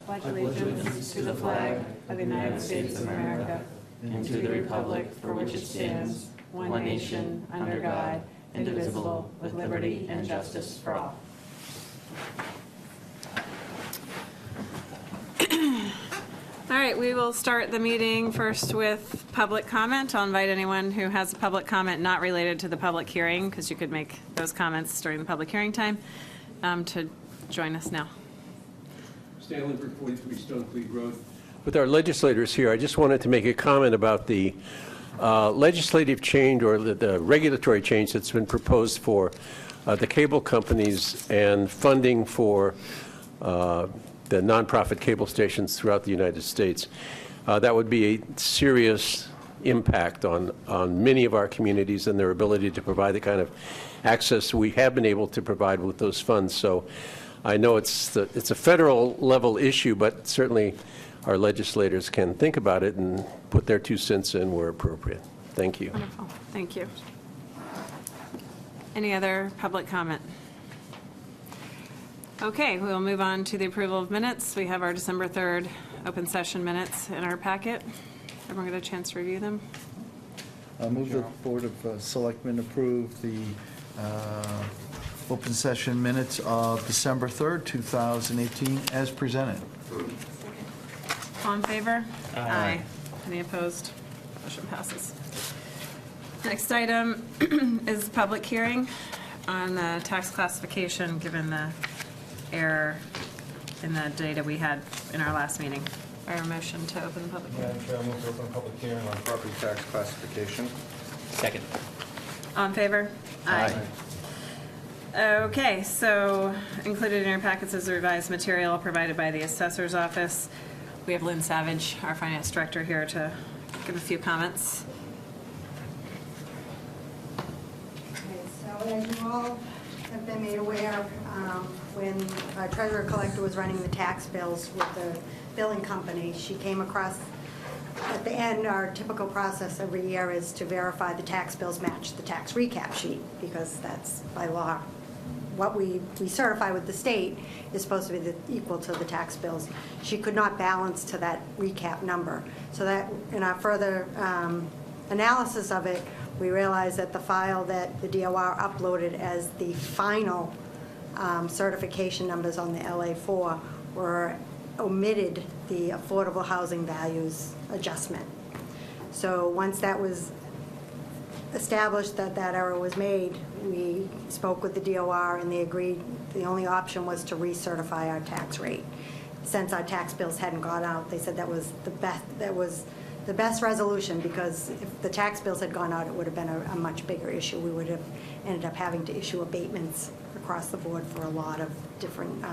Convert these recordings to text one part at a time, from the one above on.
pledge allegiance to the flag of the United States of America and to the republic for which it stands, one nation, under God, indivisible, with liberty and justice for all. All right, we will start the meeting first with public comment. I'll invite anyone who has a public comment not related to the public hearing, because you could make those comments during the public hearing time, to join us now. Stanley, 43 Stonecliff Road. With our legislators here, I just wanted to make a comment about the legislative change or the regulatory change that's been proposed for the cable companies and funding for the nonprofit cable stations throughout the United States. That would be a serious impact on many of our communities and their ability to provide the kind of access we have been able to provide with those funds. So I know it's a federal level issue, but certainly our legislators can think about it and put their 2 cents in where appropriate. Thank you. Wonderful. Thank you. Any other public comment? Okay, we'll move on to the approval of minutes. We have our December 3rd open session minutes in our packet. Everyone get a chance to review them? I move that the Board of Selectmen approve the open session minutes of December 3rd, 2018, as presented. All in favor? Aye. Any opposed? Motion passes. Next item is public hearing on the tax classification, given the error in the data we had in our last meeting. Our motion to open the public hearing. Madam Chair, I move to open public hearing on property tax classification. Second. All in favor? Aye. Okay, so included in your packets is the revised material provided by the assessor's office. We have Lynn Savage, our finance director, here to give a few comments. Okay, so as you all have been made aware, when our treasurer collector was running the tax bills with the billing company, she came across, at the end, our typical process every year is to verify the tax bills match the tax recap sheet, because that's by law. What we certify with the state is supposed to be equal to the tax bills. She could not balance to that recap number. So that, in our further analysis of it, we realized that the file that the DOR uploaded as the final certification numbers on the LA4 were omitted the affordable housing values adjustment. So once that was established that that error was made, we spoke with the DOR and they agreed the only option was to recertify our tax rate. Since our tax bills hadn't gone out, they said that was the best resolution, because if the tax bills had gone out, it would have been a much bigger issue. We would have ended up having to issue abatements across the board for a lot of different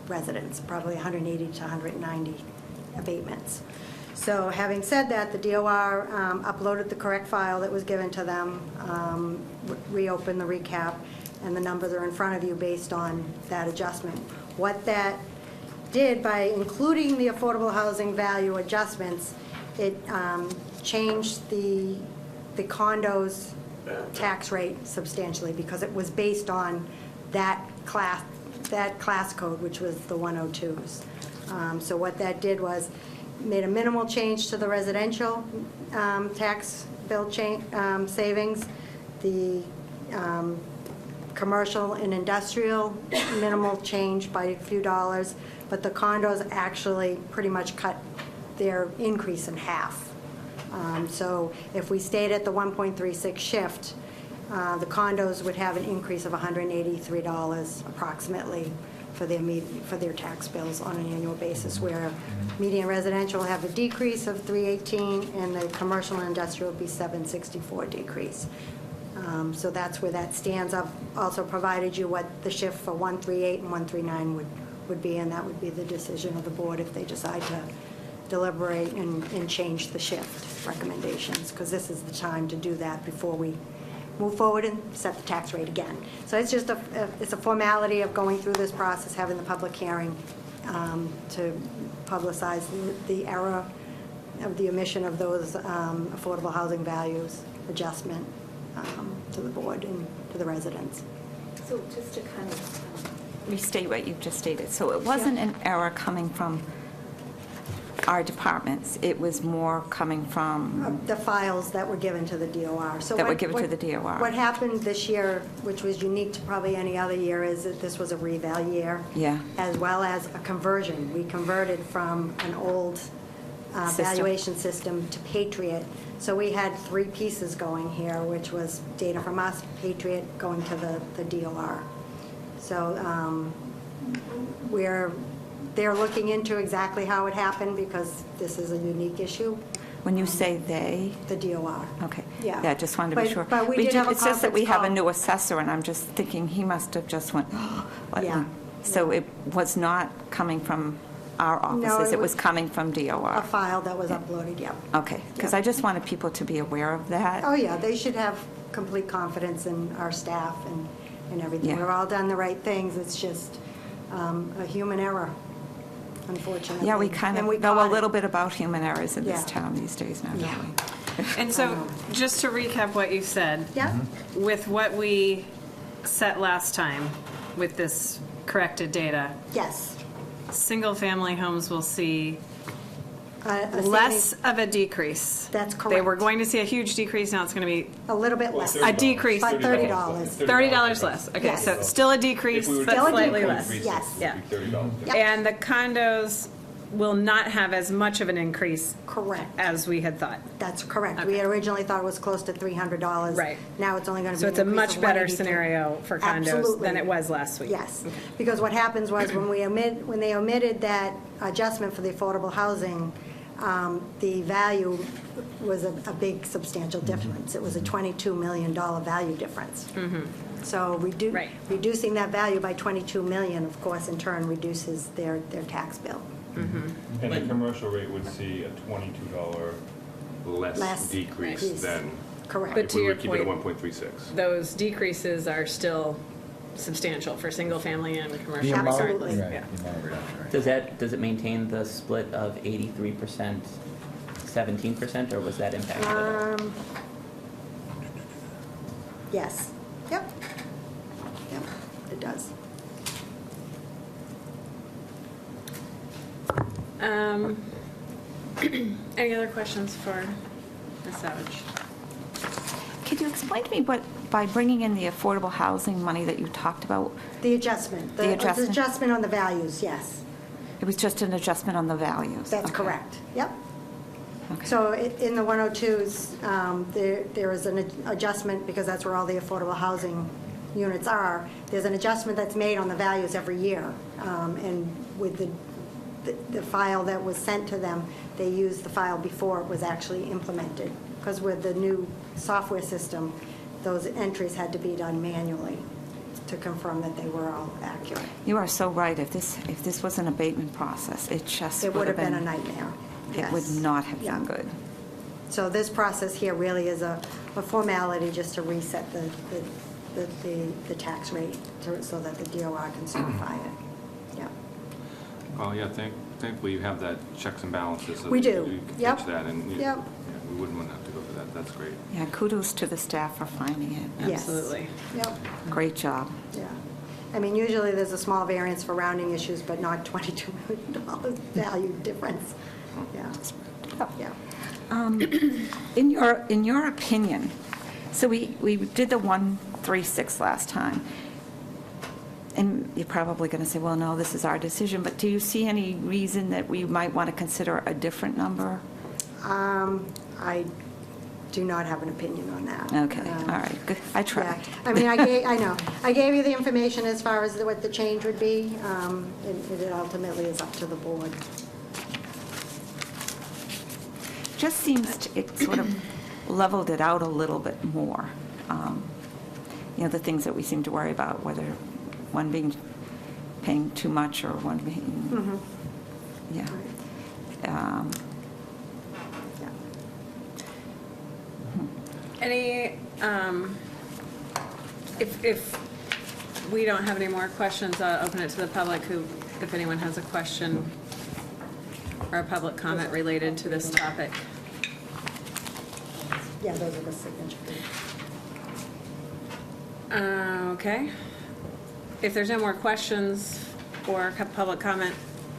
residents, probably 180 to 190 abatements. So having said that, the DOR uploaded the correct file that was given to them, reopened the recap, and the numbers are in front of you based on that adjustment. What that did, by including the affordable housing value adjustments, it changed the condos tax rate substantially, because it was based on that class code, which was the 102s. So what that did was made a minimal change to the residential tax bill savings, the commercial and industrial minimal change by a few dollars, but the condos actually pretty much cut their increase in half. So if we stayed at the 1.36 shift, the condos would have an increase of $183 approximately for their tax bills on an annual basis, where median residential will have a decrease of $318 and the commercial and industrial will be $764 decrease. So that's where that stands. I've also provided you what the shift for 138 and 139 would be, and that would be the decision of the board if they decide to deliberate and change the shift recommendations, because this is the time to do that before we move forward and set the tax rate again. So it's just it's a formality of going through this process, having the public hearing to publicize the error of the omission of those affordable housing values adjustment to the board and to the residents. So just to kind of restate what you just stated. So it wasn't an error coming from our departments, it was more coming from, The files that were given to the DOR. So That were what- given to what- the DOR. What happened this year, which was unique to probably any other year, is that this was a reval year. Yeah. As well as a conversion. We converted from an old System. valuation system to Patriot. So we had three pieces going here, which was data from us, Patriot, going to the DOR. So they're looking into exactly how it happened because this is a unique issue, when you say they, the DOR. okay. Yeah. Yeah, just wanted to be But- sure. but we did have a It's just that we conference have a call. new assessor, and I'm just thinking he must have just went, like, Yeah. so it was not coming from our offices, it it was was coming from A DOR? file that was uploaded, yep. Okay, because Yeah. I just wanted people to be aware of that. Oh, yeah, they should have complete confidence in our staff and everything. Yeah. We've all done the right things, it's just a human error, unfortunately. Yeah, we kind And of we know a caught it. little bit about human errors in this Yeah. town these days now, don't Yeah. we? And so, just to recap what you said. Yeah, With what we set last time, with this corrected data, yes. single-family homes will see A less of a decrease. That's They were correct. going to see a huge decrease, now it's going to be A little bit less. a decrease. By $30. $30 less. Okay, Yes. so still a decrease, but Still a slightly decrease, less. yes. Yeah. Yep. And the condos will not have as much of an increase Correct. as we had thought. That's correct. We had originally thought it was close to $300. Right. Now it's only going to be So an it's a increase much of better 183. scenario for condos Absolutely. than it was last week. Yes, because what happens was when they omitted that adjustment for the affordable housing, the value was a big substantial difference. It was a $22 million value difference. So Right. reducing that value by $22 million, of course, in turn reduces their tax bill. And the commercial rate would see a $22 Less less decrease decrease. than Correct. But if to we your were keeping it point- 1.36. Those decreases are still substantial for single-family and commercial The amount- regardless. Absolutely. Yeah. the amount of reduction, right. Does it maintain the split of 83%, 17%, or was that impacted at all? Yes. Yep. Yep, it does. Any other questions for Ms. Savage? Could you explain to me what, by bringing in the affordable housing money that you talked about, The adjustment. The adjustment. adjustment on the values, yes. it was just an adjustment on the values? That's Okay. correct. Yep. Okay. So in the 102s, there is an adjustment, because that's where all the affordable housing units are. There's an adjustment that's made on the values every year. And with the file that was sent to them, they used the file before it was actually implemented. Because with the new software system, those entries had to be done manually to confirm that they were all accurate. You are so right. If this was an abatement process, it just It would have been a nightmare. It would Yes. not have Yeah. been good. So this process here really is a formality just to reset the tax rate so that the DOR can certify it. Yeah. Well, yeah, thankfully you have that checks and balances. So We that do. You can Yep. catch that, and Yep. yeah, we wouldn't want to have to go through that. That's great. Yeah, kudos to the staff for finding it. Yes. Absolutely. Yep, Great job. yeah. I mean, usually there's a small variance for rounding issues, but not $22 million value difference. Yeah, yeah. In your opinion, so we did the 136 last time, and you're probably going to say, well, no, this is our decision, but do you see any reason that we might want to consider a different number? I do not have an opinion on that. Okay, all right, good. I Yeah, tried. I mean, I know. I gave you the information as far as what the change would be. It ultimately is up to the board. Just seems it sort of leveled it out a little bit more. You know, the things that we seem to worry about, whether one being paying too much or one being, yeah. Yeah. Any, if we don't have any more questions, I'll open it to the public who, if anyone has a question or a public comment related to this topic. Yeah, those are the signatures. Okay. if there's no more questions or public comment,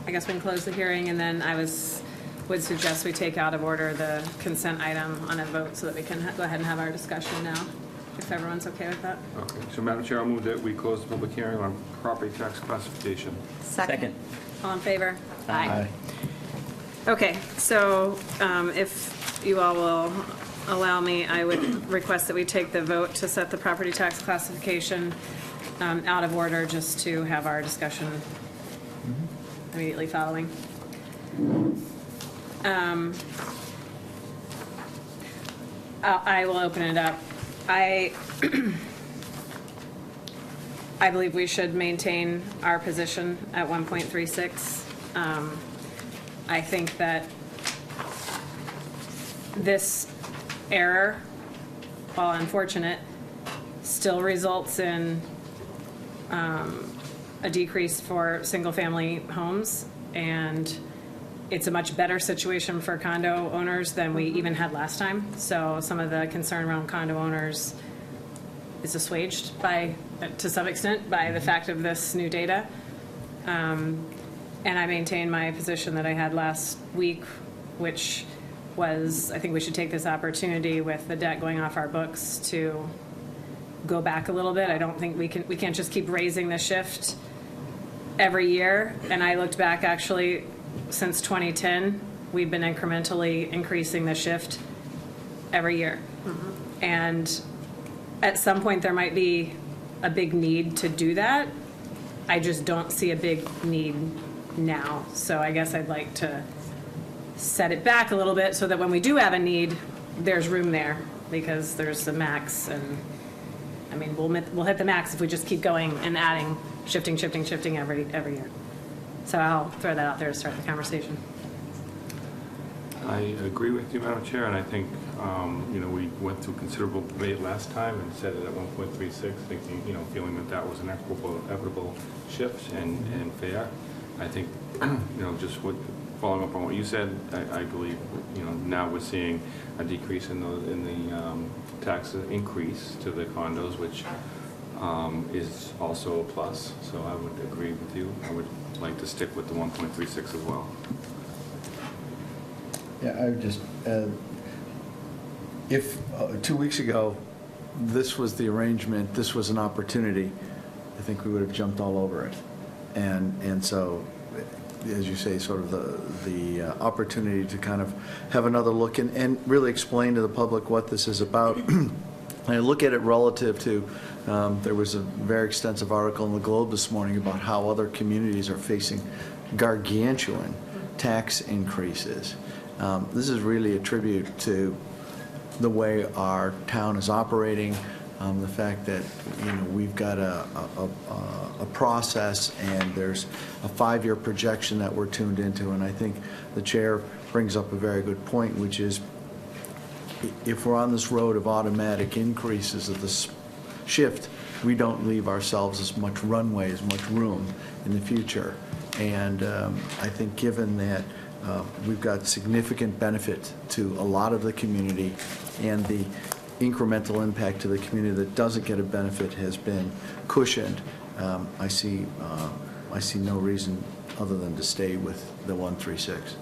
I guess we can close the hearing, and then would suggest we take out of order the consent item on a vote so that we can go ahead and have our discussion now, if everyone's okay with that. Okay, so Madam Chair, I'll move that we close the public hearing on property tax classification. Second. All in favor? Aye. Okay, so if you all will allow me, I would request that we take the vote to set the property tax classification out of order, just to have our discussion immediately following. I will open it up. I believe we should maintain our position at 1.36. I think that this error, while unfortunate, still results in a decrease for single-family homes, and it's a much better situation for condo owners than we even had last time. So some of the concern around condo owners is assuaged to some extent, by the fact of this new data. And I maintain my position that I had last week, which was, I think we should take this opportunity with the debt going off our books to go back a little bit. I don't think we can't just keep raising the shift every year. And I looked back, actually, since 2010, we've been incrementally increasing the shift every year. And at some point, there might be a big need to do that. I just don't see a big need now. So I guess I'd like to set it back a little bit so that when we do have a need, there's room there, because there's the max. And I mean, we'll hit the max if we just keep going and adding, shifting every year. So I'll throw that out there to start the conversation. I agree with you, Madam Chair, and I think, we went through considerable debate last time and set it at 1.36, thinking, feeling that that was an equitable shift and fair. I think, just following up on what you said, I believe, now we're seeing a decrease in the tax increase to the condos, which is also a plus. So I would agree with you. I would like to stick with the 1.36 as well. Yeah, I would just, if 2 weeks ago, this was the arrangement, this was an opportunity, I think we would have jumped all over it. And so, as you say, sort of the opportunity to kind of have another look and really explain to the public what this is about. I look at it relative to, there was a very extensive article in the Globe this morning about how other communities are facing gargantuan tax increases. This is really a tribute to the way our town is operating, the fact that we've got a process and there's a 5-year projection that we're tuned into, and I think the chair brings up a very good point, which is if we're on this road of automatic increases of this shift, we don't leave ourselves as much runway, as much room in the future. And I think given that we've got significant benefit to a lot of the community, and the incremental impact to the community that doesn't get a benefit has been cushioned, I see no reason other than to stay with the 136.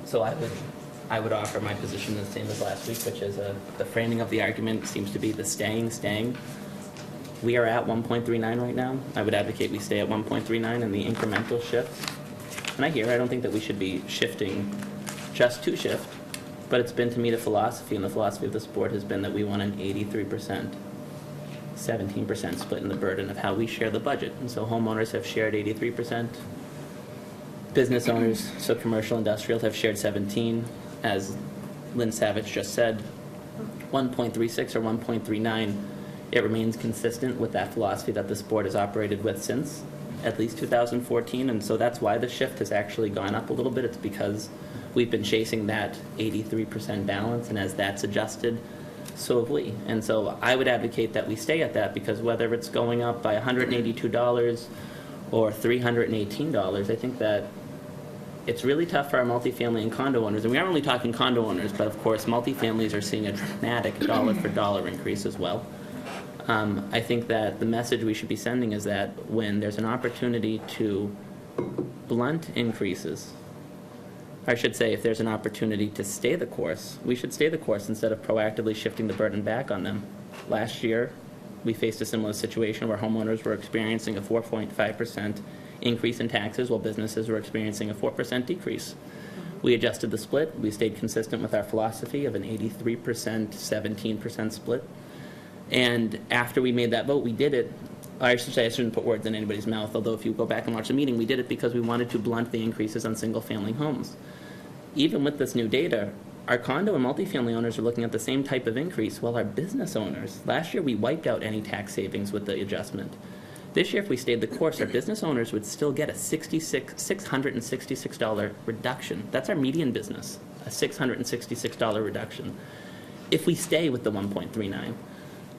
So I would offer my position the same as last week, which is the framing of the argument seems to be the staying. We are at 1.39 right now. I would advocate we stay at 1.39 and the incremental shift. And I don't think that we should be shifting just to shift, but it's been to me the philosophy, and the philosophy of this board has been that we want an 83%, 17% split in the burden of how we share the budget. And so homeowners have shared 83%. Business owners, so commercial industrial, have shared 17. As Lynn Savage just said, 1.36 or 1.39, it remains consistent with that philosophy that this board has operated with since at least 2014, and so that's why the shift has actually gone up a little bit. It's because we've been chasing that 83% balance, and as that's adjusted, so have we. And so I would advocate that we stay at that, because whether it's going up by $182 or $318, I think that it's really tough for our multifamily and condo owners, and we aren't only talking condo owners, but of course, multifamilies are seeing a dramatic dollar-for-dollar increase as well. I think that the message we should be sending is that when there's an opportunity to blunt increases, or I should say, if there's an opportunity to stay the course, we should stay the course instead of proactively shifting the burden back on them. Last year, we faced a similar situation where homeowners were experiencing a 4.5% increase in taxes while businesses were experiencing a 4% decrease. We adjusted the split. We stayed consistent with our philosophy of an 83%, 17% split. And after we made that vote, we did it. I should say I shouldn't put words in anybody's mouth, although if you go back and watch the meeting, we did it because we wanted to blunt the increases on single-family homes. Even with this new data, our condo and multifamily owners are looking at the same type of increase, while our business owners, last year we wiped out any tax savings with the adjustment. This year, if we stayed the course, our business owners would still get a $666 reduction. That's our median business, a $666 reduction, if we stay with the 1.39.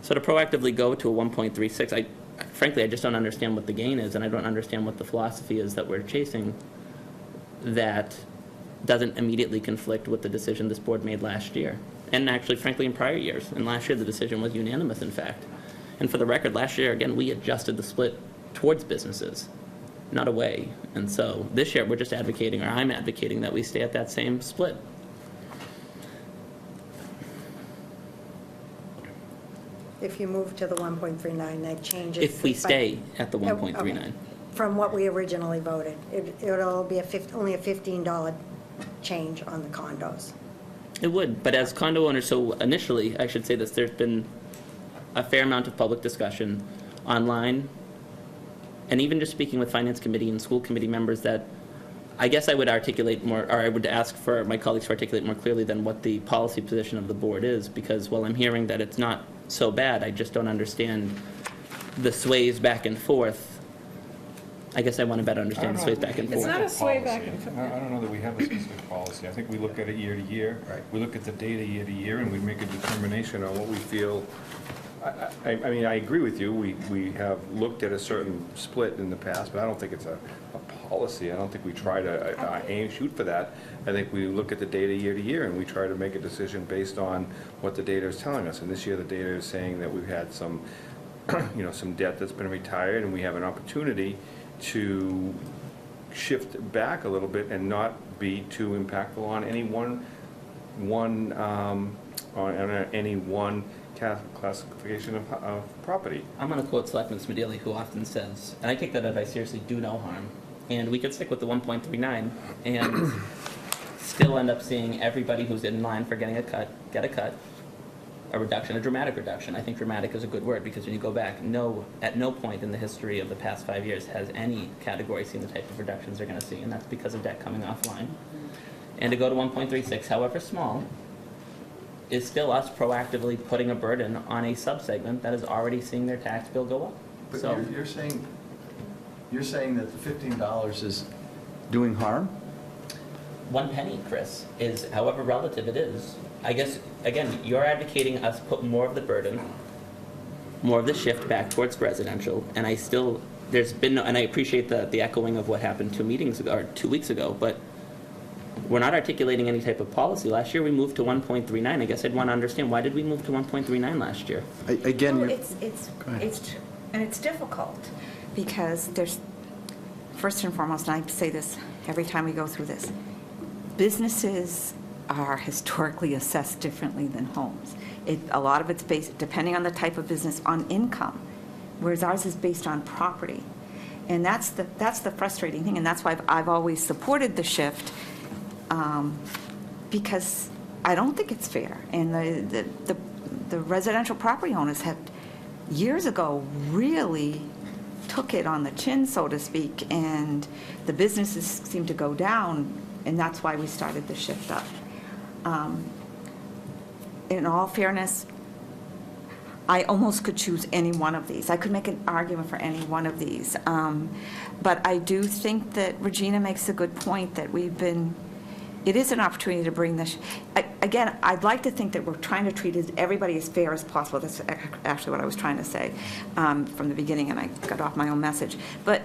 So to proactively go to a 1.36, frankly, I just don't understand what the gain is, and I don't understand what the philosophy is that we're chasing that doesn't immediately conflict with the decision this board made last year, and actually, frankly, in prior years. And last year, the decision was unanimous, in fact. And for the record, last year, again, we adjusted the split towards businesses, not away. And so this year, we're just advocating, or I'm advocating, that we stay at that same split. If you move to the 1.39, that changes. If we stay at the Okay. 1.39. From what we originally voted. It'll be only a $15 change on the condos. It would, but as condo owners, so initially, I should say this, there's been a fair amount of public discussion online, and even just speaking with Finance Committee and School Committee members, that I guess I would articulate more, or I would ask for my colleagues to articulate more clearly than what the policy position of the board is, because while I'm hearing that it's not so bad, I just don't understand the sways back and forth. I guess I want to better understand the sways back and It's forth. not a sway back and forth. I don't know that we have a specific policy. I think we look at it year to year. Right. We look at the data year to year, and we make a determination on what we feel. I mean, I agree with you. We have looked at a certain split in the past, but I don't think it's a policy. I don't think we try to shoot for that. I think we look at the data year to year, and we try to make a decision based on what the data is telling us. And this year, the data is saying that we've had some, some debt that's been retired, and we have an opportunity to shift back a little bit and not be too impactful on any one classification of property. I'm going to quote Selectman Smedili, who often says, and I take that advice seriously, do no harm. And we could stick with the 1.39 and still end up seeing everybody who's in line for getting a cut, get a cut, a reduction, a dramatic reduction. I think dramatic is a good word, because when you go back, at no point in the history of the past 5 years has any category seen the type of reductions they're going to see, and that's because of debt coming offline. And to go to 1.36, however small, is still us proactively putting a burden on a subsegment that is already seeing their tax bill go up. But So you're saying that the $15 is doing harm? 1 penny, Chris, is however relative it is. I guess, again, you're advocating us put more of the burden, more of the shift back towards residential, and there's been, and I appreciate the echoing of what happened 2 weeks ago, but we're not articulating any type of policy. Last year, we moved to 1.39. I guess I'd want to understand, why did we move to 1.39 last year? Again, Well, you're... it's difficult, because there's, first and foremost, and I say this every time we go through this, businesses are historically assessed differently than homes. A lot of it's based, depending on the type of business, on income, whereas ours is based on property. And that's the frustrating thing, and that's why I've always supported the shift, because I don't think it's fair. And the residential property owners have, years ago, really took it on the chin, so to speak, and the businesses seem to go down, and that's why we started the shift up. In all fairness, I almost could choose any one of these. I could make an argument for any one of these. But I do think that Regina makes a good point that it is an opportunity to bring this. Again, I'd like to think that we're trying to treat everybody as fair as possible. That's actually what I was trying to say from the beginning, and I got off my own message. But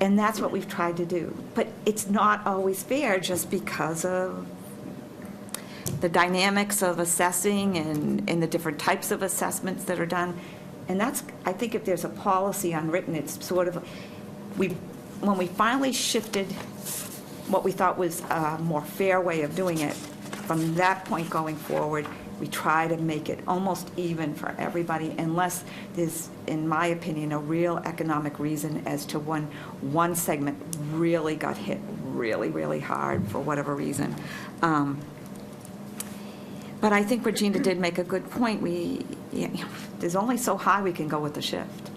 And that's what we've tried to do. But it's not always fair just because of the dynamics of assessing and the different types of assessments that are done. And that's, I think if there's a policy unwritten, it's sort of, when we finally shifted what we thought was a more fair way of doing it, from that point going forward, we try to make it almost even for everybody, unless there's, in my opinion, a real economic reason as to when one segment really got hit really, really hard for whatever reason. But I think Regina did make a good point. There's only so high we can go with the shift.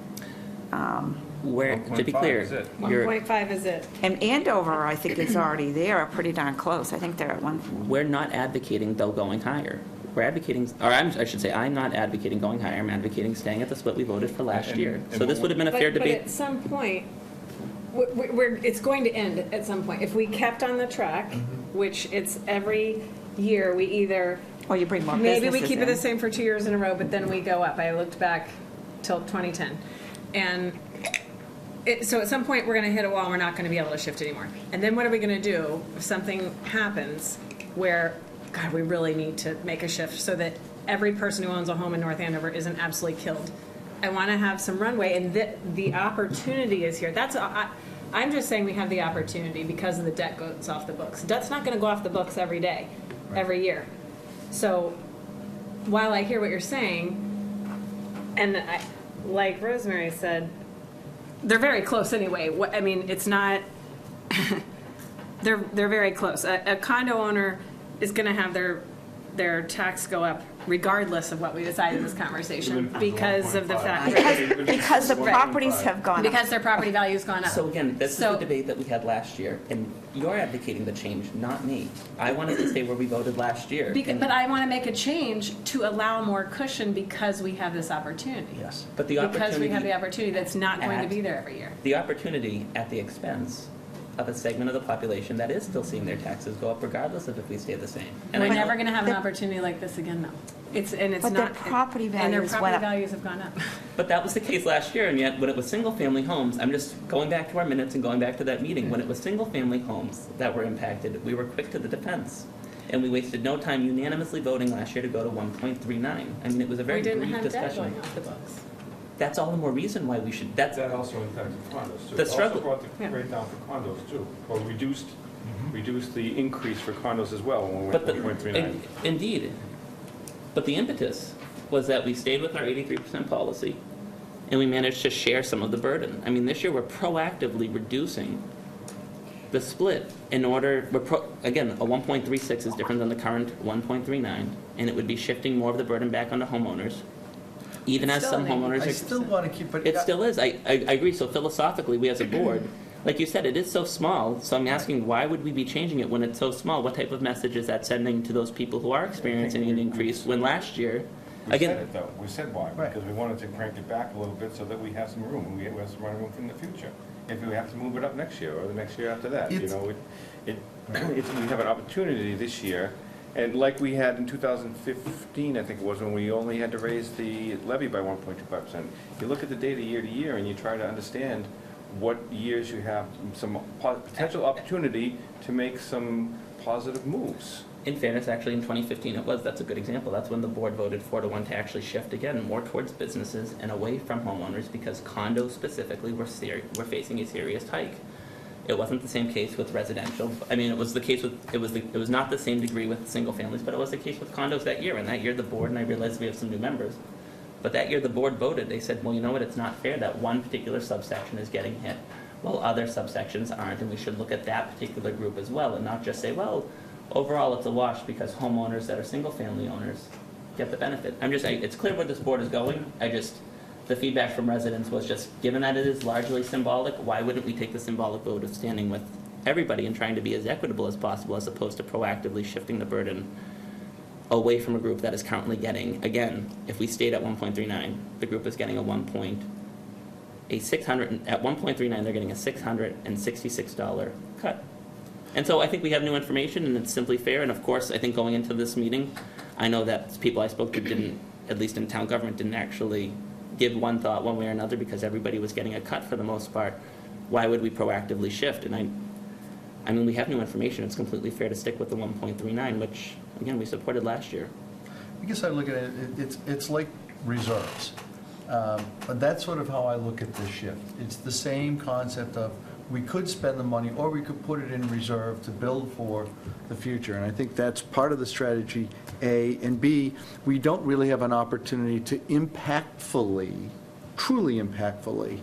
Where, to be 1.5 clear, is it. you're, 1.5 is it. And Andover, I think, is already there, pretty darn close. I think they're at one. we're not advocating, though, going higher. We're advocating, or I should say, I'm not advocating going higher. I'm advocating staying at the split we voted for last year. So this would have been a fair But debate. at some point, it's going to end at some point. If we kept on the track, which it's every year, we either, Or you bring more businesses maybe we keep it the in. same for 2 years in a row, but then we go up. I looked back till 2010. And so at some point, we're going to hit a wall, and we're not going to be able to shift anymore. And then what are we going to do if something happens where, God, we really need to make a shift so that every person who owns a home in North Andover isn't absolutely killed? I want to have some runway, and the opportunity is here. I'm just saying we have the opportunity because of the debt goes off the books. Debt's not going to go off the books every day, every year. So while I hear what you're saying, and like Rosemary said, they're very close anyway. I mean, it's not, they're very close. A condo owner is going to have their tax go up regardless of what we decide in this conversation because of the fact Because the properties have gone up. because their property value's gone up. So again, this is So- the debate that we had last year, and you're advocating the change, not me. I wanted to stay where we voted last year. and- But I want to make a change to allow more cushion because we have this opportunity. Yes, but the Because we have the opportunity, opportunity that's not going to at- be there every year. the opportunity at the expense of a segment of the population that is still seeing their taxes go up regardless of if we stay the same. And We're I know- never going to have an opportunity like this again, though. It's But their not. property And their values property went up. values have gone up. But that was the case last year, and yet when it was single-family homes, I'm just going back to our minutes and going back to that meeting, when it was single-family homes that were impacted, we were quick to the defense. And we wasted no time unanimously voting last year to go to 1.39. I mean, it was a very We didn't brief have debt discussion. going off the books. That's all the more reason why we should, that's, That also impacted condos too. The It struggle- also brought the rate down for condos too, or reduced the increase for condos as well when we but went the, 1.39. indeed. But the impetus was that we stayed with our 83% policy, and we managed to share some of the burden. I mean, this year, we're proactively reducing the split in order, again, a 1.36 is different than the current 1.39, and it would be shifting more of the burden back onto homeowners, even as It's some still an homeowners I are. still want to keep it. It still is. I agree. So philosophically, we as a board, like you said, it is so small. So I'm asking, why would we be changing it when it's so small? What type of message is that sending to those people who are experiencing an increase when last year, We said again, it though, we said why, Right. because we wanted to crank it back a little bit so that we have some room, we have some running room in the future. If we have to move it up next year or the next year after that, you It's- know, we have an opportunity this year. And like we had in 2015, I think it was, when we only had to raise the levy by 1.25%. You look at the data year to year and you try to understand what years you have some potential opportunity to make some positive moves. in fairness, actually in 2015 that's a good example. That's when the board voted 4-1 to actually shift again more towards businesses and away from homeowners because condos specifically were facing a serious hike. It wasn't the same case with residential. I mean, it was the case with, it was not the same degree with single families, but it was the case with condos that year. And that year the board, and I realize we have some new members, but that year the board voted, they said, well, you know what, it's not fair that one particular subsection is getting hit while other subsections aren't, and we should look at that particular group as well and not just say, well, overall it's a wash because homeowners that are single family owners get the benefit. It's clear where this board is going. The feedback from residents was just, given that it is largely symbolic, why wouldn't we take the symbolic vote of standing with everybody and trying to be as equitable as possible as opposed to proactively shifting the burden away from a group that is currently getting, again, if we stayed at 1.39, the group is getting at 1.39 they're getting a $666 cut. And so I think we have new information and it's simply fair. And of course, I think going into this meeting, I know that people I spoke to didn't, at least in town government, didn't actually give one thought one way or another because everybody was getting a cut for the most part. why would we proactively shift? And I mean, we have new information. It's completely fair to stick with the 1.39, which, again, we supported last year. I guess I look at it, it's like reserves. But that's sort of how I look at this shift. It's the same concept of, we could spend the money, or we could put it in reserve to build for the future. And I think that's part of the strategy, A. And B, we don't really have an opportunity to impactfully, truly impactfully,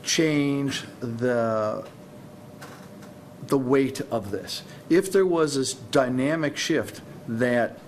change the weight of this. If there was this dynamic shift that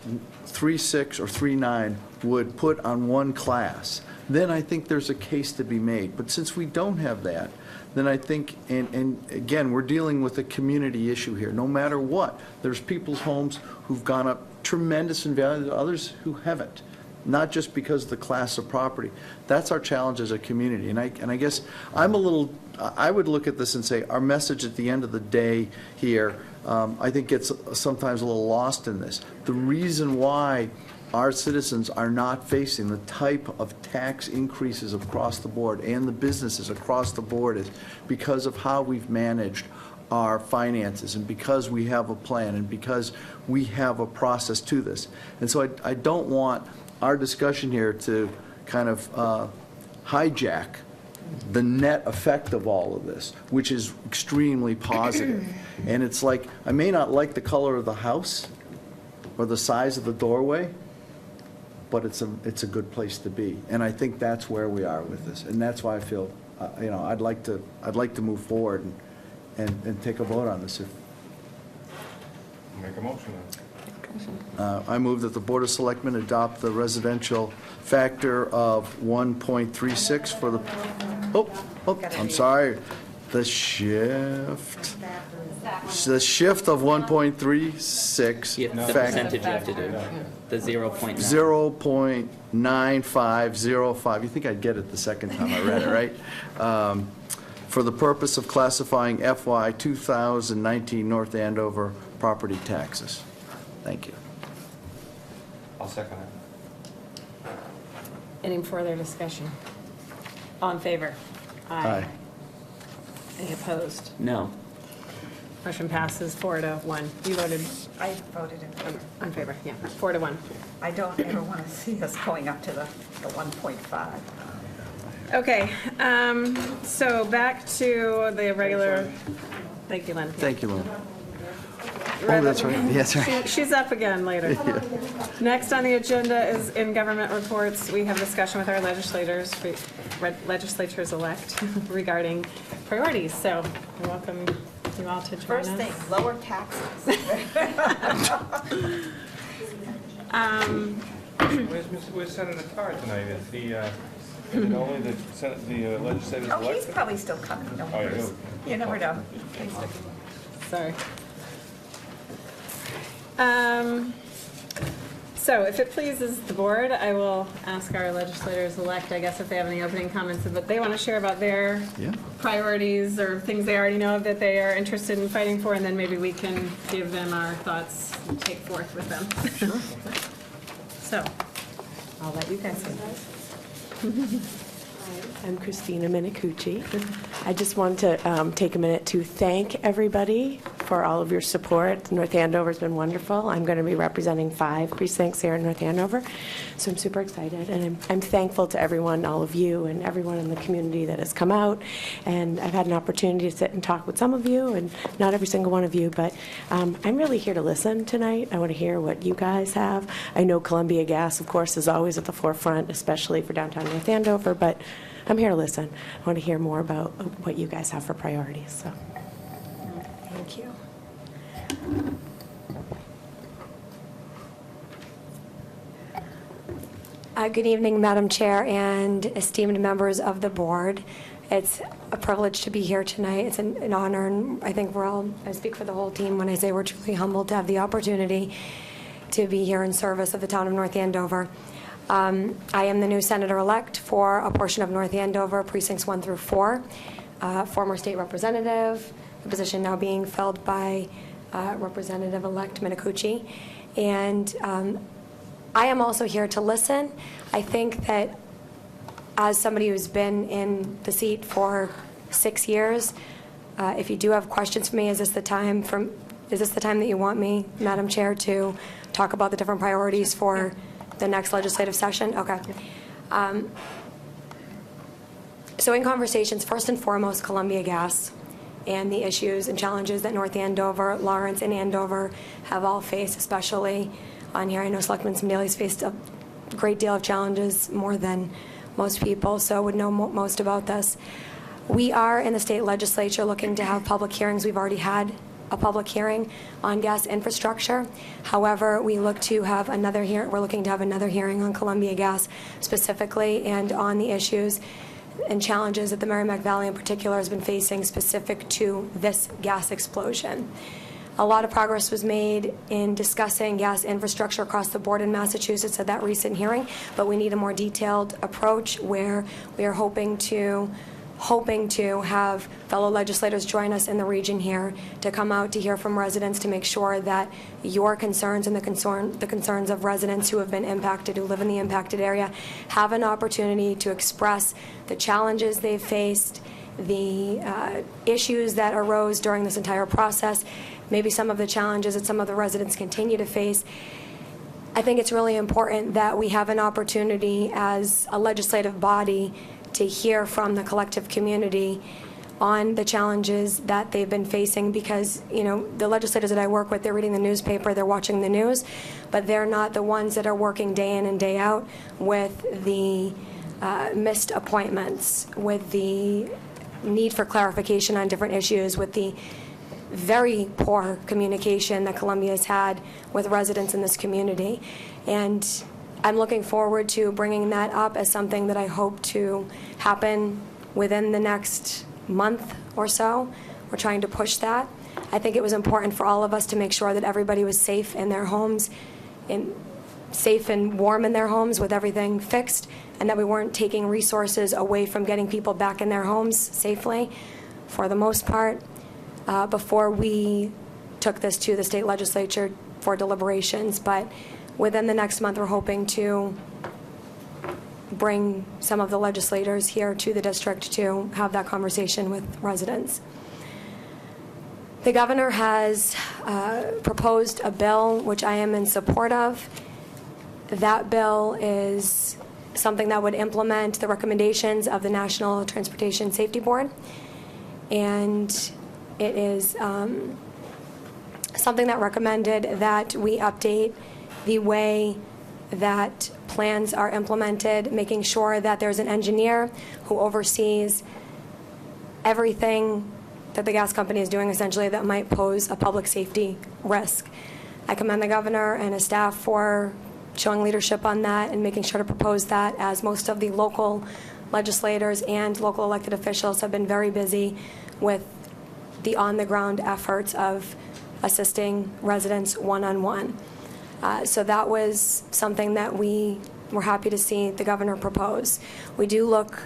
3.6 or 3.9 would put on one class, then I think there's a case to be made. But since we don't have that, then I think, and again, we're dealing with a community issue here. No matter what, there's people's homes who've gone up tremendous in value, others who haven't, not just because of the class of property. That's our challenge as a community. And I guess I would look at this and say, our message at the end of the day here, I think gets sometimes a little lost in this. The reason why our citizens are not facing the type of tax increases across the board, and the businesses across the board, is because of how we've managed our finances, and because we have a plan, and because we have a process to this. And so I don't want our discussion here to kind of hijack the net effect of all of this, which is extremely positive. And it's like, I may not like the color of the house or the size of the doorway, but it's a good place to be. And I think that's where we are with this. And that's why I feel, I'd like to move forward and take a vote on this. Make a motion then. I move that the Board of Selectmen adopt the residential factor of 1.36 for the, I'm sorry, the shift of 1.36 The factor. percentage you have to do, the 0.9. 0.9505. You think I'd get it the second time I read it, right? For the purpose of classifying FY 2019 North Andover property taxes. Thank you. I'll second it. Any further discussion? All in favor? Aye. Any opposed? No. Motion passes 4-1. You voted I voted in favor. in favor, yeah, 4-1. I don't ever want to see us going up to the 1.5. Okay, so back to the regular, thank you, Lynn. Thank you, Lynn. Oh, that's right. Yes, right. She's up again later. Next on the agenda is in government reports. We have discussion with our legislators-elect regarding priorities. So I welcome you all to join us. First thing, lower taxes. Where's Senator Carr tonight? Is he, is it only the legislators Oh, he's elected? probably still coming, no Oh, you worries. do? You never know. Sorry. So if it pleases the board, I will ask our legislators-elect, I guess, if they have any opening comments that they want to share about their Yeah. priorities or things they already know of that they are interested in fighting for, and then maybe we can give them our thoughts and take forth with them. Sure. So, I'll let you guys go. I'm Christina Minicucci. I just want to take a minute to thank everybody for all of your support. North Andover's been wonderful. I'm going to be representing 5 precincts here in North Andover, so I'm super excited. And I'm thankful to everyone, all of you, and everyone in the community that has come out. And I've had an opportunity to sit and talk with some of you, and not every single one of you, but I'm really here to listen tonight. I want to hear what you guys have. I know Columbia Gas, of course, is always at the forefront, especially for downtown North Andover, but I'm here to listen. I want to hear more about what you guys have for priorities, so. Thank you. Good evening, Madam Chair and esteemed members of the board. It's a privilege to be here tonight. It's an honor, and I think I speak for the whole team when I say we're truly humbled to have the opportunity to be here in service of the town of North Andover. I am the new senator-elect for a portion of North Andover, precincts 1 through 4, former state representative, the position now being filled by Representative-elect Minicucci. And I am also here to listen. I think that as somebody who's been in the seat for 6 years, if you do have questions for me, is this the time that you want me, Madam Chair, to talk about the different priorities for the next legislative session? Okay. So in conversations, first and foremost, Columbia Gas and the issues and challenges that North Andover, Lawrence, and Andover have all faced, especially on here. I know Selectman Smedley's faced a great deal of challenges, more than most people, so would know most about this. We are in the state legislature looking to have public hearings. We've already had a public hearing on gas infrastructure. However, we look to have another we're looking to have another hearing on Columbia Gas specifically, and on the issues and challenges that the Merrimack Valley in particular has been facing specific to this gas explosion. A lot of progress was made in discussing gas infrastructure across the board in Massachusetts at that recent hearing, but we need a more detailed approach where we are hoping to have fellow legislators join us in the region here to come out to hear from residents to make sure that your concerns and the concerns of residents who have been impacted, who live in the impacted area, have an opportunity to express the challenges they've faced, the issues that arose during this entire process, maybe some of the challenges that some of the residents continue to face. I think it's really important that we have an opportunity as a legislative body to hear from the collective community on the challenges that they've been facing, because, you know, the legislators that I work with, they're reading the newspaper, they're watching the news, but they're not the ones that are working day in and day out with the missed appointments, with the need for clarification on different issues, with the very poor communication that Columbia has had with residents in this community. And I'm looking forward to bringing that up as something that I hope to happen within the next month or so. We're trying to push that. I think it was important for all of us to make sure that everybody was safe in their homes, safe and warm in their homes with everything fixed, and that we weren't taking resources away from getting people back in their homes safely, for the most part, before we took this to the state legislature for deliberations. But within the next month, we're hoping to bring some of the legislators here to the district to have that conversation with residents. The governor has proposed a bill which I am in support of. That bill is something that would implement the recommendations of the National Transportation Safety Board, and it is something that recommended that we update the way that plans are implemented, making sure that there's an engineer who oversees everything that the gas company is doing, essentially, that might pose a public safety risk. I commend the governor and his staff for showing leadership on that and making sure to propose that, as most of the local legislators and local elected officials have been very busy with the on-the-ground efforts of assisting residents one-on-one. So that was something that we were happy to see the governor propose. We do look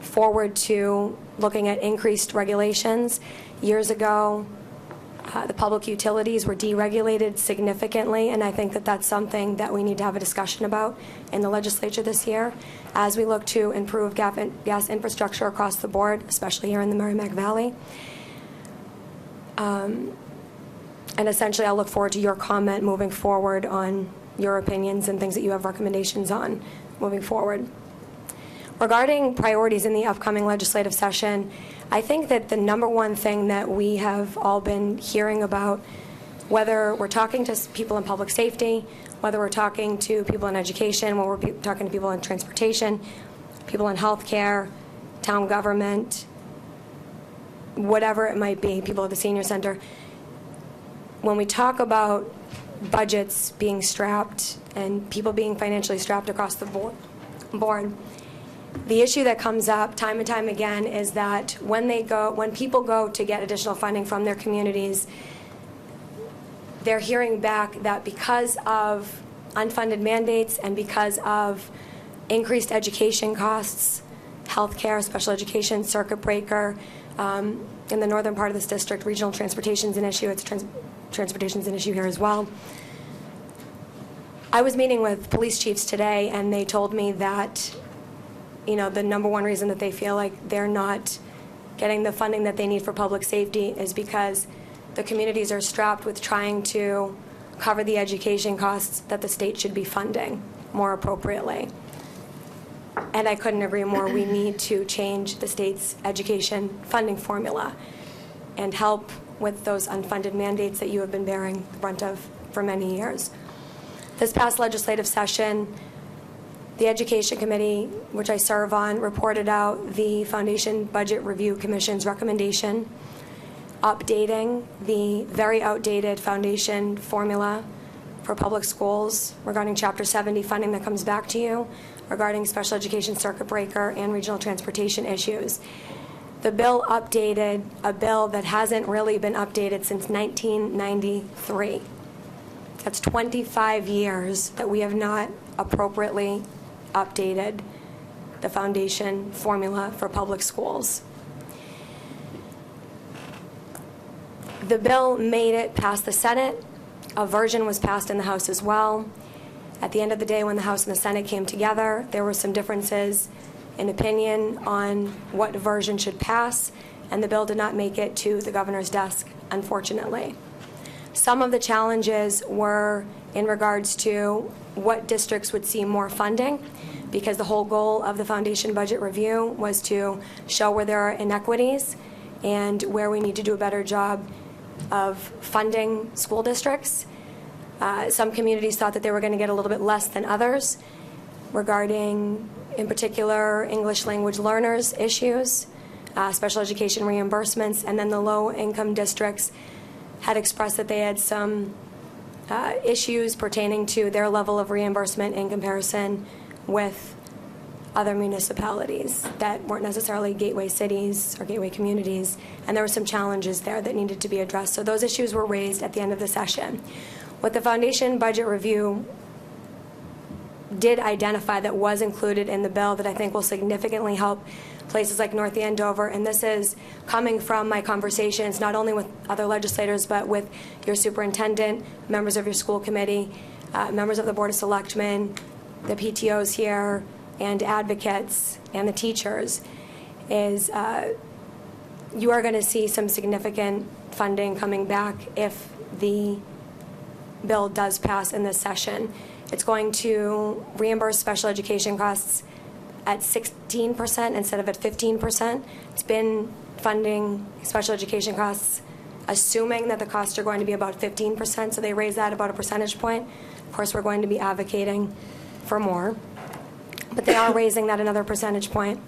forward to looking at increased regulations. Years ago, the public utilities were deregulated significantly, and I think that that's something that we need to have a discussion about in the legislature this year as we look to improve gas infrastructure across the board, especially here in the Merrimack Valley. And essentially, I'll look forward to your comment moving forward on your opinions and things that you have recommendations on moving forward. Regarding priorities in the upcoming legislative session, I think that the number one thing that we have all been hearing about, whether we're talking to people in public safety, whether we're talking to people in education, whether we're talking to people in transportation, people in healthcare, town government, whatever it might be, people at the senior center, when we talk about budgets being strapped and people being financially strapped across the board, the issue that comes up time and time again is that when people go to get additional funding from their communities, they're hearing back that because of unfunded mandates and because of increased education costs, healthcare, special education, circuit breaker, in the northern part of this district, regional transportation is an issue. Transportation is an issue here as well. I was meeting with police chiefs today, and they told me that, the number one reason that they feel like they're not getting the funding that they need for public safety is because the communities are strapped with trying to cover the education costs that the state should be funding more appropriately. And I couldn't agree more. We need to change the state's education funding formula and help with those unfunded mandates that you have been bearing the brunt of for many years. This past legislative session, the Education Committee, which I serve on, reported out the Foundation Budget Review Commission's recommendation updating the very outdated foundation formula for public schools regarding Chapter 70 funding that comes back to you, regarding special education circuit breaker and regional transportation issues. The bill updated a bill that hasn't really been updated since 1993. That's 25 years that we have not appropriately updated the foundation formula for public schools. The bill made it past the Senate. A version was passed in the House as well. At the end of the day, when the House and the Senate came together, there were some differences in opinion on what version should pass, and the bill did not make it to the governor's desk, unfortunately. Some of the challenges were in regards to what districts would see more funding, because the whole goal of the foundation budget review was to show where there are inequities and where we need to do a better job of funding school districts. Some communities thought that they were going to get a little bit less than others regarding, in particular, English language learners issues, special education reimbursements, and then the low-income districts had expressed that they had some issues pertaining to their level of reimbursement in comparison with other municipalities that weren't necessarily gateway cities or gateway communities, and there were some challenges there that needed to be addressed. So those issues were raised at the end of the session. What the foundation budget review did identify that was included in the bill that I think will significantly help places like North Andover, and this is coming from my conversations not only with other legislators but with your superintendent, members of your school committee, members of the Board of Selectmen, the PTOs here, and advocates, and the teachers, is you are going to see some significant funding coming back if the bill does pass in this session. It's going to reimburse special education costs at 16% instead of at 15%. It's been funding special education costs assuming that the costs are going to be about 15%, so they raise that about a percentage point. Of course, we're going to be advocating for more, but they are raising that another percentage point.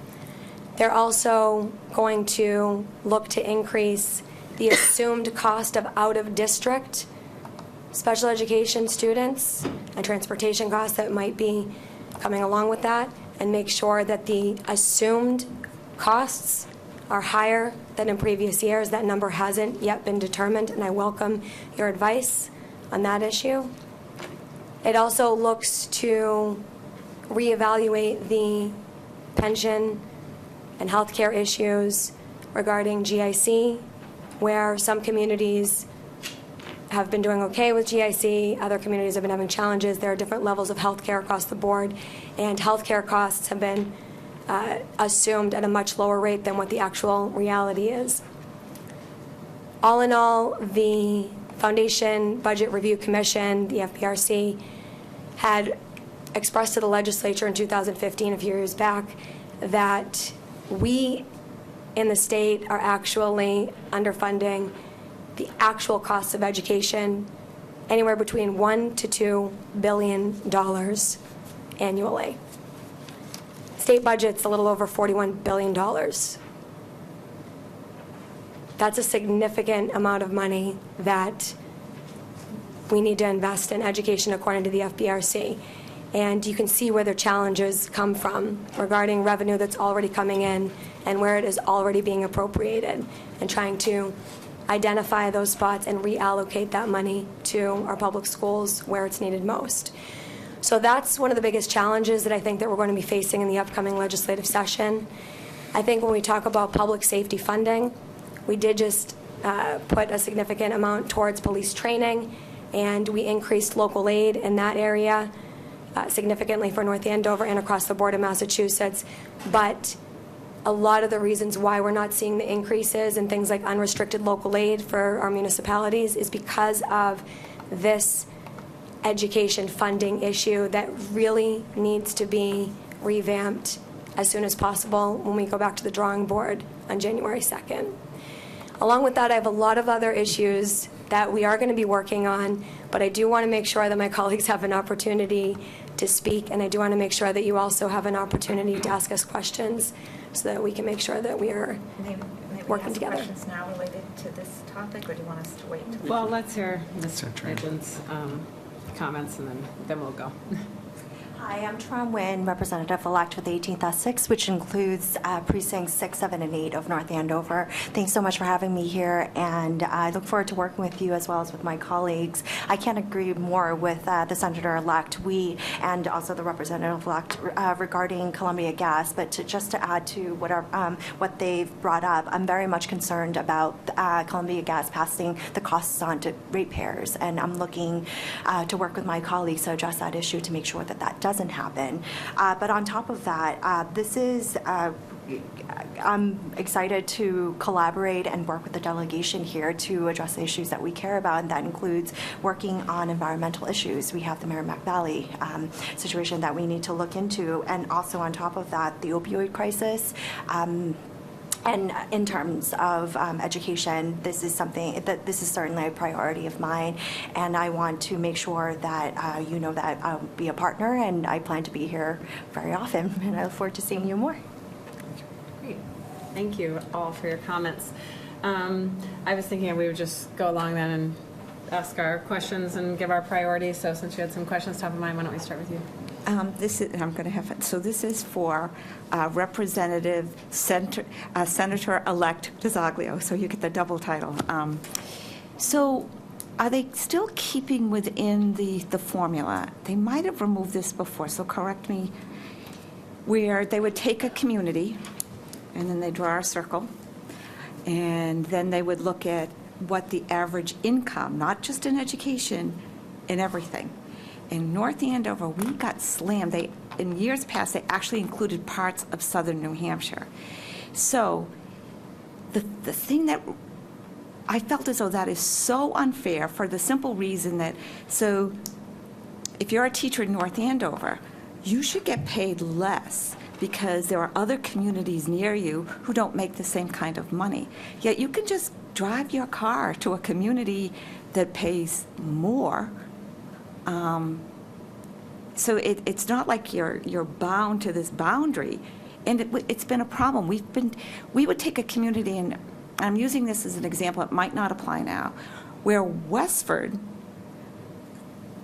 They're also going to look to increase the assumed cost of out-of-district special education students and transportation costs that might be coming along with that, and make sure that the assumed costs are higher than in previous years. That number hasn't yet been determined, and I welcome your advice on that issue. It also looks to reevaluate the pension and healthcare issues regarding GIC, where some communities have been doing okay with GIC, other communities have been having challenges. There are different levels of healthcare across the board, and healthcare costs have been assumed at a much lower rate than what the actual reality is. All in all, the Foundation Budget Review Commission, the FBRC, had expressed to the legislature in 2015, a few years back, that we in the state are actually underfunding the actual costs of education anywhere between $1 to $2 billion annually. State budget's a little over $41 billion. That's a significant amount of money that we need to invest in education according to the FBRC. And you can see where their challenges come from regarding revenue that's already coming in and where it is already being appropriated, and trying to identify those spots and reallocate that money to our public schools where it's needed most. So that's one of the biggest challenges that I think that we're going to be facing in the upcoming legislative session. I think when we talk about public safety funding, we did just put a significant amount towards police training, and we increased local aid in that area. significantly for North Andover and across the board in Massachusetts. But a lot of the reasons why we're not seeing the increases in things like unrestricted local aid for our municipalities is because of this education funding issue that really needs to be revamped as soon as possible when we go back to the drawing board on January 2nd. Along with that, I have a lot of other issues that we are going to be working on, but I do want to make sure that my colleagues have an opportunity to speak, and I do want to make sure that you also have an opportunity to ask us questions so that we can make sure that we are Maybe working ask together. questions now related to this topic, or do you want us to wait? Well, let's hear Ms. Sure, Tran. Nugent's comments, and then we'll go. Hi, I'm Tron Nguyen, Representative-elect with 18th Essex, which includes precincts 6, 7, and 8 of North Andover. Thanks so much for having me here, and I look forward to working with you as well as with my colleagues. I can't agree more with the Senator-elect, and also the Representative-elect regarding Columbia Gas, but just to add to what they've brought up, I'm very much concerned about Columbia Gas passing the costs on to ratepayers, and I'm looking to work with my colleagues to address that issue to make sure that that doesn't happen. But on top of that, I'm excited to collaborate and work with the delegation here to address the issues that we care about, and that includes working on environmental issues. We have the Merrimack Valley situation that we need to look into, and also on top of that, the opioid crisis. And in terms of education, this is certainly a priority of mine, and I want to make sure that you know that I'll be a partner, and I plan to be here very often, and I look forward to seeing you more. Great. Thank you all for your comments. I was thinking we would just go along then and ask our questions and give our priorities. So since you had some questions top of mind, why don't we start with you? This is for Representative Senator-elect DiZoglio, so you get the double title. So are they still keeping within the formula? They might have removed this before, so correct me, where they would take a community, and then they draw a circle, and then they would look at what the average income, not just in education, in everything. In North Andover, we got slammed. In years past, they actually included parts of southern New Hampshire. So the thing that I felt as though that is so unfair for the simple reason that, so if you're a teacher in North Andover, you should get paid less because there are other communities near you who don't make the same kind of money. Yet you can just drive your car to a community that pays more. So it's not like you're bound to this boundary, and it's been a problem. We would take a community, and I'm using this as an example, it might not apply now, where Westford,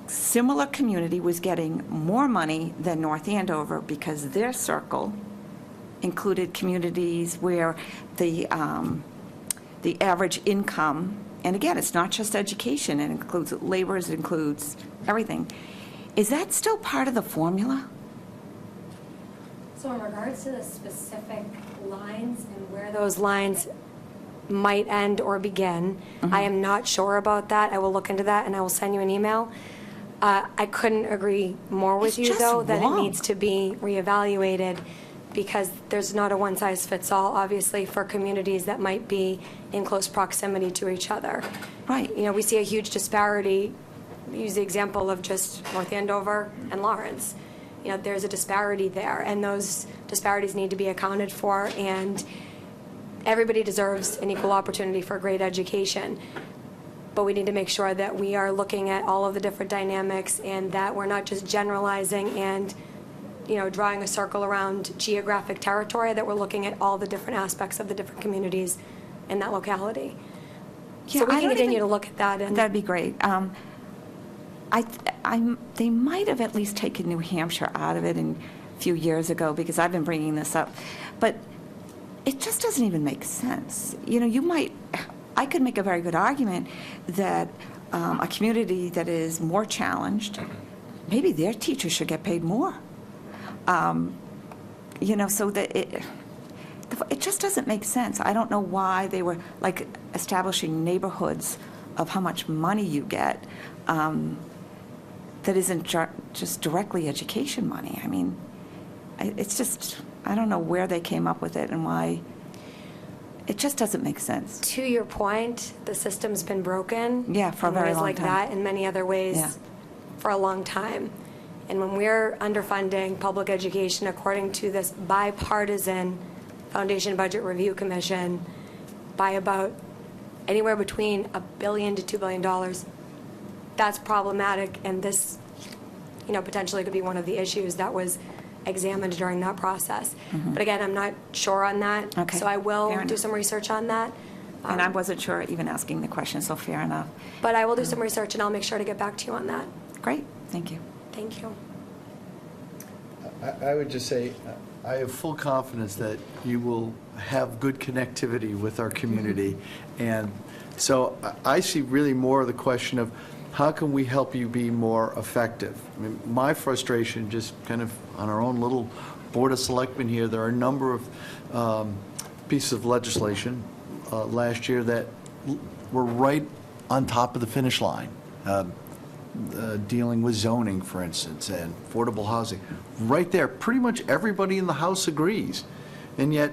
similar community, was getting more money than North Andover because their circle included communities where the average income, and again, it's not just education, it includes laborers, it includes everything. Is that still part of the formula? So in regards to the specific lines and where those lines might end or begin, I am not sure about that. I will look into that, and I will send you an email. I couldn't agree more with It's you, just though, that it wrong. needs to be reevaluated, because there's not a one-size-fits-all, obviously, for communities that might be in close proximity to each other. Right. You know, we see a huge disparity. Use the example of just North Andover and Lawrence. You know, there's a disparity there, and those disparities need to be accounted for, and everybody deserves an equal opportunity for a great education. But we need to make sure that we are looking at all of the different dynamics, and that we're not just generalizing and, you know, drawing a circle around geographic territory, that we're looking at all the different aspects of the different communities in that locality. Yeah, So we I can don't continue even- to look at that. And That'd be great. They might have at least taken New Hampshire out of it a few years ago, because I've been bringing this up. But it just doesn't even make sense. You know, I could make a very good argument that a community that is more challenged, maybe their teachers should get paid more. You know, so that it just doesn't make sense. I don't know why they were like establishing neighborhoods of how much money you get. that isn't just directly education money. I mean, it's just, I don't know where they came up with it and why. It just doesn't make sense. To your point, the system's been broken. Yeah, for a very long In ways like time. that, in many other ways, Yeah. for a long time. And when we're underfunding public education according to this bipartisan Foundation Budget Review Commission by about anywhere between $1 billion to $2 billion, that's problematic, and this, potentially could be one of the issues that was examined during that process. But again, I'm not sure on that. Okay, So I will fair do enough. some research on that. And I wasn't sure even asking the question, so fair enough. But I will do some research, and I'll make sure to get back to you on that. Great, thank you. Thank you. I would just say, I have full confidence that you will have good connectivity with our community. And so I see really more of the question of, how can we help you be more effective? I mean, my frustration, just kind of on our own little Board of Selectmen here, there are a number of pieces of legislation last year that were right on top of the finish line. Dealing with zoning, for instance, and affordable housing. Right there, pretty much everybody in the House agrees, and yet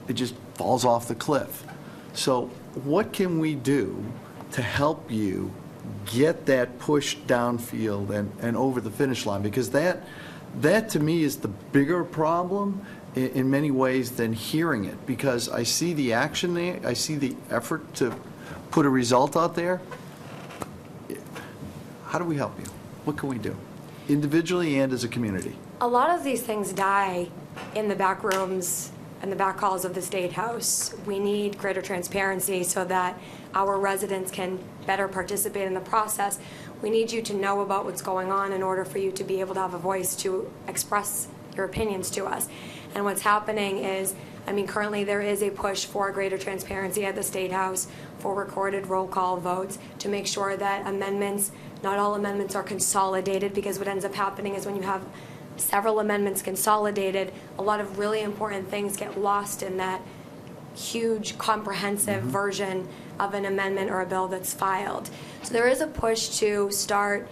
it just falls off the cliff. So what can we do to help you get that push downfield and over the finish line? Because that to me is the bigger problem in many ways than hearing it, because I see the action there, I see the effort to put a result out there. How do we help you? What can we do, individually and as a community? A lot of these things die in the back rooms and the back halls of the State House. We need greater transparency so that our residents can better participate in the process. We need you to know about what's going on in order for you to be able to have a voice to express your opinions to us. And what's happening is, currently there is a push for greater transparency at the State House for recorded roll call votes to make sure that amendments, not all amendments are consolidated, because what ends up happening is when you have several amendments consolidated, a lot of really important things get lost in that huge comprehensive version of an amendment or a bill that's filed. So there is a push to start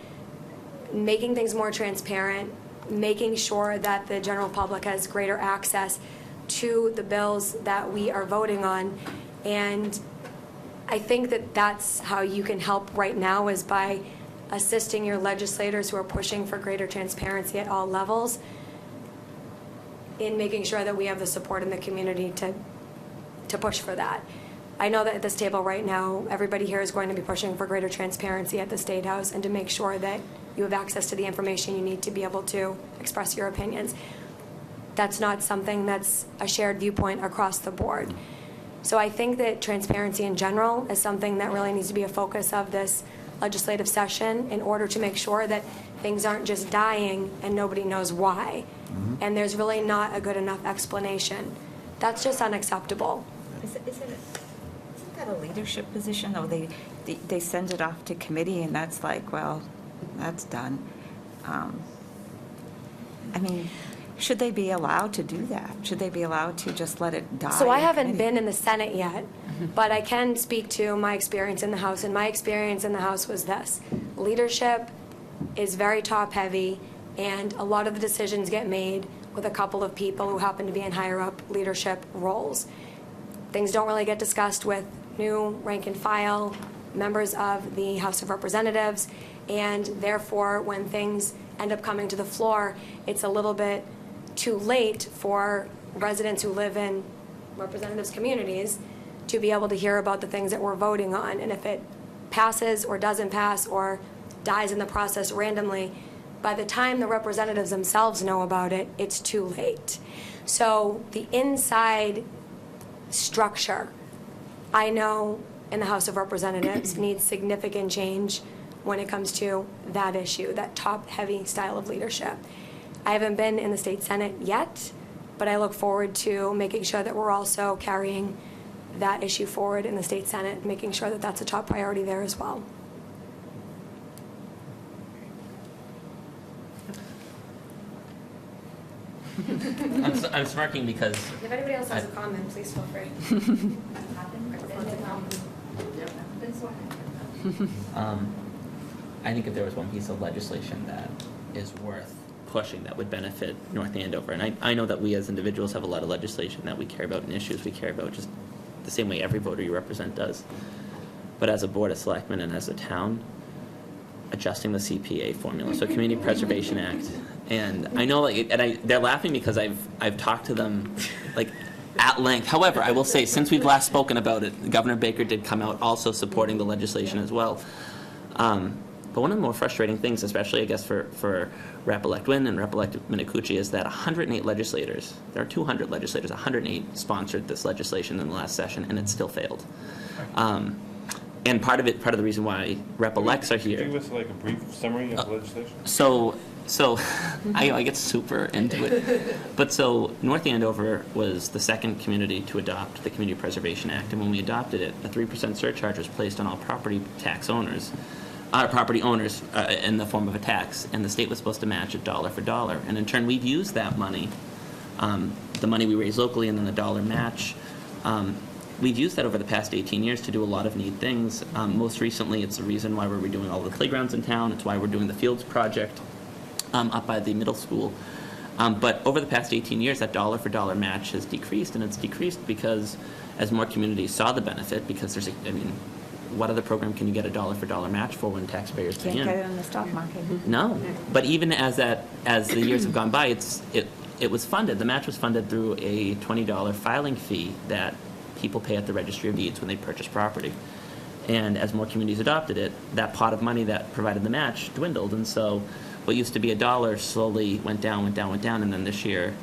making things more transparent, making sure that the general public has greater access to the bills that we are voting on. And I think that that's how you can help right now, is by assisting your legislators who are pushing for greater transparency at all levels in making sure that we have the support in the community to push for that. I know that at this table right now, everybody here is going to be pushing for greater transparency at the State House and to make sure that you have access to the information you need to be able to express your opinions. That's not something that's a shared viewpoint across the board. So I think that transparency in general is something that really needs to be a focus of this legislative session in order to make sure that things aren't just dying and nobody knows why. And there's really not a good enough explanation. That's just unacceptable. Isn't that a leadership position, though? They send it off to committee, and that's like, well, that's done. Should they be allowed to do that? Should they be allowed to just let it die? So I in haven't committee? been in the Senate yet, but I can speak to my experience in the House, and my experience in the House was this. Leadership is very top-heavy, and a lot of the decisions get made with a couple of people who happen to be in higher-up leadership roles. Things don't really get discussed with new rank-and-file members of the House of Representatives, and therefore, when things end up coming to the floor, it's a little bit too late for residents who live in representatives' communities to be able to hear about the things that we're voting on. And if it passes or doesn't pass or dies in the process randomly, by the time the representatives themselves know about it, it's too late. So the inside structure, I know in the House of Representatives, needs significant change when it comes to that issue, that top-heavy style of leadership. I haven't been in the state Senate yet, but I look forward to making sure that we're also carrying that issue forward in the state Senate, making sure that that's a top priority there as well. I'm smirking because If anybody else has a comment, please feel free. I think if there was one piece of legislation that is worth pushing that would benefit North Andover, and I know that we as individuals have a lot of legislation that we care about and issues we care about just the same way every voter you represent does. But as a board of selectmen and as a town, adjusting the CPA formula, so Community Preservation Act, and I know, like, and they're laughing because I've talked to them, like, at length. However, I will say, since we've last spoken about it, Governor Baker did come out also supporting the legislation as well. But one of the more frustrating things, especially I guess for Rep-elect Wynn and Rep-elect Minicucci, is that 108 legislators, there are 200 legislators, 108 sponsored this legislation in the last session, and it still failed. And part of the reason why Rep-elects are here. Give us like a brief summary of the legislation. So I get super into it. But so North Andover was the second community to adopt the Community Preservation Act, and when we adopted it, a 3% surcharge was placed on all property owners in the form of a tax, and the state was supposed to match it dollar for dollar. And in turn, we've used that money, the money we raise locally and then the dollar match. We've used that over the past 18 years to do a lot of neat things. Most recently, it's the reason why we're redoing all the playgrounds in town. It's why we're doing the Fields project up by the middle school. But over the past 18 years, that dollar for dollar match has decreased, and it's decreased because as more communities saw the benefit, because what other program can you get a dollar for dollar match for when taxpayers pay in? Can't get it in the stock market. No, but even as the years have gone by, it was funded. The match was funded through a $20 filing fee that people pay at the Registry of Deeds when they purchase property. And as more communities adopted it, that pot of money that provided the match dwindled, and so what used to be $1 slowly went down, and then this year,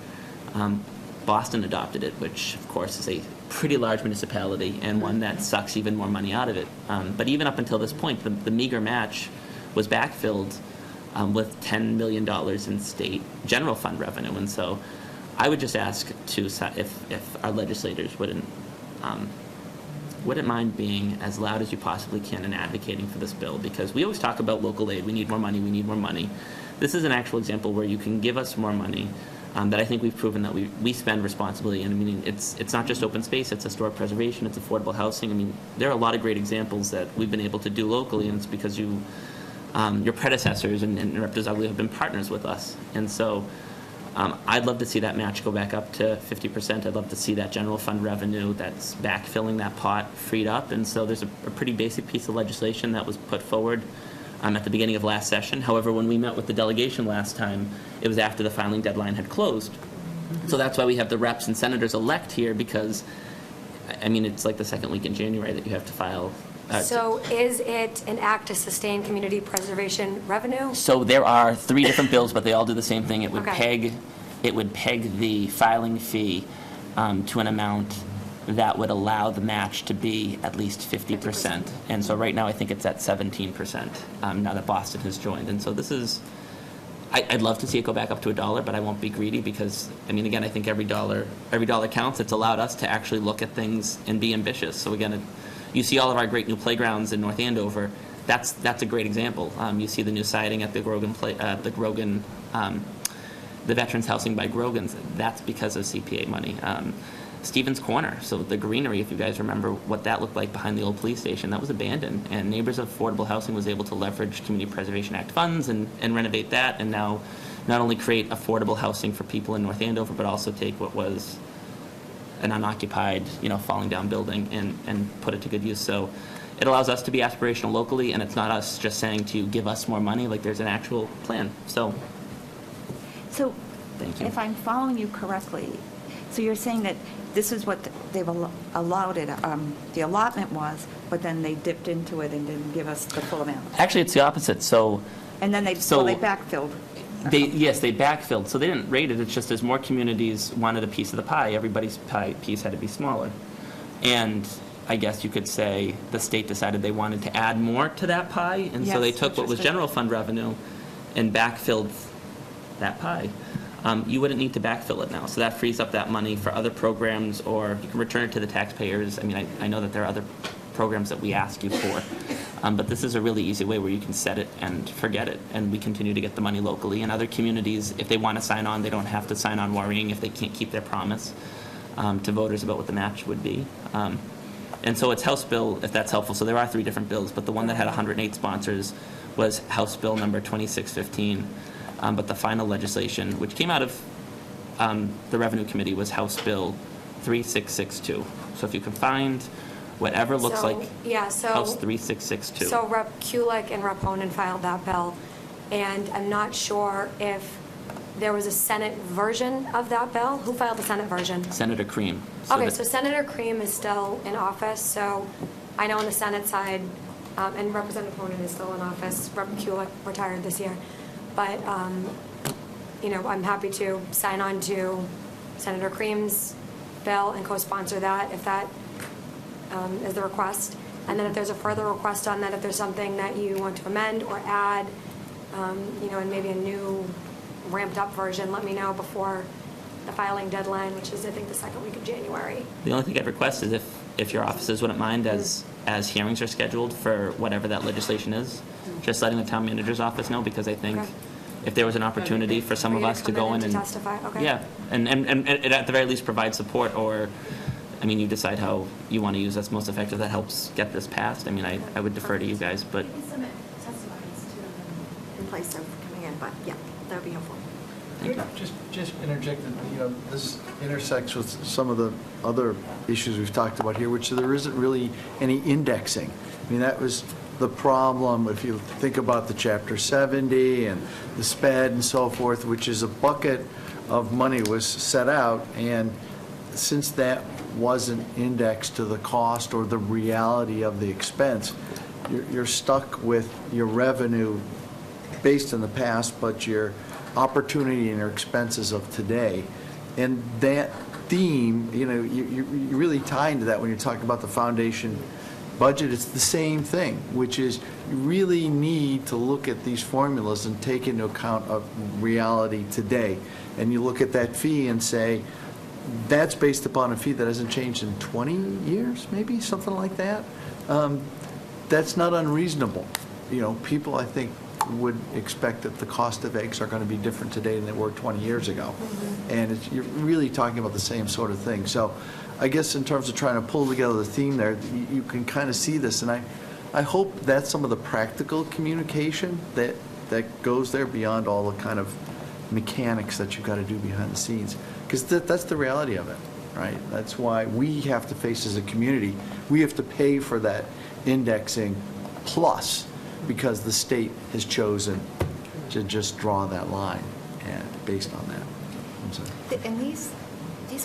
Boston adopted it, which of course is a pretty large municipality and one that sucks even more money out of it. But even up until this point, the meager match was backfilled with $10 million in state general fund revenue. And so I would just ask if our legislators wouldn't mind being as loud as you possibly can in advocating for this bill, because we always talk about local aid. We need more money. This is an actual example where you can give us more money that I think we've proven that we spend responsibly. And I mean, it's not just open space, it's historic preservation, it's affordable housing. I mean, there are a lot of great examples that we've been able to do locally, and it's because your predecessors and Representative Ugly have been partners with us. And so I'd love to see that match go back up to 50%. I'd love to see that general fund revenue that's backfilling that pot freed up. And so there's a pretty basic piece of legislation that was put forward at the beginning of last session. However, when we met with the delegation last time, it was after the filing deadline had closed. So that's why we have the reps and senators elect here, because, I mean, it's like the second week in January that you have to file. So is it an act to sustain community preservation revenue? So there are 3 different bills, but they all do the same thing. It would Okay. peg the filing fee to an amount that would allow the match to be at least 50%. And so right now I think it's at 17%, now that Boston has joined. And so this is, I'd love to see it go back up to $1, but I won't be greedy, because, I mean, again, I think every dollar counts. It's allowed us to actually look at things and be ambitious. So again, you see all of our great new playgrounds in North Andover. That's a great example. You see the new siding at the the Veterans Housing by Grogan's. That's because of CPA money. Stevens Corner, so the greenery, if you guys remember what that looked like behind the old police station, that was abandoned, and Neighbors of Affordable Housing was able to leverage Community Preservation Act funds and renovate that, and now not only create affordable housing for people in North Andover, but also take what was an unoccupied, falling down building and put it to good use. So it allows us to be aspirational locally, and it's not us just saying to give us more money. Like, there's an actual plan. So thank you. If I'm following you correctly, so you're saying that this is what they've allowed it, the allotment was, but then they dipped into it and didn't give us the full amount. Actually, it's the opposite. So And then they backfilled. Yes, they backfilled. So they didn't rate it. It's just as more communities wanted a piece of the pie, everybody's piece had to be smaller. And I guess you could say the state decided they wanted to add more to that pie, and so they took what was general fund revenue and backfilled that pie. You wouldn't need to backfill it now, so that frees up that money for other programs, or you can return it to the taxpayers. I mean, I know that there are other programs that we ask you for, but this is a really easy way where you can set it and forget it, and we continue to get the money locally. And other communities, if they want to sign on, they don't have to sign on worrying if they can't keep their promise to voters about what the match would be. And And so it's House Bill, if that's helpful. So there are 3 different bills, but the one that had 108 sponsors was House Bill number 2615. But the final legislation, which came out of the Revenue Committee, was House Bill 3662. So if you can find whatever looks So, like yeah, so- House 3662. So Rep. Kulik and Rep. Honan filed that bill, and I'm not sure if there was a Senate version of that bill. Who filed the Senate version? Senator Cream. Okay, that- so Senator Cream is still in office, so I know on the Senate side, and Representative Honan is still in office, Rep. Kulik retired this year, but, you know, I'm happy to sign on to Senator Cream's bill and co-sponsor that, if that is the request. And then if there's a further request on that, if there's something that you want to amend or add, you know, and maybe a new ramped-up version, let me know before the filing deadline, which is, I think, the second week of January. The only thing I'd request is if your offices wouldn't mind, as hearings are scheduled for whatever that legislation is, just letting the town manager's office know, because I think Okay. if there was an opportunity for some For of you us to come go in and and... to testify, okay. Yeah, and it at the very least provide support, or, I mean, you decide how you want to use that's most effective, that helps get this passed. I mean, I would defer to you guys, but You can submit testimonies to them in place of coming in, but yeah, that would be helpful. Just interject, that, you know, this intersects with some of the other issues we've talked about here, which there isn't really any indexing. I mean, that was the problem, if you think about the Chapter 70 and the SPED and so forth, which is a bucket of money was set out, and since that wasn't indexed to the cost or the reality of the expense, you're stuck with your revenue based in the past, but your opportunity and your expenses of today. And that theme, you know, you really tie into that when you're talking about the foundation budget. It's the same thing, which is you really need to look at these formulas and take into account of reality today. And you look at that fee and say, that's based upon a fee that hasn't changed in 20 years, maybe, something like that. That's not unreasonable. You know, people, I think, would expect that the cost of eggs are going to be different today than they were 20 years ago. And you're really talking about the same sort of thing. So I guess in terms of trying to pull together the theme there, you can kind of see this. And I hope that's some of the practical communication that goes there beyond all the kind of mechanics that you've got to do behind the scenes. Because that's the reality of it, right? That's why we have to face as a community, we have to pay for that indexing plus, because the state has chosen to just draw that line and based on that. I'm sorry. And these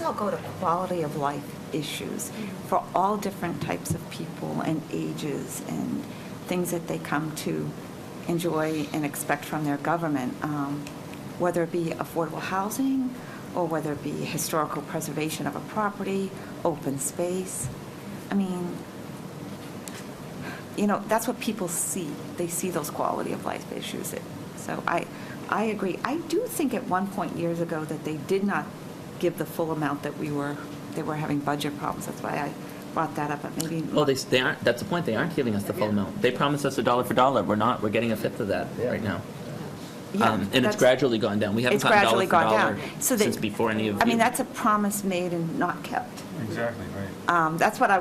all go to quality of life issues for all different types of people and ages and things that they come to enjoy and expect from their government, whether it be affordable housing or whether it be historical preservation of a property, open space. I mean, you know, that's what people see. They see those quality of life issues. So I agree. I do think at one point years ago that they did not give the full amount that they were having budget problems. That's why I brought that up, but maybe. well, they aren't. That's the point. They aren't giving us the full amount. They promised us $1 for $1. We're not. We're getting a fifth of that right now. Yeah, And it's that's- gradually gone down. We haven't It's gotten gradually $1 for gone $1 down. So that- since before any of you. I mean, that's a promise made and not kept. Exactly, right. That's what I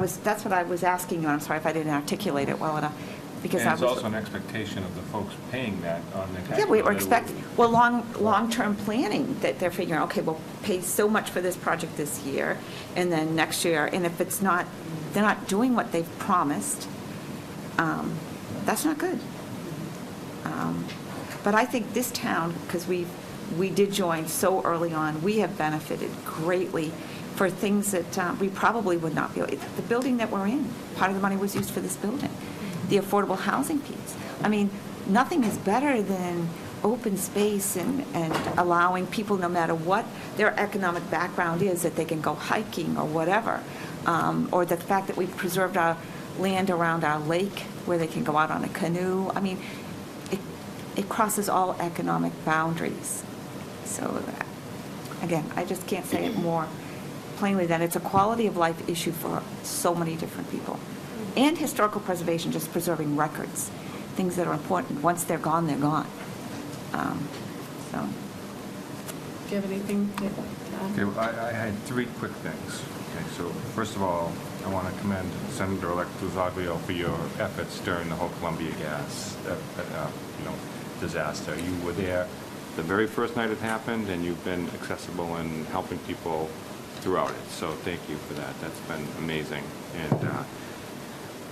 was asking you. I'm sorry if I didn't articulate it well enough, because And I it's was. also an expectation of the folks paying that on the tax. Yeah, we bill. were expecting, well, long-term planning, that they're figuring, okay, we'll pay so much for this project this year, and then next year, and if it's not, they're not doing what they've promised, that's not good. But I think this town, because we did join so early on, we have benefited greatly for things that we probably would not be able. The building that we're in, part of the money was used for this building. The affordable housing piece. I mean, nothing is better than open space and allowing people, no matter what their economic background is, that they can go hiking or whatever. Or the fact that we've preserved our land around our lake where they can go out on a canoe. I mean, it crosses all economic boundaries. So, again, I just can't say it more plainly than it's a quality of life issue for so many different people. And historical preservation, just preserving records, things that are important. Once they're gone, they're gone. So. Do you have anything to add? Okay, well, I had three quick things. Okay, so first of all, I want to commend Senator-elect Luzaglio for your efforts during the whole Columbia Gas disaster. You were there the very first night it happened, and you've been accessible and helping people throughout it. So thank you for that. That's been amazing. And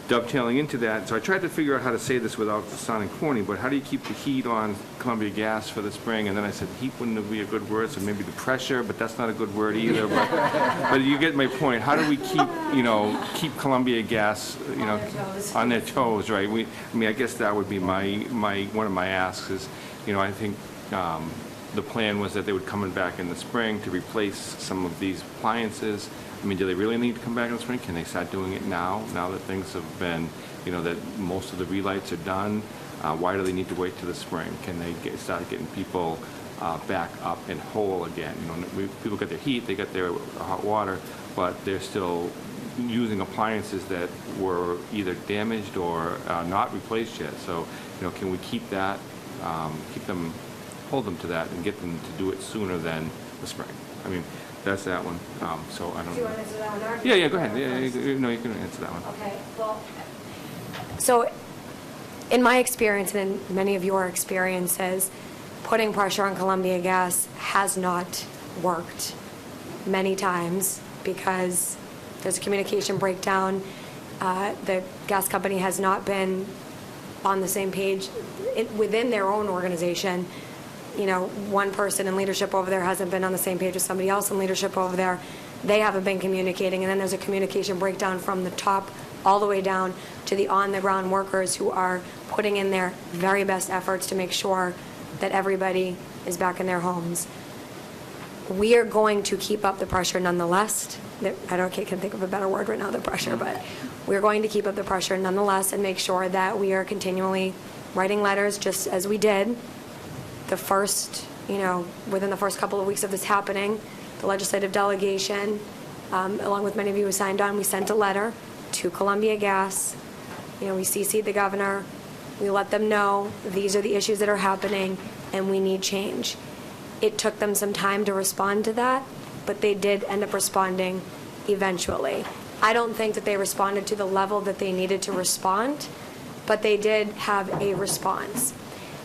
dovetailing into that, so I tried to figure out how to say this without sounding corny, but how do you keep the heat on Columbia Gas for the spring? And then I said heat wouldn't be a good word, so maybe the pressure, but that's not a good word either. But you get my point. How do we keep Columbia Gas, on their toes, right? I guess that would be one of my asks is, I think the plan was that they would come back in the spring to replace some of these appliances. Do they really need to come back in the spring? Can they start doing it now that things have been, that most of the relights are done? Why do they need to wait till the spring? Can they start getting people back up and whole again? People get their heat, they get their hot water, but they're still using appliances that were either damaged or not replaced yet. So, can we keep that, hold them to that and get them to do it sooner than the spring? That's that one. So I don't know. Do you want to answer that one, Art? Yeah, go ahead. No, you can answer that one. Okay, well, so in my experience and in many of your experiences, putting pressure on Columbia Gas has not worked many times because there's a communication breakdown. The gas company has not been on the same page within their own organization. One person in leadership over there hasn't been on the same page as somebody else in leadership over there. They haven't been communicating, and then there's a communication breakdown from the top all the way down to the on-the-ground workers who are putting in their very best efforts to make sure that everybody is back in their homes. We are going to keep up the pressure nonetheless. Can't think of a better word right now than pressure, but we're going to keep up the pressure nonetheless and make sure that we are continually writing letters just as we did within the first couple of weeks of this happening. The legislative delegation, along with many of you who signed on, we sent a letter to Columbia Gas. We CC'd the governor. We let them know these are the issues that are happening and we need change. It took them some time to respond to that, but they did end up responding eventually. I don't think that they responded to the level that they needed to respond, but they did have a response.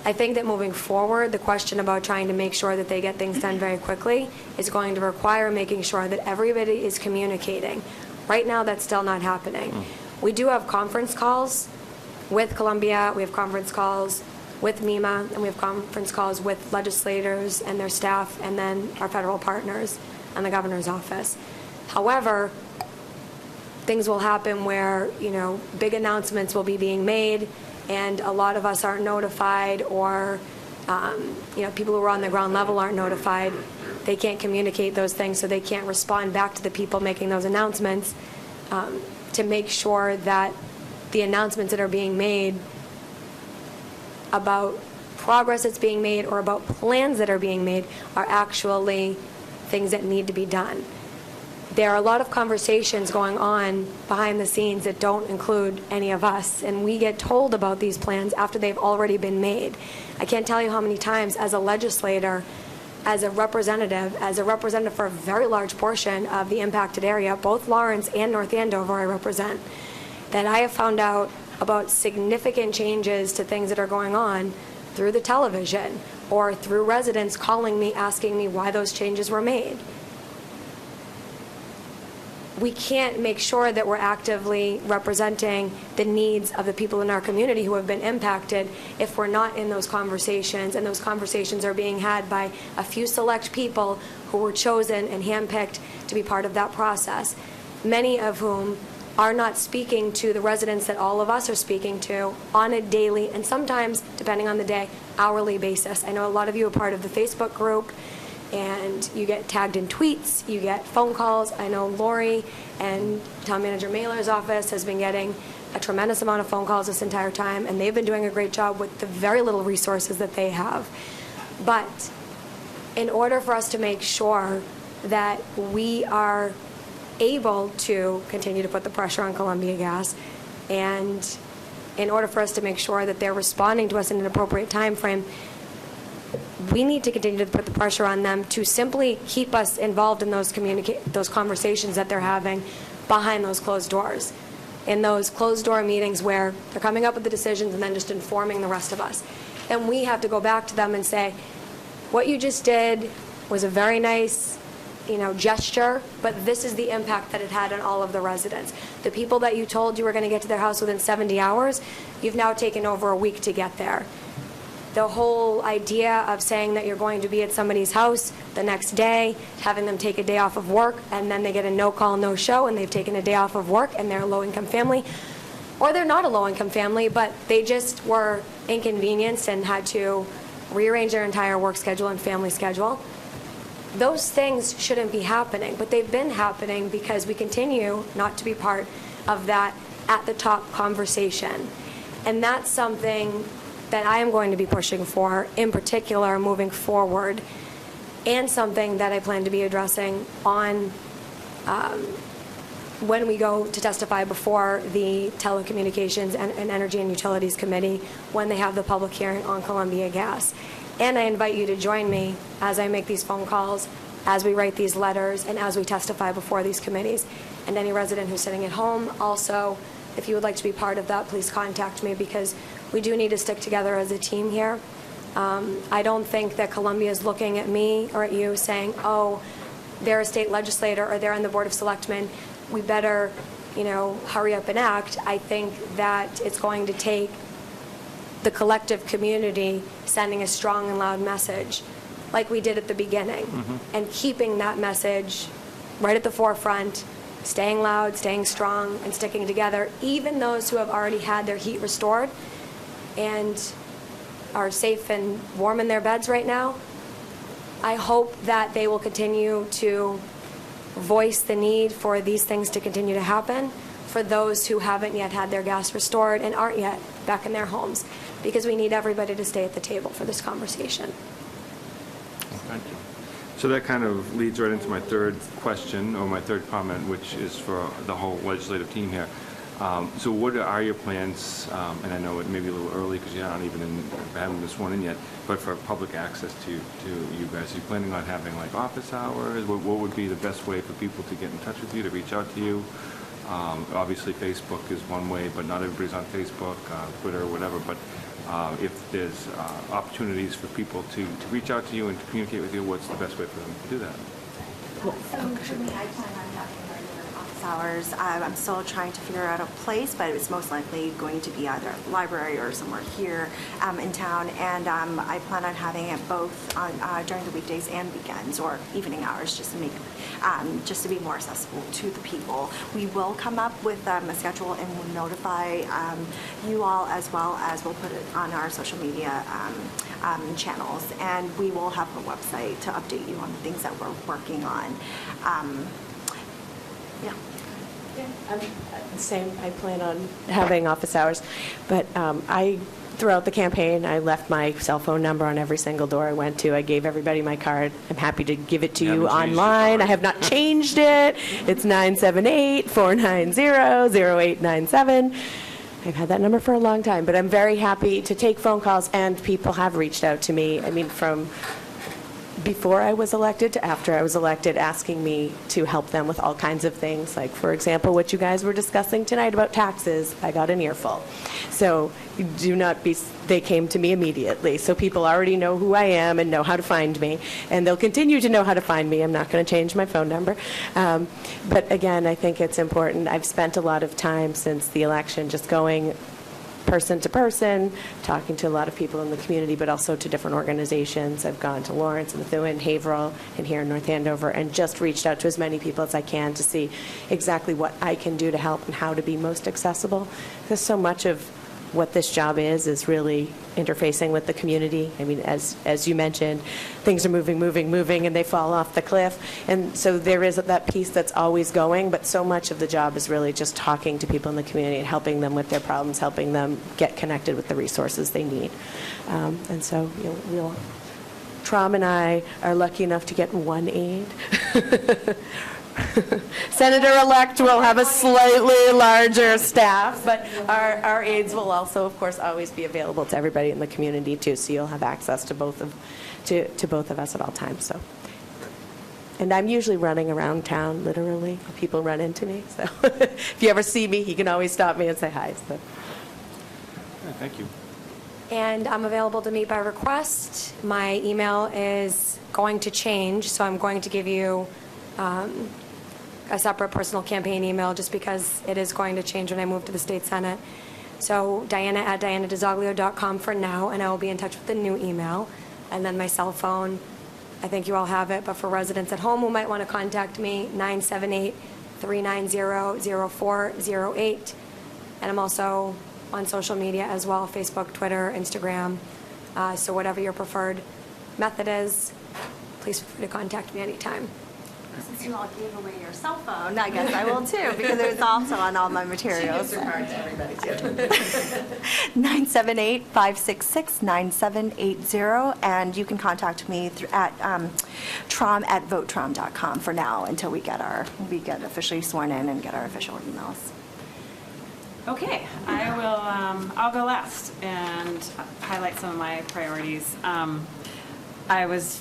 I think that moving forward, the question about trying to make sure that they get things done very quickly is going to require making sure that everybody is communicating. Right now, that's still not happening. We do have conference calls with Columbia, we have conference calls with MEMA, and we have conference calls with legislators and their staff, and then our federal partners and the governor's office. However, things will happen where, big announcements will be being made, and a lot of us aren't notified, or people who are on the ground level aren't notified. They can't communicate those things, so they can't respond back to the people making those announcements to make sure that the announcements that are being made about progress that's being made or about plans that are being made are actually things that need to be done. There are a lot of conversations going on behind the scenes that don't include any of us, and we get told about these plans after they've already been made. I can't tell you how many times as a legislator, as a representative for a very large portion of the impacted area, both Lawrence and North Andover I represent, that I have found out about significant changes to things that are going on through the television or through residents calling me, asking me why those changes were made. We can't make sure that we're actively representing the needs of the people in our community who have been impacted if we're not in those conversations, and those conversations are being had by a few select people who were chosen and handpicked to be part of that process, many of whom are not speaking to the residents that all of us are speaking to on a daily, and sometimes, depending on the day, hourly basis. I know a lot of you are part of the Facebook group, and you get tagged in tweets, you get phone calls. I know Lori and Town Manager Mailer's office has been getting a tremendous amount of phone calls this entire time, and they've been doing a great job with the very little resources that they have. But in order for us to make sure that we are able to continue to put the pressure on Columbia Gas, and in order for us to make sure that they're responding to us in an appropriate time frame, we need to continue to put the pressure on them to simply keep us involved in those conversations that they're having behind those closed doors, in those closed-door meetings where they're coming up with the decisions and then just informing the rest of us. And we have to go back to them and say, what you just did was a very nice, gesture, but this is the impact that it had on all of the residents. The people that you told you were going to get to their house within 70 hours, you've now taken over a week to get there. The whole idea of saying that you're going to be at somebody's house the next day, having them take a day off of work, and then they get a no-call, no-show, and they've taken a day off of work, and they're a low-income family, or they're not a low-income family, but they just were inconvenienced and had to rearrange their entire work schedule and family schedule. Those things shouldn't be happening, but they've been happening because we continue not to be part of that at-the-top conversation. And that's something that I am going to be pushing for, in particular, moving forward, and something that I plan to be addressing on when we go to testify before the Telecommunications and Energy and Utilities Committee when they have the public hearing on Columbia Gas. And I invite you to join me as I make these phone calls, as we write these letters, and as we testify before these committees. And any resident who's sitting at home, also, if you would like to be part of that, please contact me, because we do need to stick together as a team here. I don't think that Columbia is looking at me or at you saying, oh, they're a state legislator or they're on the Board of Selectmen, we better, hurry up and act. I think that it's going to take the collective community sending a strong and loud message like we did at the beginning, and keeping that message right at the forefront, staying loud, staying strong, and sticking together. Even those who have already had their heat restored and are safe and warm in their beds right now, I hope that they will continue to voice the need for these things to continue to happen for those who haven't yet had their gas restored and aren't yet back in their homes, because we need everybody to stay at the table for this conversation. Thank you. So that kind of leads right into my third question, or my third comment, which is for the whole legislative team here. So what are your plans, and I know it may be a little early because you're not even having this one in yet, but for public access to you guys? Are you planning on having like office hours? What would be the best way for people to get in touch with you, to reach out to you? Obviously Facebook is one way, but not everybody's on Facebook, Twitter, whatever, but if there's opportunities for people to reach out to you and to communicate with you, what's the best way for them to do that? So for me, I plan on having regular office hours. I'm still trying to figure out a place, but it's most likely going to be either a library or somewhere here in town. And I plan on having it both on, during the weekdays and weekends, or evening hours, just to make, just to be more accessible to the people. We will come up with a schedule and we'll notify you all, as well as we'll put it on our social media channels, and we will have a website to update you on the things that we're working on. Yeah. Same, I plan on having office hours, but throughout the campaign, I left my cell phone number on every single door I went to. I gave everybody my card. I'm happy to give it to you online. I have not changed it. It's 978-490-0897. I've had that number for a long time, but I'm very happy to take phone calls, and people have reached out to me. I mean, from before I was elected to after I was elected, asking me to help them with all kinds of things. Like, for example, what you guys were discussing tonight about taxes, I got an earful. So do not be, they came to me immediately. So people already know who I am and know how to find me, and they'll continue to know how to find me. I'm not going to change my phone number. But again, I think it's important. I've spent a lot of time since the election just going person to person, talking to a lot of people in the community, but also to different organizations. I've gone to Lawrence, Methuen, Haverhill, and here in North Andover, and just reached out to as many people as I can to see exactly what I can do to help and how to be most accessible. Because so much of what this job is really interfacing with the community. I mean, as you mentioned, things are moving, and they fall off the cliff. And so there is that piece that's always going, but so much of the job is really just talking to people in the community and helping them with their problems, helping them get connected with the resources they need. And so, Trom and I are lucky enough to get one aide. Senator-elect will have a slightly larger staff, but our aides will also, of course, always be available to everybody in the community too. So you'll have access to both of us at all times. So And I'm usually running around town, literally. People run into me, so if you ever see me, you can always stop me and say hi. So. Yeah, thank you. And I'm available to meet by request. My email is going to change, so I'm going to give you a separate personal campaign email just because it is going to change when I move to the state senate. So Diana@DianaDizaglio.com for now, and I will be in touch with the new email. And then my cell phone, I think you all have it, but for residents at home who might want to contact me, 978-390-0408. And I'm also on social media as well, Facebook, Twitter, Instagram. So whatever your preferred method is, please feel free to contact me anytime. Since you all gave away your cell phone, I guess I will too, because it's also on all my materials. She gives her card to everybody, too. 978-566-9780, and you can contact me at trom@votetrom.com for now until we get officially sworn in and get our official emails. Okay, I'll go last and highlight some of my priorities. I was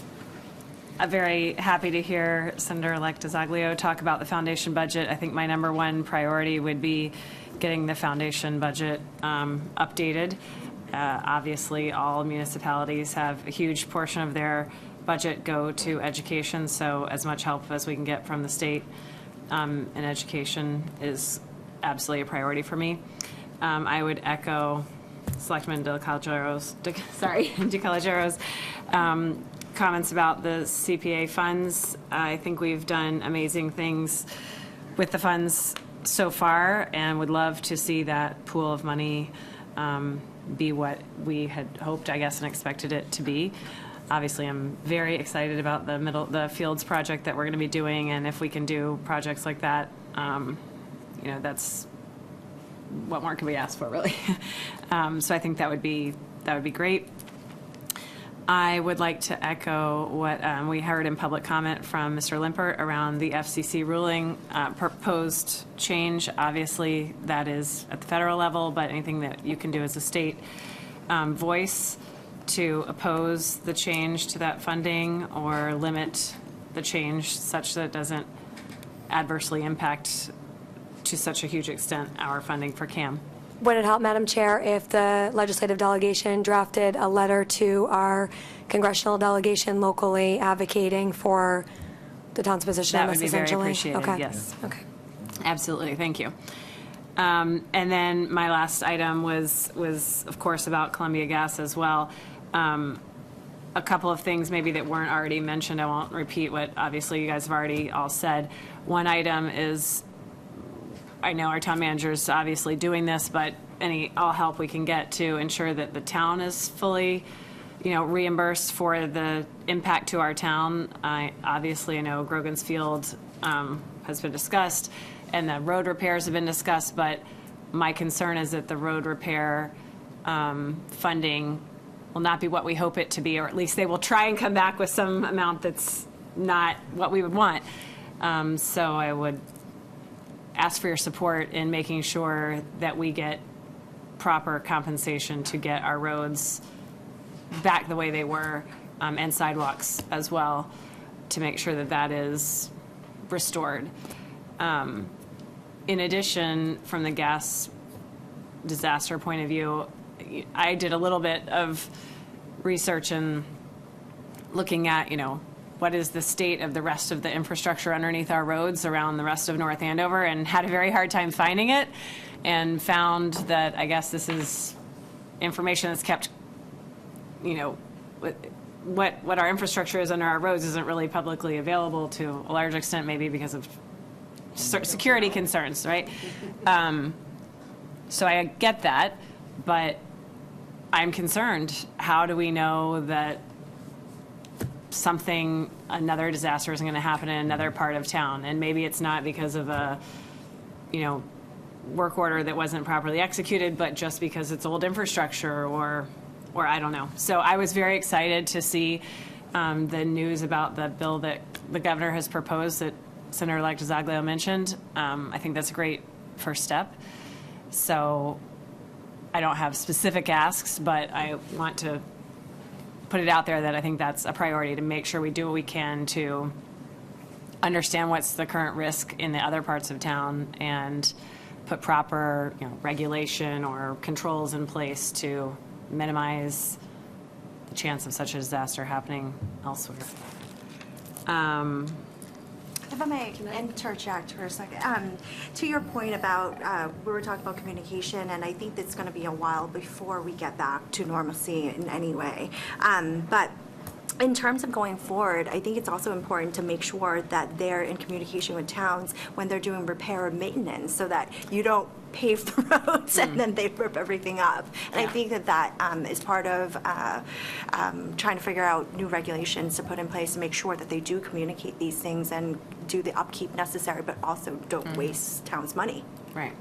very happy to hear Senator-elect DiZaglio talk about the foundation budget. I think my number one priority would be getting the foundation budget updated. Obviously, all municipalities have a huge portion of their budget go to education, so as much help as we can get from the state in education is absolutely a priority for me. I would echo Selectman DeCalagero's comments about the CPA funds. I think we've done amazing things with the funds so far and would love to see that pool of money be what we had hoped, I guess, and expected it to be. Obviously, I'm very excited about the Fields project that we're going to be doing, and if we can do projects like that, that's what more can we ask for, really? So I think that would be great. I would like to echo what we heard in public comment from Mr. Limpert around the FCC ruling proposed change. Obviously, that is at the federal level, but anything that you can do as a state voice to oppose the change to that funding or limit the change such that it doesn't adversely impact to such a huge extent our funding for CAM. Would it help, Madam Chair, if the legislative delegation drafted a letter to our congressional delegation locally advocating for the town's position on That this, would be very essentially? appreciated, Okay. yes. Okay. Absolutely, thank you. And then my last item was of course about Columbia Gas as well. A couple of things maybe that weren't already mentioned. I won't repeat what obviously you guys have already all said. One item is, I know our town manager is obviously doing this, but all help we can get to ensure that the town is fully, reimbursed for the impact to our town. I know Grogan's Field has been discussed, and the road repairs have been discussed, but my concern is that the road repair funding will not be what we hope it to be, or at least they will try and come back with some amount that's not what we would want. So I would ask for your support in making sure that we get proper compensation to get our roads back the way they were, and sidewalks as well, to make sure that that is restored. In addition, from the gas disaster point of view, I did a little bit of research and looking at, what is the state of the rest of the infrastructure underneath our roads around the rest of North Andover, and had a very hard time finding it, and found that I guess this is information that's kept, what our infrastructure is under our roads isn't really publicly available to a large extent, maybe because of security concerns, right? So I get that, but I'm concerned. How do we know that another disaster is going to happen in another part of town? And maybe it's not because of a, work order that wasn't properly executed, but just because it's old infrastructure or I don't know. So I was very excited to see the news about the bill that the governor has proposed that Senator-elect DiZaglio mentioned. I think that's a great first step. So I don't have specific asks, but I want to put it out there that I think that's a priority, to make sure we do what we can to understand what's the current risk in the other parts of town and put proper, regulation or controls in place to minimize the chance of such a disaster happening elsewhere. If I may interject for a second, to your point about, we were talking about communication, and I think it's going to be a while before we get back to normalcy in any way. But in terms of going forward, I think it's also important to make sure that they're in communication with towns when they're doing repair and maintenance, so that you don't pave the roads and then they rip everything up. And I think that is part of trying to figure out new regulations to put in place to make sure that they do communicate these things and do the upkeep necessary, but also don't waste towns' money. Right.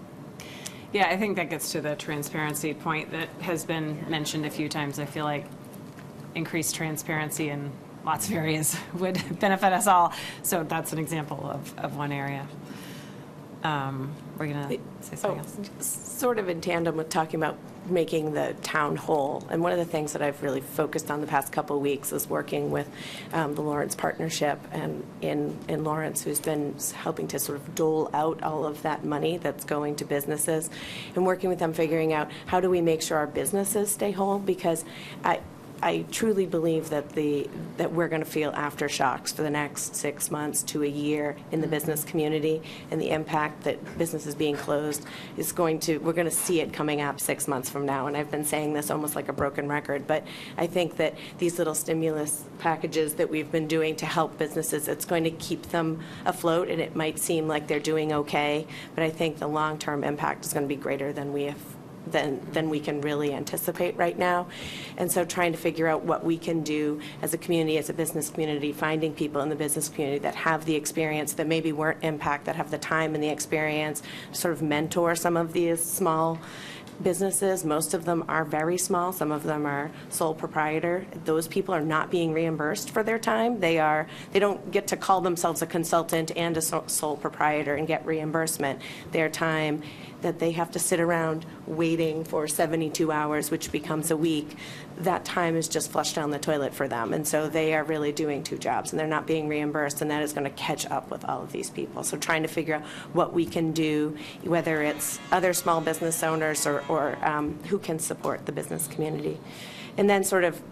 Yeah, I think that gets to the transparency point that has been mentioned a few times. I feel like increased transparency in lots of areas would benefit us all. So that's an example of one area. We're going to say something else. Sort of in tandem with talking about making the town whole. And one of the things that I've really focused on the past couple of weeks is working with the Lawrence Partnership and in Lawrence, who's been helping to sort of dole out all of that money that's going to businesses, and working with them, figuring out how do we make sure our businesses stay whole, because I truly believe that we're going to feel aftershocks for the next 6 months to a year in the business community, and the impact that businesses being closed is we're going to see it coming up 6 months from now. And I've been saying this almost like a broken record, but I think that these little stimulus packages that we've been doing to help businesses, it's going to keep them afloat, and it might seem like they're doing okay, but I think the long-term impact is going to be greater than we can really anticipate right now. And so trying to figure out what we can do as a community, as a business community, finding people in the business community that have the experience, that maybe weren't impact, that have the time and the experience, sort of mentor some of these small businesses. Most of them are very small. Some of them are sole proprietor. Those people are not being reimbursed for their time. They don't get to call themselves a consultant and a sole proprietor and get reimbursement. Their time that they have to sit around waiting for 72 hours, which becomes a week, that time is just flushed down the toilet for them. And so they are really doing two jobs, and they're not being reimbursed, and that is going to catch up with all of these people. So trying to figure out what we can do, whether it's other small business owners or who can support the business community. And then sort of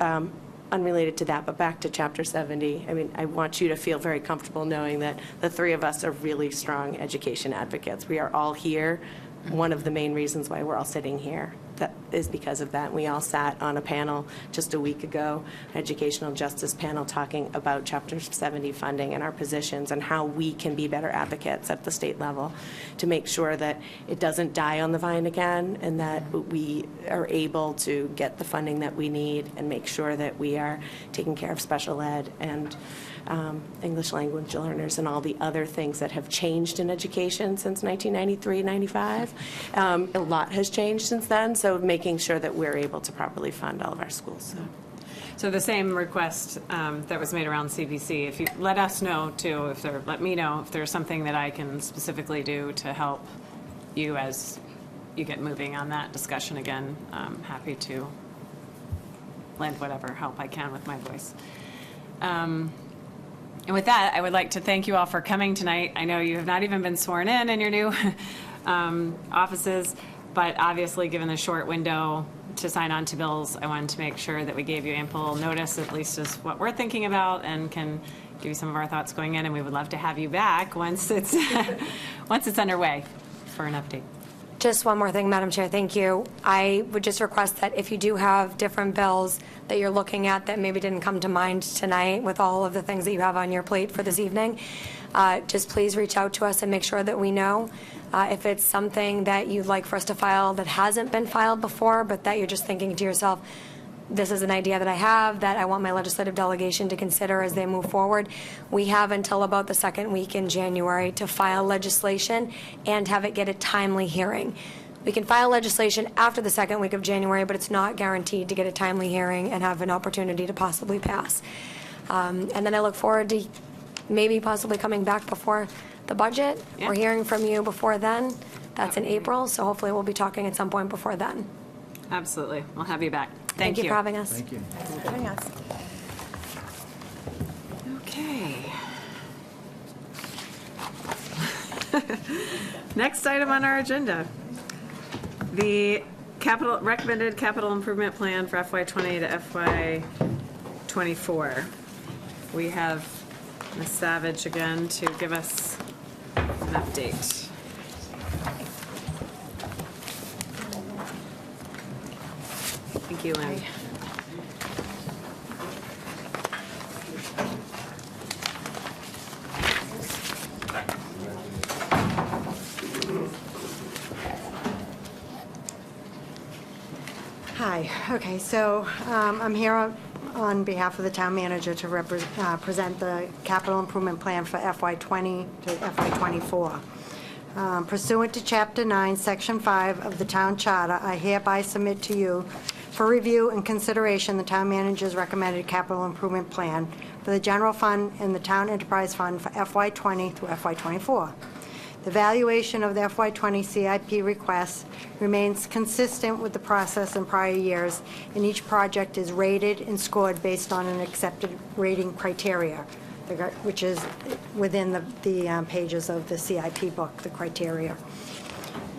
unrelated to that, but back to Chapter 70, I mean, I want you to feel very comfortable knowing that the three of us are really strong education advocates. We are all here. One of the main reasons why we're all sitting here, that is because of that. We all sat on a panel just a week ago, an educational justice panel, talking about Chapter 70 funding and our positions and how we can be better advocates at the state level to make sure that it doesn't die on the vine again, and that we are able to get the funding that we need and make sure that we are taking care of special ed and English language learners and all the other things that have changed in education since 1993-95. A lot has changed since then, so making sure that we're able to properly fund all of our schools. So the same request that was made around CBC, if you let us know too, let me know if there's something that I can specifically do to help you as you get moving on that discussion again. I'm happy to lend whatever help I can with my voice. And with that, I would like to thank you all for coming tonight. I know you have not even been sworn in your new offices, but obviously, given the short window to sign on to bills, I wanted to make sure that we gave you ample notice, at least as what we're thinking about, and can give you some of our thoughts going in. And we would love to have you back once it's once it's underway for an update. Just one more thing, Madam Chair, thank you. I would just request that if you do have different bills that you're looking at that maybe didn't come to mind tonight with all of the things that you have on your plate for this evening, just please reach out to us and make sure that we know. If it's something that you'd like for us to file that hasn't been filed before, but that you're just thinking to yourself, this is an idea that I have that I want my legislative delegation to consider as they move forward. We have until about the second week in January to file legislation and have it get a timely hearing. We can file legislation after the second week of January, but it's not guaranteed to get a timely hearing and have an opportunity to possibly pass. And then I look forward to maybe possibly coming back before the budget or hearing from you before then. That's in April, so hopefully we'll be talking at some point before then. Absolutely. We'll have you back. Thank you for having us. Thank you. Thanks for having us. Okay. Next item on our agenda, the recommended capital improvement plan for FY20 to FY24. We have Ms. Savage again to give us an update. Thank you, Lynn. Hi, okay, so I'm here on behalf of the town manager to present the capital improvement plan for FY20 to FY24. Pursuant to Chapter 9, Section 5 of the Town Charter, I hereby submit to you for review and consideration the town manager's recommended capital improvement plan for the general fund and the town enterprise fund for FY20 through FY24. The valuation of the FY20 CIP request remains consistent with the process in prior years, and each project is rated and scored based on an accepted rating criteria, which is within the pages of the CIP book, the criteria.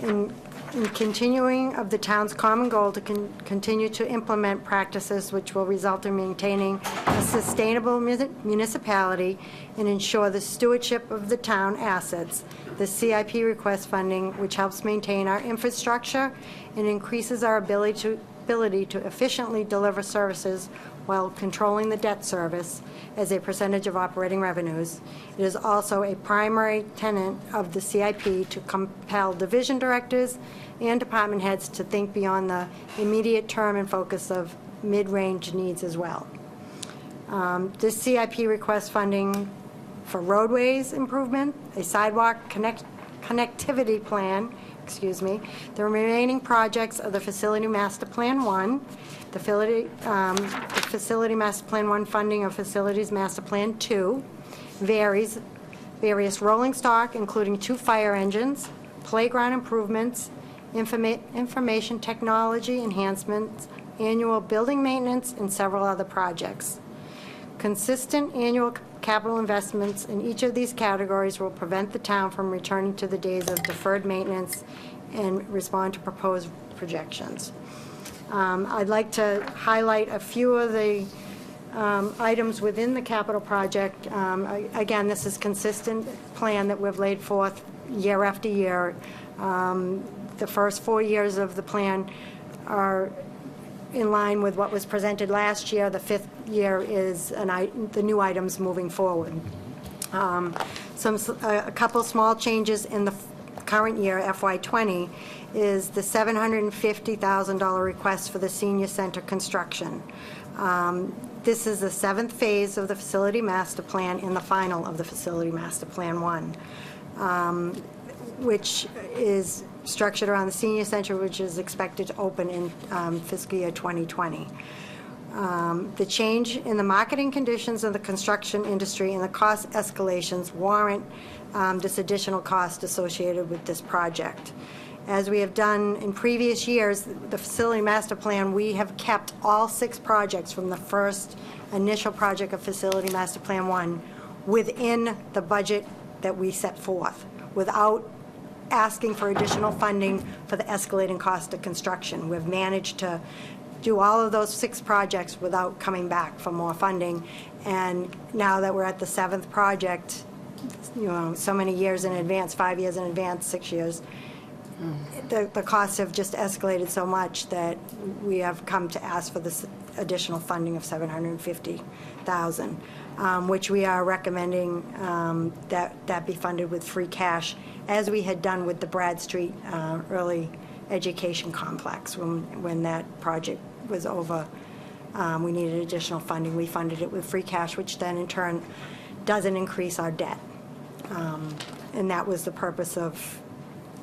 In continuing of the town's common goal to continue to implement practices which will result in maintaining a sustainable municipality and ensure the stewardship of the town assets, the CIP request funding, which helps maintain our infrastructure and increases our ability to efficiently deliver services while controlling the debt service as a percentage of operating revenues. It is also a primary tenet of the CIP to compel division directors and department heads to think beyond the immediate term and focus of mid-range needs as well. This CIP requests funding for roadways improvement, a sidewalk connectivity plan, the remaining projects of the Facility Master Plan 1, the Facility Master Plan 1 funding of Facilities Master Plan 2, various rolling stock, including 2 fire engines, playground improvements, information technology enhancements, annual building maintenance, and several other projects. Consistent annual capital investments in each of these categories will prevent the town from returning to the days of deferred maintenance and respond to proposed projections. I'd like to highlight a few of the items within the capital project. Again, this is consistent plan that we've laid forth year after year. The first 4 years of the plan are in line with what was presented last year. The 5th year is the new items moving forward. A couple small changes in the current year, FY20, is the $750,000 request for the senior center construction. This is the 7th phase of the Facility Master Plan and the final of the Facility Master Plan 1, which is structured around the senior center, which is expected to open in fiscal year 2020. The change in the marketing conditions of the construction industry and the cost escalations warrant this additional cost associated with this project. As we have done in previous years, the Facility Master Plan, we have kept all 6 projects from the first initial project of Facility Master Plan 1 within the budget that we set forth, without asking for additional funding for the escalating cost of construction. We've managed to do all of those 6 projects without coming back for more funding. And now that we're at the 7th project, so many years in advance, 5 years in advance, 6 years, the costs have just escalated so much that we have come to ask for this additional funding of $750,000, which we are recommending that be funded with free cash, as we had done with the Brad Street Early Education Complex. When that project was over, we needed additional funding. We funded it with free cash, which then in turn doesn't increase our debt. And that was the purpose of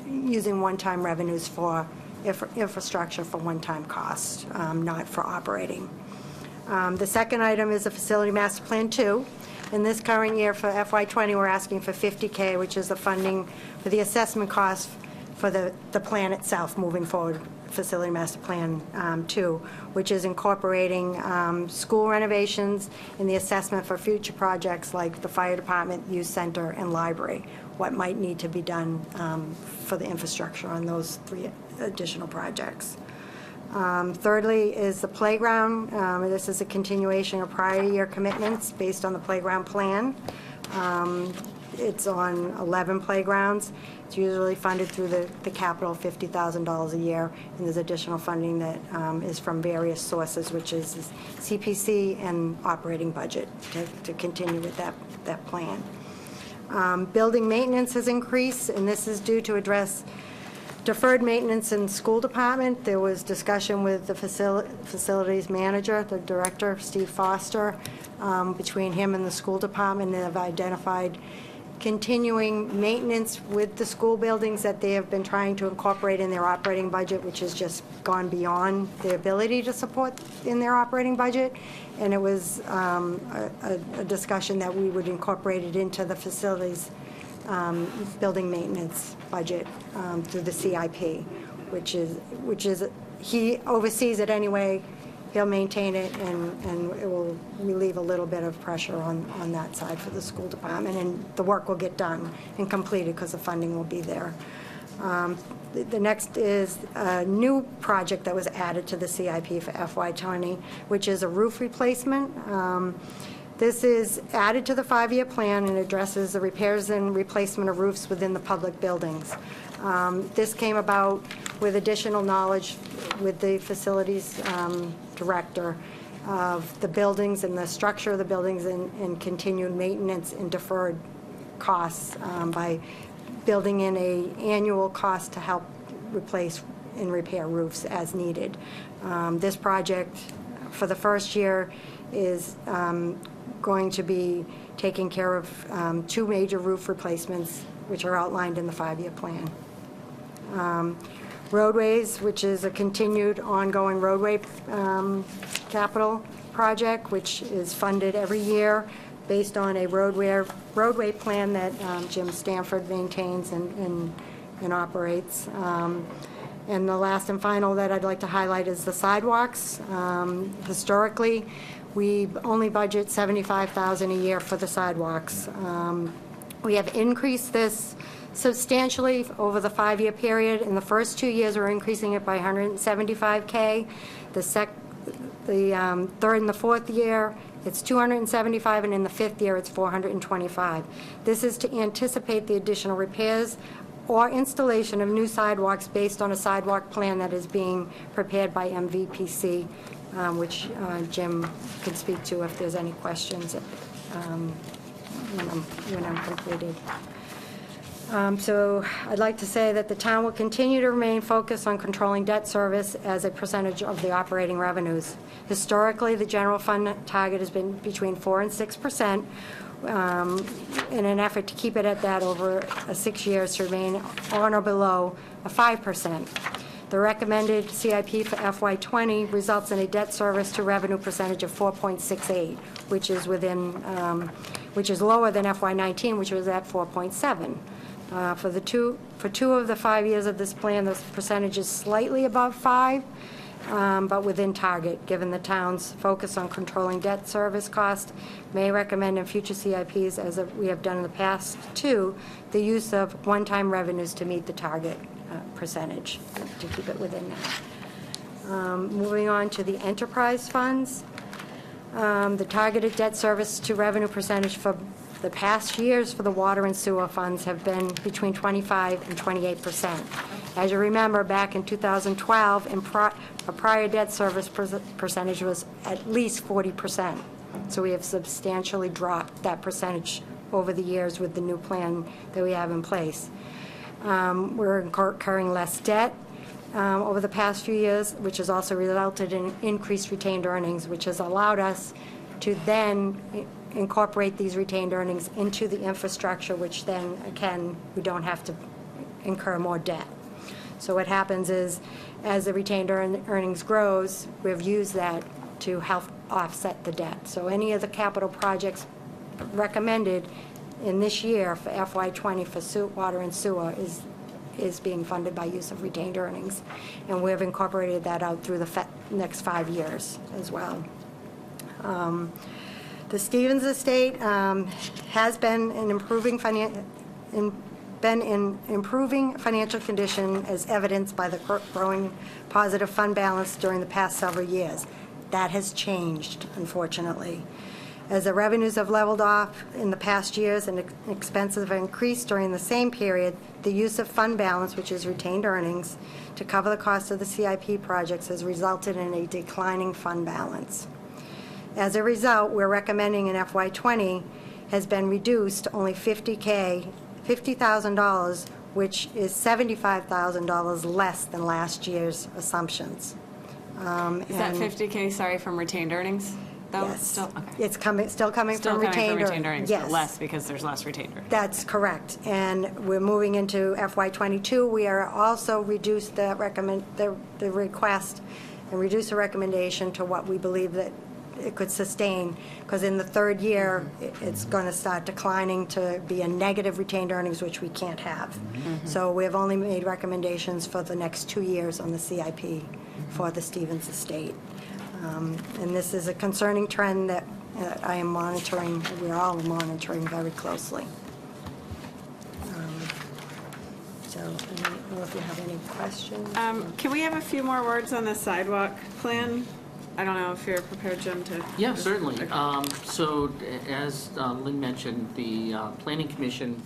using one-time revenues for infrastructure for one-time costs, not for operating. The second item is the Facility Master Plan 2. In this current year for FY20, we're asking for $50K, which is the funding for the assessment cost for the plan itself moving forward, Facility Master Plan 2, which is incorporating school renovations and the assessment for future projects like the fire department, youth center, and library, what might need to be done for the infrastructure on those 3 additional projects. Thirdly is the playground. This is a continuation of prior year commitments based on the playground plan. It's on 11 playgrounds. It's usually funded through the capital, $50,000 a year, and there's additional funding that is from various sources, which is CPC and operating budget to continue with that plan. Building maintenance has increased, and this is due to address deferred maintenance in the school department. There was discussion with the facilities manager, the director, Steve Foster, between him and the school department. They have identified continuing maintenance with the school buildings that they have been trying to incorporate in their operating budget, which has just gone beyond their ability to support in their operating budget. And it was a discussion that we would incorporate it into the facilities building maintenance budget through the CIP, which is he oversees it anyway. He'll maintain it, and it will relieve a little bit of pressure on that side for the school department, and the work will get done and completed because the funding will be there. The next is a new project that was added to the CIP for FY20, which is a roof replacement. This is added to the 5-year plan and addresses the repairs and replacement of roofs within the public buildings. This came about with additional knowledge with the facilities director of the buildings and the structure of the buildings and continued maintenance and deferred costs by building in an annual cost to help replace and repair roofs as needed. This project for the first year is going to be taking care of 2 major roof replacements, which are outlined in the 5-year plan. Roadways, which is a continued ongoing roadway capital project, which is funded every year based on a roadway plan that Jim Stanford maintains and operates. And the last and final that I'd like to highlight is the sidewalks. Historically, we only budget $75,000 a year for the sidewalks. We have increased this substantially over the 5-year period. In the first 2 years, we're increasing it by $175K. The third and the fourth year, it's $275, and in the 5th year, it's $425. This is to anticipate the additional repairs or installation of new sidewalks based on a sidewalk plan that is being prepared by MVPC, which Jim can speak to if there's any questions when I'm completed. So I'd like to say that the town will continue to remain focused on controlling debt service as a percentage of the operating revenues. Historically, the general fund target has been between 4% and 6%, in an effort to keep it at that over 6 years to remain on or below a 5%. The recommended CIP for FY20 results in a debt service to revenue percentage of 4.68, which is which is lower than FY19, which was at 4.7. For 2 of the 5 years of this plan, the percentage is slightly above 5, but within target, given the town's focus on controlling debt service cost. May recommend in future CIPs, as we have done in the past too, the use of one-time revenues to meet the target percentage, to keep it within that. Moving on to the enterprise funds. The targeted debt service to revenue percentage for the past years for the water and sewer funds have been between 25% and 28%. As you remember, back in 2012, a prior debt service percentage was at least 40%. So we have substantially dropped that percentage over the years with the new plan that we have in place. We're incurring less debt over the past few years, which has also resulted in increased retained earnings, which has allowed us to then incorporate these retained earnings into the infrastructure, which then, again, we don't have to incur more debt. So what happens is, as the retained earnings grows, we've used that to help offset the debt. So any of the capital projects recommended in this year for FY20 for water and sewer is is being funded by use of retained earnings. And we've incorporated that out through the next 5 years as well. The Stevens Estate has been in improving financial condition as evidenced by the growing positive fund balance during the past several years. That has changed, unfortunately. As the revenues have leveled off in the past years and expenses have increased during the same period, the use of fund balance, which is retained earnings, to cover the cost of the CIP projects has resulted in a declining fund balance. As a result, we're recommending in FY20 has been reduced to only $50,000, which is $75,000 less than last year's assumptions. Is that 50K, sorry, from retained earnings, though? Yes. Still, okay. It's still coming Still from coming retained from retained earnings, but Yes. less because there's less retained earnings. That's correct. And we're moving into FY22. We are also reduced the request and reduce the recommendation to what we believe that it could sustain, because in the third year, it's going to start declining to be a negative retained earnings, which we can't have. So we have only made recommendations for the next 2 years on the CIP for the Stevens Estate. And this is a concerning trend that I am monitoring, we're all monitoring very closely. So I don't know if you have any questions. Can we have a few more words on the sidewalk plan? I don't know if you're prepared, Jim, to... Yeah, certainly. So as Lynn mentioned, the Planning Commission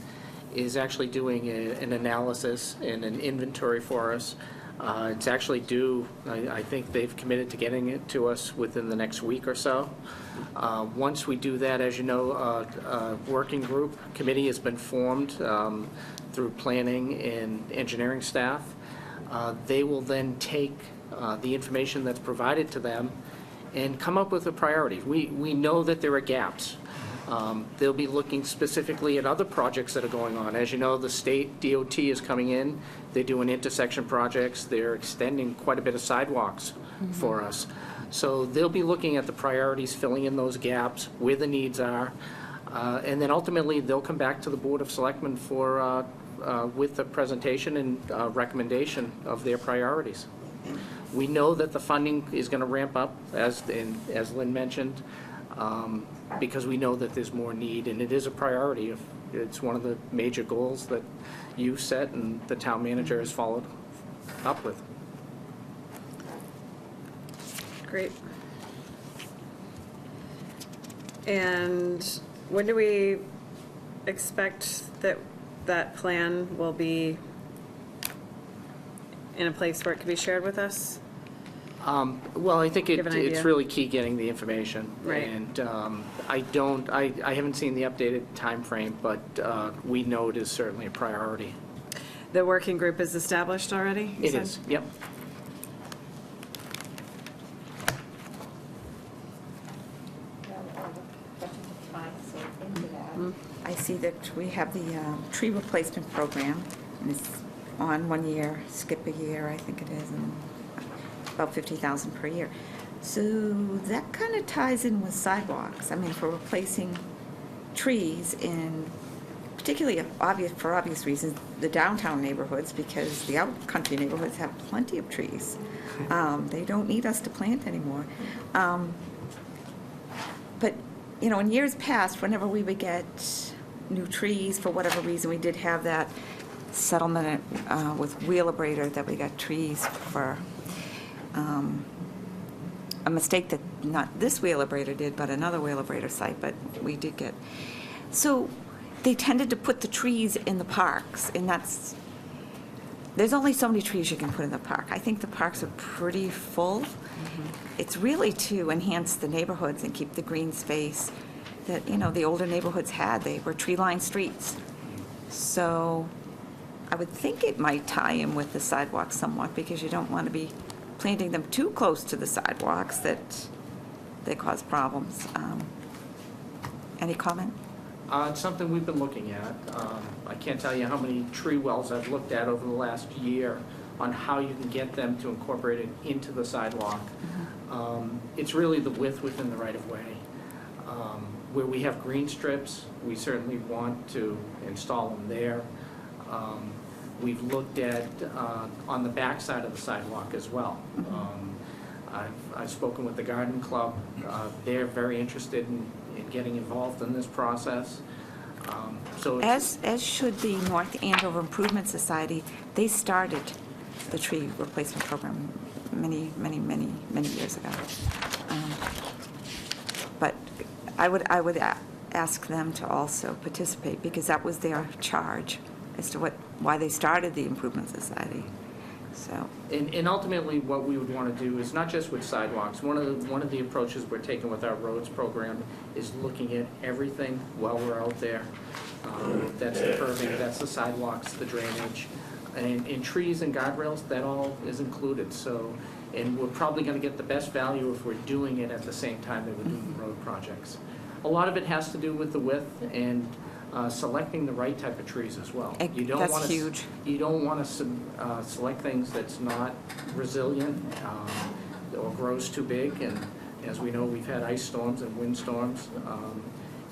is actually doing an analysis and an inventory for us. It's actually due, I think they've committed to getting it to us within the next week or so. Once we do that, as you know, a working group committee has been formed through planning and engineering staff. They will then take the information that's provided to them and come up with a priority. We know that there are gaps. They'll be looking specifically at other projects that are going on. As you know, the state DOT is coming in. They're doing intersection projects. They're extending quite a bit of sidewalks for us. So they'll be looking at the priorities, filling in those gaps, where the needs are, and then ultimately they'll come back to the Board of Selectmen for with a presentation and recommendation of their priorities. We know that the funding is going to ramp up, as Lynn mentioned, because we know that there's more need, and it is a priority. It's one of the major goals that you set and the town manager has followed up with. Great. And when do we expect that plan will be in a place where it can be shared with us? Well, I think Give an idea. it's really key getting the information. Right. And I haven't seen the updated time frame, but we know it is certainly a priority. The working group is established already? you It said? is, yep. I see that we have the tree replacement program, and it's on 1 year, skip a year, I think it is, and about $50,000 per year. So that kind of ties in with sidewalks. I mean, for replacing trees in, particularly for obvious reasons, the downtown neighborhoods, because the out-country neighborhoods have plenty of trees. They don't need us to plant anymore. But, you know, in years past, whenever we would get new trees, for whatever reason, we did have that settlement with Wheelabrator that we got trees for a mistake that not this Wheelabrator did, but another Wheelabrator site, but we did get. So they tended to put the trees in the parks, and there's only so many trees you can put in the park. I think the parks are pretty full. It's really to enhance the neighborhoods and keep the green space that, you know, the older neighborhoods had. They were tree-lined streets. So I would think it might tie in with the sidewalks somewhat, because you don't want to be planting them too close to the sidewalks that they cause problems. Any comment? It's something we've been looking at. I can't tell you how many tree wells I've looked at over the last year on how you can get them to incorporate it into the sidewalk. It's really the width within the right-of-way. Where we have green strips, we certainly want to install them there. We've looked at on the backside of the sidewalk as well. I've spoken with the garden club. They're very interested in getting involved in this process. So it's- As should the North Andover Improvement Society. They started the tree replacement program many years ago. But I would ask them to also participate, because that was their charge as to why they started the Improvement Society. So, And ultimately, what we would want to do is not just with sidewalks. One of the approaches we're taking with our roads program is looking at everything while we're out there. That's the curbing, that's the sidewalks, the drainage, and in trees and guardrails, that all is included. So, and we're probably going to get the best value if we're doing it at the same time that we're doing the road projects. A lot of it has to do with the width and selecting the right type of trees as well. that's huge. You don't want to select things that's not resilient or grows too big. And as we know, we've had ice storms and wind storms.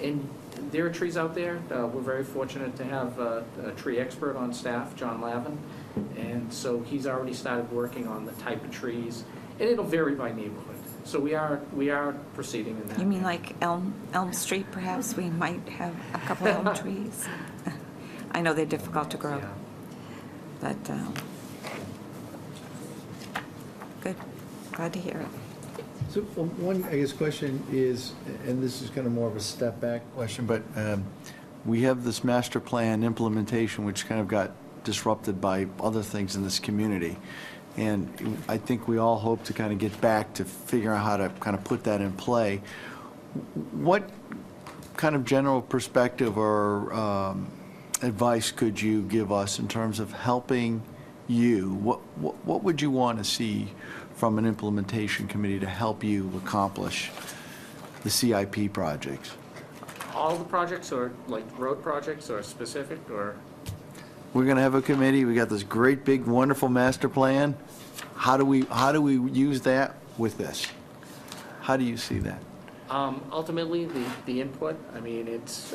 And there are trees out there. We're very fortunate to have a tree expert on staff, John Lavin. And so he's already started working on the type of trees. And it'll vary by neighborhood. So we are proceeding in that. you mean like Elm Street, perhaps? We might have a couple of elm trees. I know they're difficult to grow, Yeah. but good. Glad to hear it. So one, I guess, question is, and this is kind of more of a step back question, but we have this master plan implementation, which kind of got disrupted by other things in this community. And I think we all hope to kind of get back to figuring out how to kind of put that in play. What kind of general perspective or advice could you give us in terms of helping you? What would you want to see from an implementation committee to help you accomplish the CIP projects? All the projects, or like road projects, or specific, or? We're going to have a committee. We got this great, big, wonderful master plan. How do we use that with this? How do you see that? Ultimately, the input, I mean, it's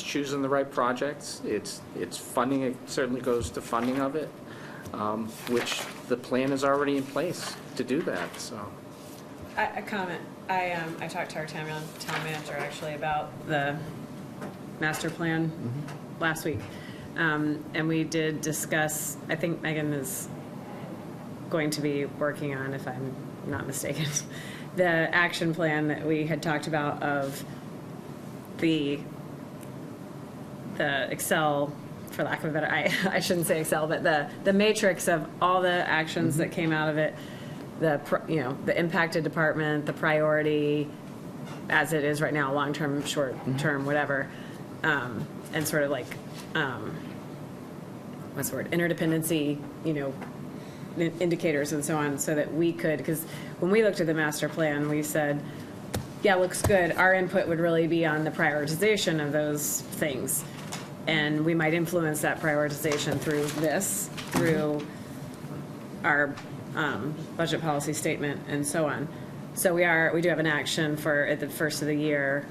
choosing the right projects. It's funding. It certainly goes to funding of it, which the plan is already in place to do that, so. A comment. I talked to our town manager actually about the master plan last week. And we did discuss, I think Megan is going to be working on, if I'm not mistaken, the action plan that we had talked about of the Excel, for lack of a better, I shouldn't say Excel, but the matrix of all the actions that came out of it, the impacted department, the priority, as it is right now, long-term, short-term, whatever, and sort of like, what's the word, interdependency, indicators and so on, so that we could, because when we looked at the master plan, we said, yeah, looks good. Our input would really be on the prioritization of those things. And we might influence that prioritization through our budget policy statement and so on. So we do have an action for at the first of the year,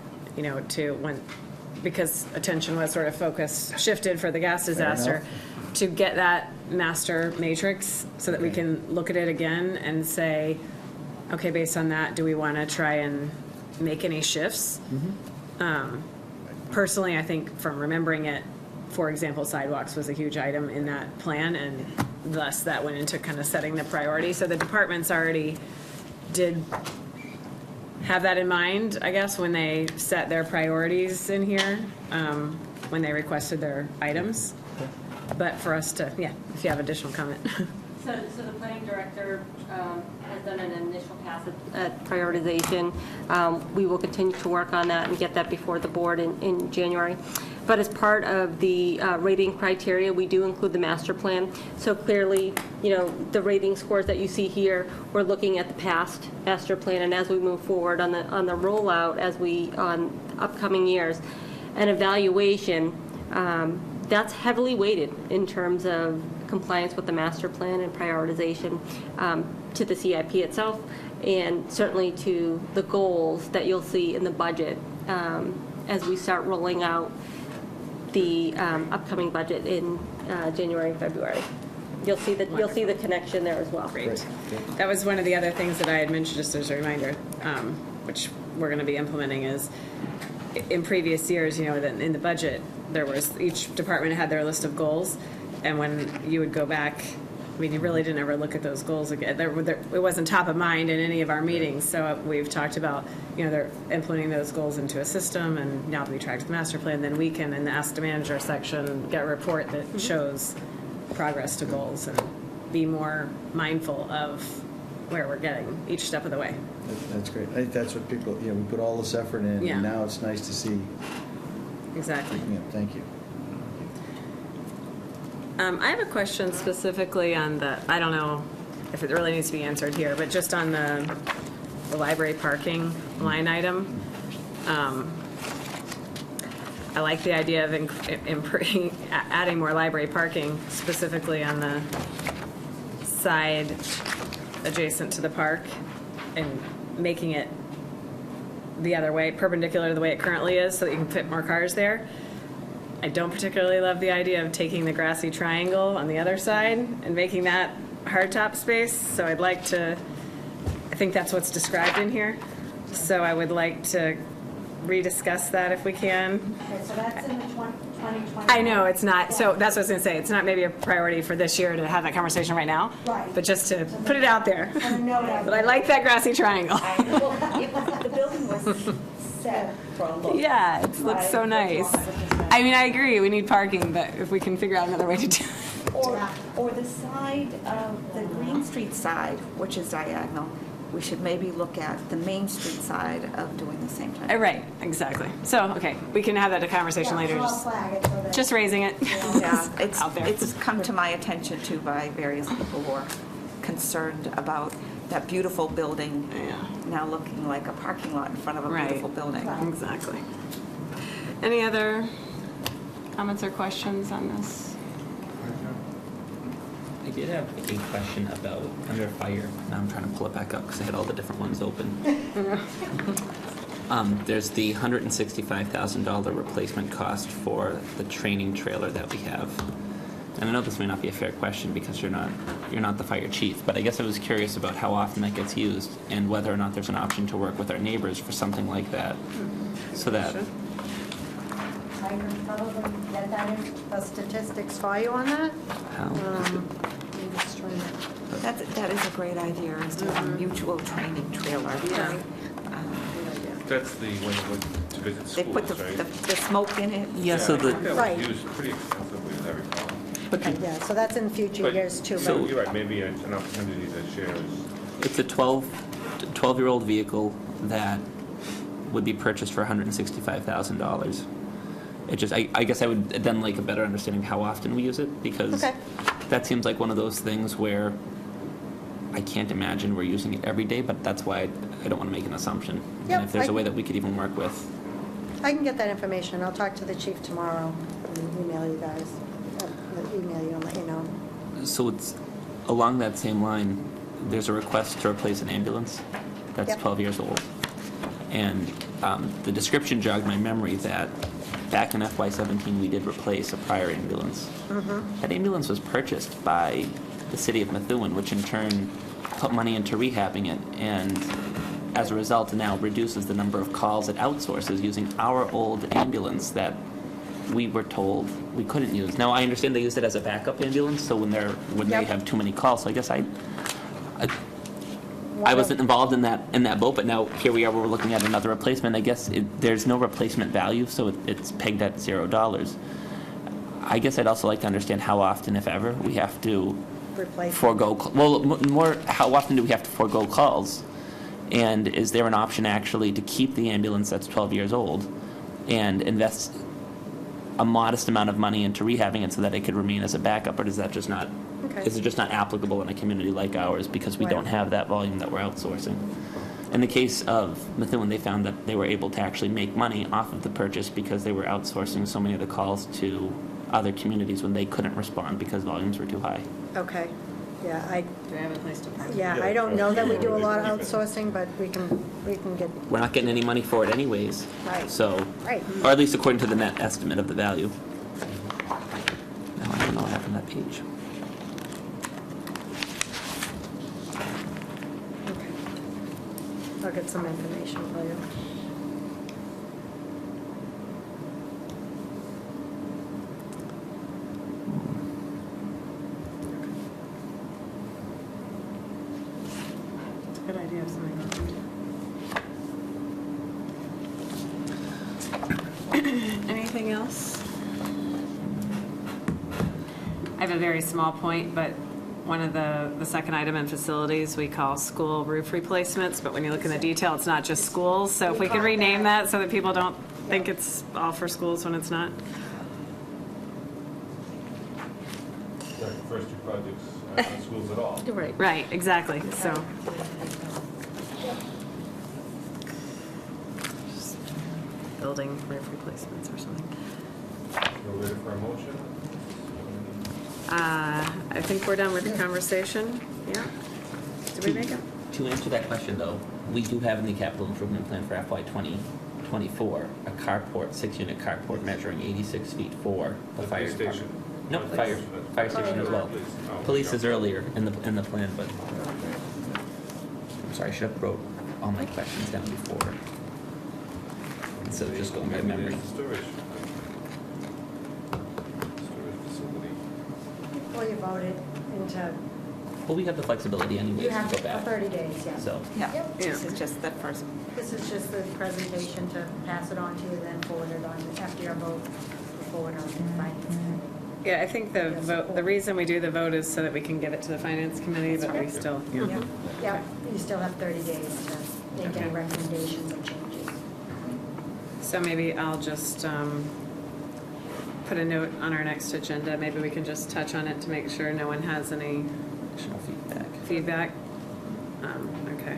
because attention was sort of shifted for the gas disaster, to get that master matrix so that we can look at it again and say, okay, based on that, do we want to try and make any shifts? Personally, I think from remembering it, for example, sidewalks was a huge item in that plan, and thus that went into kind of setting the priority. So the departments already did have that in mind, I guess, when they set their priorities in here, when they requested their items. But for us to, if you have additional comment. So the planning director has done an initial pass at prioritization. We will continue to work on that and get that before the board in January. But as part of the rating criteria, we do include the master plan. So clearly, the rating scores that you see here, we're looking at the past master plan, and as we move forward on the rollout, on upcoming years, an evaluation. That's heavily weighted in terms of compliance with the master plan and prioritization to the CIP itself, and certainly to the goals that you'll see in the budget as we start rolling out the upcoming budget in January and February. You'll see the connection there as well. Great. That was one of the other things that I had mentioned, just as a reminder, which we're going to be implementing, is in previous years, in the budget, there was, each department had their list of goals, and when you would go back, I mean, you really didn't ever look at those goals again. It wasn't top of mind in any of our meetings, so we've talked about, they're implementing those goals into a system, and now that we track the master plan, then we can, in the Ask the Manager section, get a report that shows progress to goals and be more mindful of where we're getting each step of the way. That's great. I think that's what people, we put all this effort in, Yeah. and now it's nice to see. Exactly. Thank you. I have a question specifically on I don't know if it really needs to be answered here, but just on the library parking line item. I like the idea of adding more library parking, specifically on the side adjacent to the park, and making it the other way, perpendicular to the way it currently is, so that you can fit more cars there. I don't particularly love the idea of taking the grassy triangle on the other side and making that hardtop space, so I think that's what's described in here. So I would like to rediscuss that if we can. Okay, so that's in the 2020. I know it's not, so that's what I was going to say. It's not maybe a priority for this year to have that conversation right now, Right. but just to put it out there. But I like that grassy triangle. The building was set for a look. Yeah, it looks so nice. I mean, I agree, we need parking, but if we can figure out another way to do it. Or the side of the Green Street side, which is diagonal, we should maybe look at the Main Street side of doing the same thing. Right, exactly. So, okay, we can have that conversation later. So I'll flag it so that. Just raising it. Yeah, Out there. it's come to my attention too by various people who are concerned about that beautiful building now looking like a parking lot in front of a Right. beautiful building. Exactly. Any other comments or questions on this? I did have a question about under fire. Now I'm trying to pull it back up because I had all the different ones open. There's the $165,000 replacement cost for the training trailer that we have. And I know this may not be a fair question because you're not the fire chief, but I guess I was curious about how often that gets used and whether or not there's an option to work with our neighbors for something like that. So that I can probably get the statistics for you on that. I'm just trying to. That is a great idea, is to have a mutual training trailer. Yeah. That's the one you went to visit They schools, put right? the smoke in it. yeah. So I think the that Right. was used pretty extensively, as I recall. Yeah, so that's in future But- years too. So- but- You're right, maybe it's an opportunity to share. it's a 12-year-old vehicle that would be purchased for $165,000. It just, I guess I would then like a better understanding of how often we use it, because Okay. that seems like one of those things where I can't imagine we're using it every day, but that's why I don't want to make an assumption. Yep, And if there's I- a way that we could even work with. I can get that information. I'll talk to the chief tomorrow and email you guys. Email you and let you know. So it's along that same line, there's a request to replace an ambulance that's Yep. 12 years old. And the description jogged my memory that back in FY17, we did replace a prior ambulance. That ambulance was purchased by the city of Methuen, which in turn put money into rehabbing it, and as a result now reduces the number of calls it outsources using our old ambulance that we were told we couldn't use. Now, I understand they used it as a backup ambulance, so when they Yep. have too many calls, so I guess I wasn't involved in that boat, but now here we are, we're looking at another replacement. I guess there's no replacement value, so it's pegged at $0. I guess I'd also like to understand how often, if ever, we have to Replace. forego, more, how often do we have to forego calls? And is there an option actually to keep the ambulance that's 12 years old and invest a modest amount of money into rehabbing it so that it could remain as a backup, or does that just not, Okay. is it just not applicable in a community like ours because we Right. don't have that volume that we're outsourcing? In the case of Methuen, they found that they were able to actually make money off of the purchase because they were outsourcing so many of the calls to other communities when they couldn't respond because volumes were too high. Okay. Yeah, Do I have a place to park? I don't know that we do a lot of outsourcing, but we can get, We're not getting any money for it anyways. Right. So, Right. or at least according to the net estimate of the value. Now, I don't know what happened page. I'll get some information for you. It's a good idea if something goes. Anything else? I have a very small point, but one of the second item in facilities, we call school roof replacements, but when you look in the detail, it's not just schools. So if we could rename that so that people don't think it's all for schools when it's not. The first two projects aren't on schools at all. Right. Right, exactly, so. Building roof replacements or something. We're ready for a motion? I think we're done with the conversation, yeah? Did we make it? To answer that question, though, we do have in the capital improvement plan for FY 2024 a carport, 6-unit carport measuring 86 feet for the fire police department. station. No, fire station as well. Police. Oh, Police is okay. earlier in the plan, but I'm sorry, I should have wrote all my questions down before instead of just going by Maybe memory. there's storage. Storage facility. Before you vote it into, Well, we have the flexibility anyways you to have go for back. 30 days, yeah. So, Yeah, Yep. this is just the first. This is just the presentation to pass it on to you, then forward it on after your vote, forward on to the finance committee. Yeah, I think the vote, the reason we do the vote is so that we can get it to the finance committee, but we still, yeah. Yep, yep, you still have 30 days to make any Okay. recommendations or changes. So maybe I'll just put a note on our next agenda. Maybe we can just touch on it to make sure no one has any additional feedback. feedback. Okay.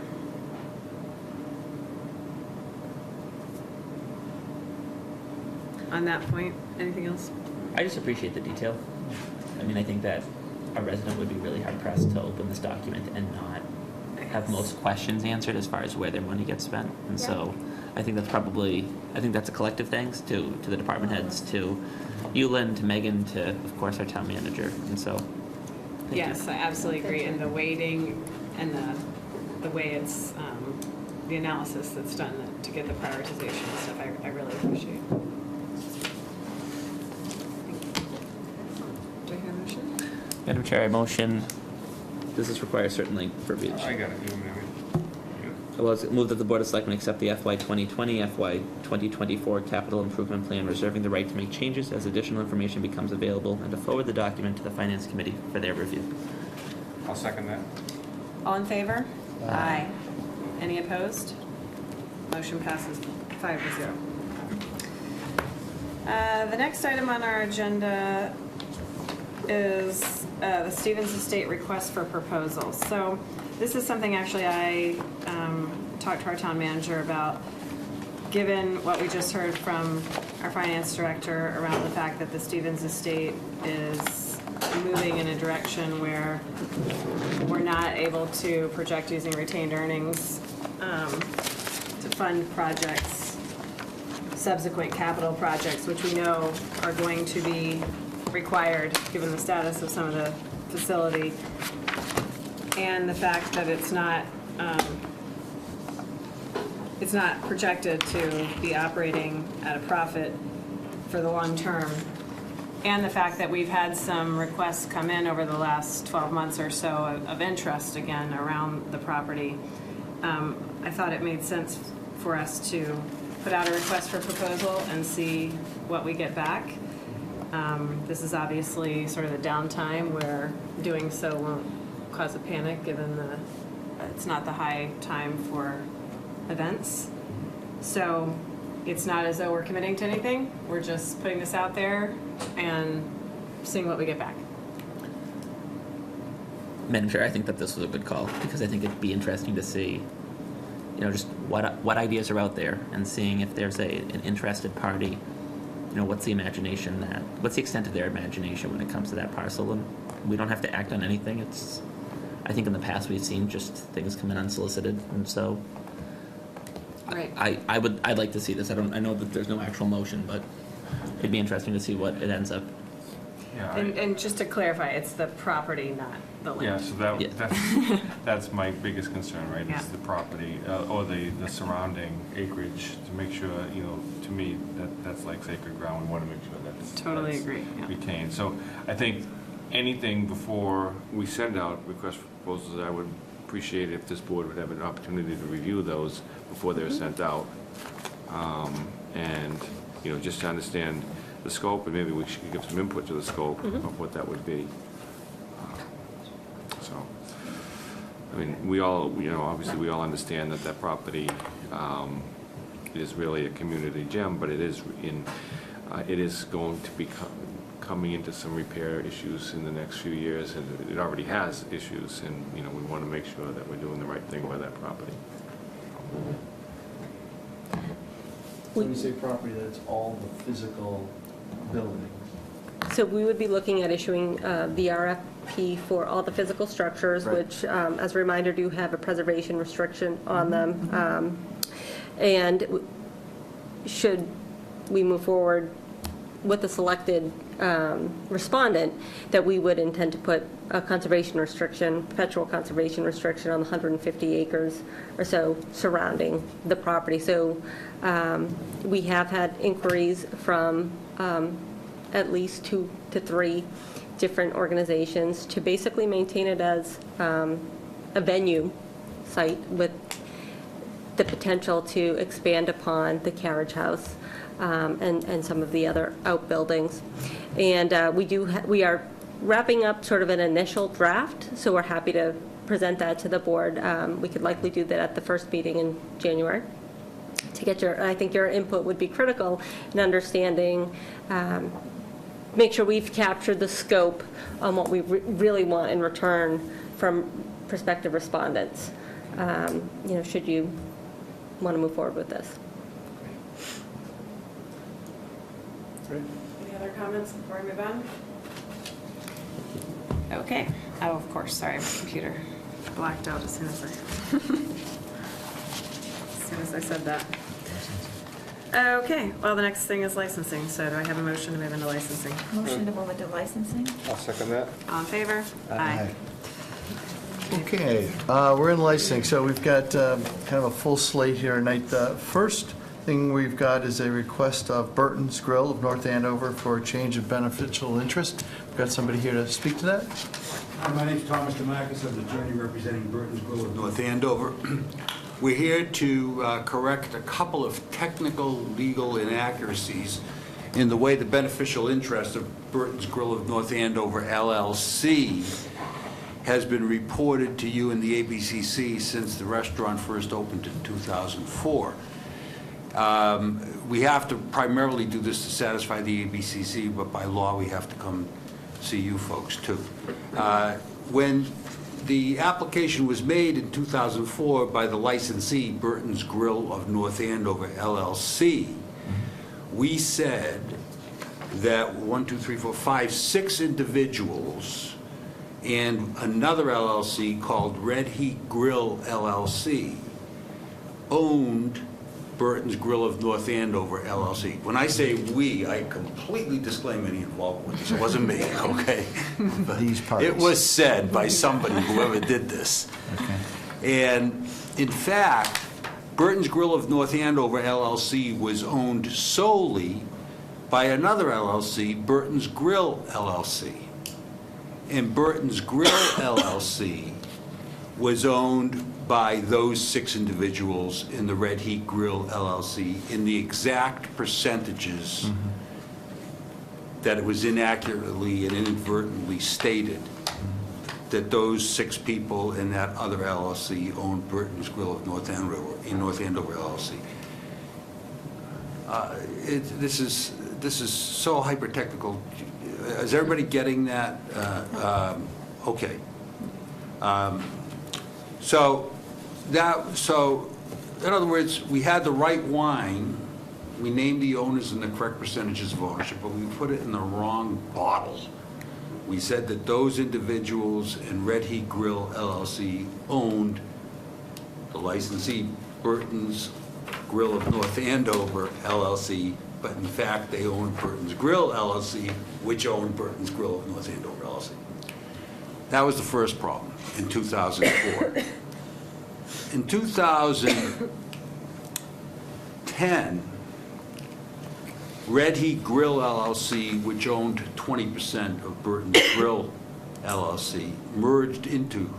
On that point, anything else? I just appreciate the detail. I mean, I think that a resident would be really hard pressed to open this document and not have most questions answered as far as where their money gets spent. And so I think that's a collective thanks to the department heads, to you, Lynn, to Megan, to, of course, our town manager. And so, thank you. Yes, I absolutely agree. And the weighting and the way it's, the analysis that's done to get the prioritization and stuff, I really appreciate. Do I hear a motion? Madam Chair, I motion, does this require certainly verbiage? I got it. You want me to read? Well, it's moved that the Board of Selectmen accept the FY 2020, FY 2024 capital improvement plan, reserving the right to make changes as additional information becomes available, and to forward the document to the Finance Committee for their review. I'll second that. All in favor? Aye. Any opposed? Motion passes 5-0. The next item on our agenda is the Stevens Estate request for proposals. So this is something actually I talked to our town manager about, given what we just heard from our finance director around the fact that the Stevens Estate is moving in a direction where we're not able to project using retained earnings to fund projects, subsequent capital projects, which we know are going to be required given the status of some of the facility, and the fact that it's not projected to be operating at a profit for the long term, and the fact that we've had some requests come in over the last 12 months or so of interest again around the property. I thought it made sense for us to put out a request for proposal and see what we get back. This is obviously sort of the downtime where doing so won't cause a panic, given it's not the high time for events. So it's not as though we're committing to anything. We're just putting this out there and seeing what we get back. Madam Chair, I think that this was a good call, because I think it'd be interesting to see, just what ideas are out there, and seeing if there's an interested party, what's the extent of their imagination when it comes to that parcel. And we don't have to act on anything. I think in the past we've seen just things come in unsolicited, and so Right. I'd like to see this. I know that there's no actual motion, but it'd be interesting to see what it ends up. Yeah, And just to clarify, it's the property, not the Yeah, land. so that's my biggest concern, right, Yeah. is the property, or the surrounding acreage, to make sure, you know, to me, that's like sacred ground, we want to make sure that's. Totally that's agree, yeah. retained. So I think anything before we send out requests for proposals, I would appreciate if this board would have an opportunity to review those before they're sent out. And, you know, just to understand the scope, and maybe we should give some input to the scope of what that would be. So, I mean, we all, you know, obviously, we all understand that that property is really a community gem, but it is going to be coming into some repair issues in the next few years, and it already has issues, and, you know, we want to make sure that we're doing the right thing by that property. When you say property, that's all the physical buildings. So we would be looking at issuing the RFP for all the physical structures, Right. which, as a reminder, do have a preservation restriction on them. And should we move forward with the selected respondent, that we would intend to put a conservation restriction, perpetual conservation restriction on the 150 acres or so surrounding the property. So we have had inquiries from at least 2 to 3 different organizations to basically maintain it as a venue site with the potential to expand upon the carriage house and some of the other outbuildings. And we are wrapping up sort of an initial draft, so we're happy to present that to the board. We could likely do that at the first meeting in January. To get I think your input would be critical in understanding, make sure we've captured the scope on what we really want in return from prospective respondents. You know, should you want to move forward with this. Great. Any other comments before I move on? Okay. Oh, of course, sorry, my computer blacked out as soon as I said that. Okay, well, the next thing is licensing, so do I have a motion to move into licensing? Motion to move into licensing? I'll second that. All in favor? Aye. Okay, we're in licensing, so we've got kind of a full slate here tonight. The first thing we've got is a request of Burton's Grill of North Andover for a change of beneficial interest. We've got somebody here to speak to that. Hi, my name's Thomas Demarcus. I'm the attorney representing Burton's Grill of North Andover. We're here to correct a couple of technical legal inaccuracies in the way the beneficial interest of Burton's Grill of North Andover LLC has been reported to you in the ABCC since the restaurant first opened in 2004. We have to primarily do this to satisfy the ABCC, but by law we have to come see you folks too. When the application was made in 2004 by the licensee, Burton's Grill of North Andover LLC, we said that 6 individuals and another LLC called Red Heat Grill LLC owned Burton's Grill of North Andover LLC. When I say we, I completely disclaim any involvement with this. It wasn't me, okay? These parties. It was said by somebody, whoever did this. Okay. And in fact, Burton's Grill of North Andover LLC was owned solely by another LLC, Burton's Grill LLC. And Burton's Grill LLC was owned by those 6 individuals in the Red Heat Grill LLC in the exact percentages that it was inaccurately and inadvertently stated that those 6 people in that other LLC owned Burton's Grill of North Andover LLC. This is so hyper-technical. Is everybody getting that? Okay. So in other words, we had the right wine, we named the owners and the correct percentages of ownership, but we put it in the wrong bottle. We said that those individuals in Red Heat Grill LLC owned the licensee, Burton's Grill of North Andover LLC, but in fact, they owned Burton's Grill LLC, which owned Burton's Grill of North Andover LLC. That was the first problem in 2004. In 2010, Red Heat Grill LLC, which owned 20% of Burton's Grill LLC, merged into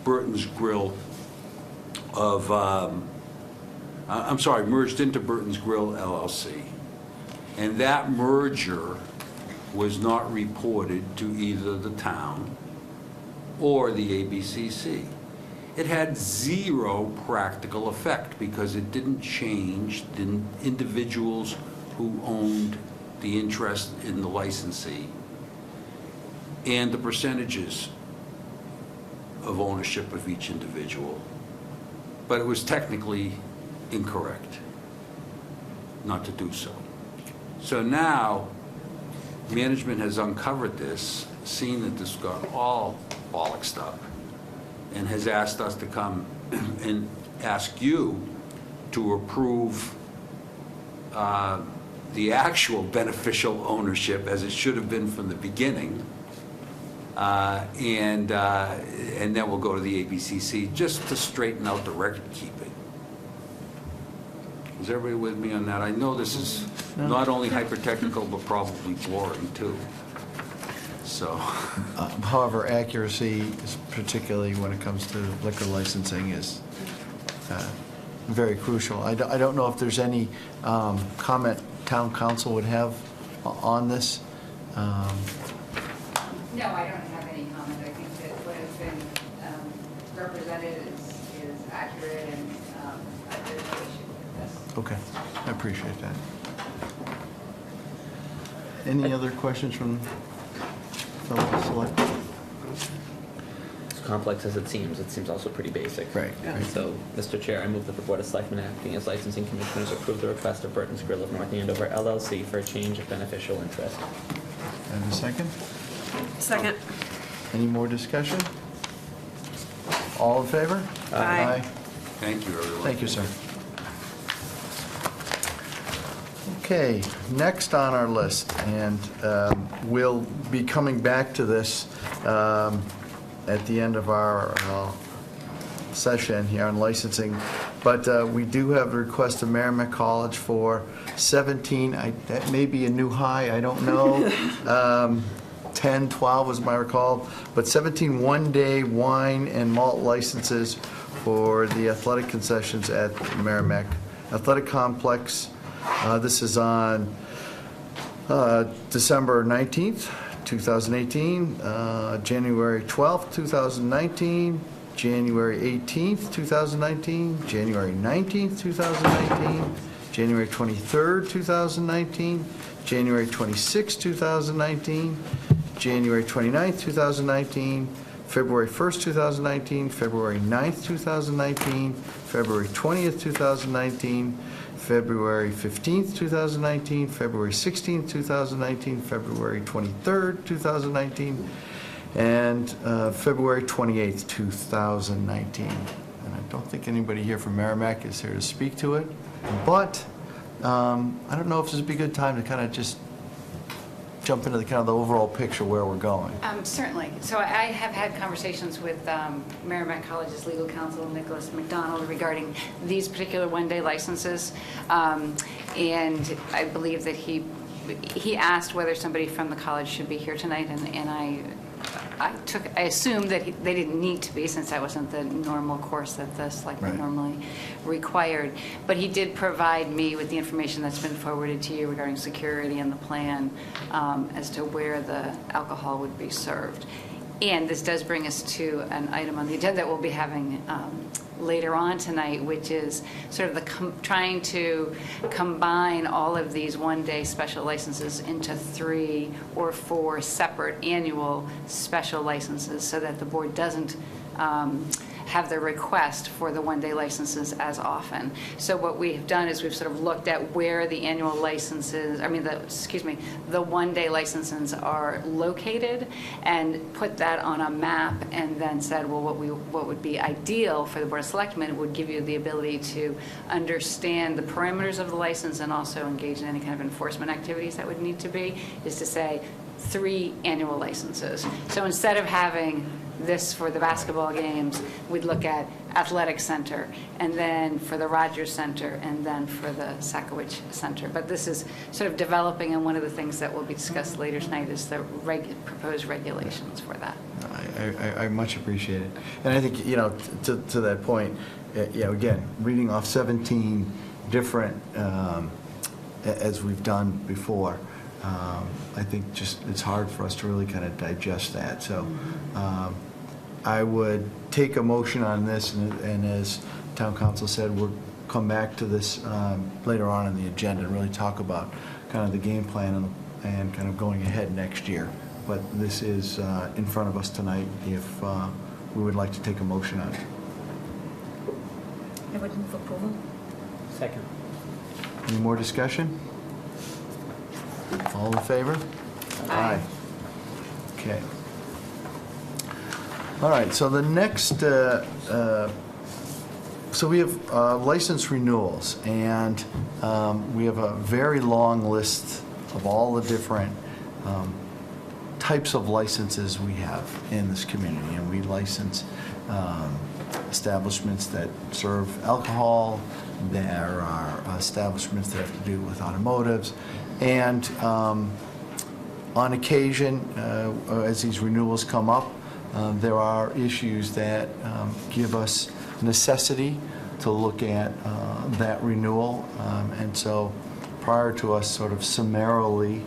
Burton's Grill of, merged into Burton's Grill LLC. And that merger was not reported to either the town or the ABCC. It had zero practical effect because it didn't change the individuals who owned the interest in the licensee and the percentages of ownership of each individual. But it was technically incorrect not to do so. So now, management has uncovered this, seen that this got all bollocksed up, and has asked us to come and ask you to approve the actual beneficial ownership as it should have been from the beginning, and then we'll go to the ABCC just to straighten out the record keeping. Is everybody with me on that? I know this is not only hyper-technical, but probably boring too. So, However, accuracy, particularly when it comes to liquor licensing, is very crucial. I don't know if there's any comment town council would have on this. No, I don't have any comment. I think that what has been represented is accurate, and there's no issue with this. Okay, I appreciate that. Any other questions from fellow select? As complex as it seems also pretty basic. Right. And so, Mr. Chair, I move that the Board of Selectmen acting as licensing commissioners approve the request of Burton's Grill of North Andover LLC for a change of beneficial interest. And a second? Second. Any more discussion? All in favor? Aye. Thank you, everyone. Thank you, sir. Okay, next on our list, and we'll be coming back to this at the end of our session here on licensing, but we do have a request of Merrimack College for 17, that may be a new high, I don't know, 10, 12 was my recall, but 17 one-day wine and malt licenses for the athletic concessions at Merrimack Athletic Complex. This is on December 19th, 2018, January 12th, 2019, January 18th, 2019, January 19th, 2019, January 23rd, 2019, January 26th, 2019, January 29th, 2019, February 1st, 2019, February 9th, 2019, February 20th, 2019, February 15th, 2019, February 16th, 2019, February 23rd, 2019, and February 28th, 2019. And I don't think anybody here from Merrimack is here to speak to it, but I don't know if this would be a good time to kind of just jump into the kind of the overall picture where we're going. Certainly. So I have had conversations with Merrimack College's legal counsel, Nicholas McDonald, regarding these particular one-day licenses. And I believe that he asked whether somebody from the college should be here tonight, and I assumed that they didn't need to be, since that wasn't the normal course that the selectmen normally required. But he did provide me with the information that's been forwarded to you regarding security and the plan as to where the alcohol would be served. And this does bring us to an item on the agenda that we'll be having later on tonight, which is sort of trying to combine all of these one-day special licenses into 3 or 4 separate annual special licenses, so that the board doesn't have the request for the one-day licenses as often. So what we've done is we've sort of looked at where the annual licenses, the one-day licenses are located, and put that on a map, and then said, well, what would be ideal for the Board of Selectmen would give you the ability to understand the parameters of the license and also engage in any kind of enforcement activities that would need to be, is to say 3 annual licenses. So instead of having this for the basketball games, we'd look at Athletic Center, and then for the Rogers Center, and then for the Sakowicz Center. But this is sort of developing, and one of the things that will be discussed later tonight is the proposed regulations for that. I much appreciate it. And I think, to that point, again, reading off 17 different, as we've done before, I think just it's hard for us to really kind of digest that. So I would take a motion on this, and as Town Council said, we'll come back to this later on in the agenda and really talk about kind of the game plan and kind of going ahead next year. But this is in front of us tonight if we would like to take a motion on it. I would move approval. Second. Any more discussion? All in favor? Aye. Okay. All right, so the next, so we have license renewals, and we have a very long list of all the different types of licenses we have in this community, and we license establishments that serve alcohol. There are establishments that have to do with automotives, and on occasion, as these renewals come up, there are issues that give us necessity to look at that renewal, and so prior to us sort of summarily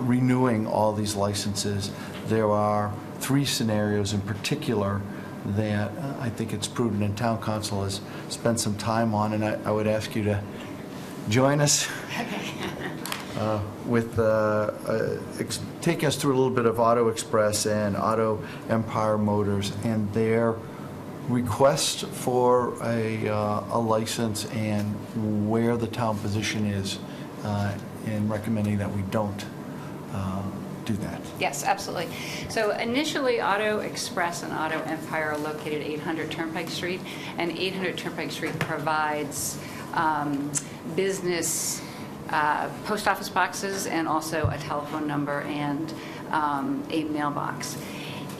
renewing all these licenses, there are 3 scenarios in particular that I think it's prudent, and Town Council has spent some time on, and I would ask you to join us with taking us through a little bit of Auto Express and Auto Empire Motors and their request for a license, and where the town position is in recommending that we don't do that. Yes, absolutely. So initially, Auto Express and Auto Empire are located at 800 Turnpike Street, and 800 Turnpike Street provides business post office boxes and also a telephone number and a mailbox.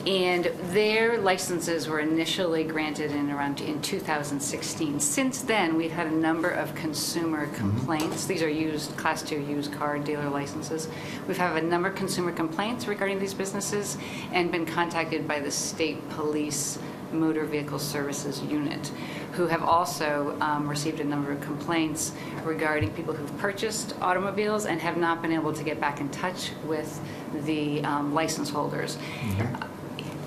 And their licenses were initially granted in 2016. Since then, we've had a number of consumer complaints. These are Class 2 used car dealer licenses. We've had a number of consumer complaints regarding these businesses and been contacted by the State Police Motor Vehicle Services Unit, who have also received a number of complaints regarding people who've purchased automobiles and have not been able to get back in touch with the license holders.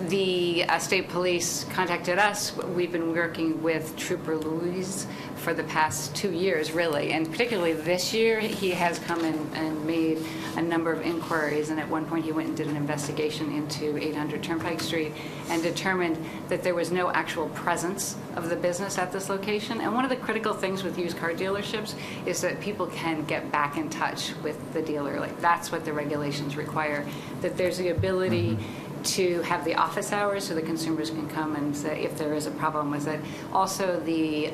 The state police contacted us. We've been working with Trooper Louise for the past 2 years, really, and particularly this year, he has come in and made a number of inquiries, and at one point he went and did an investigation into 800 Turnpike Street and determined that there was no actual presence of the business at this location. And one of the critical things with used car dealerships is that people can get back in touch with the dealer. Like, that's what the regulations require, that there's the ability to have the office hours so the consumers can come and say if there is a problem with it. Also the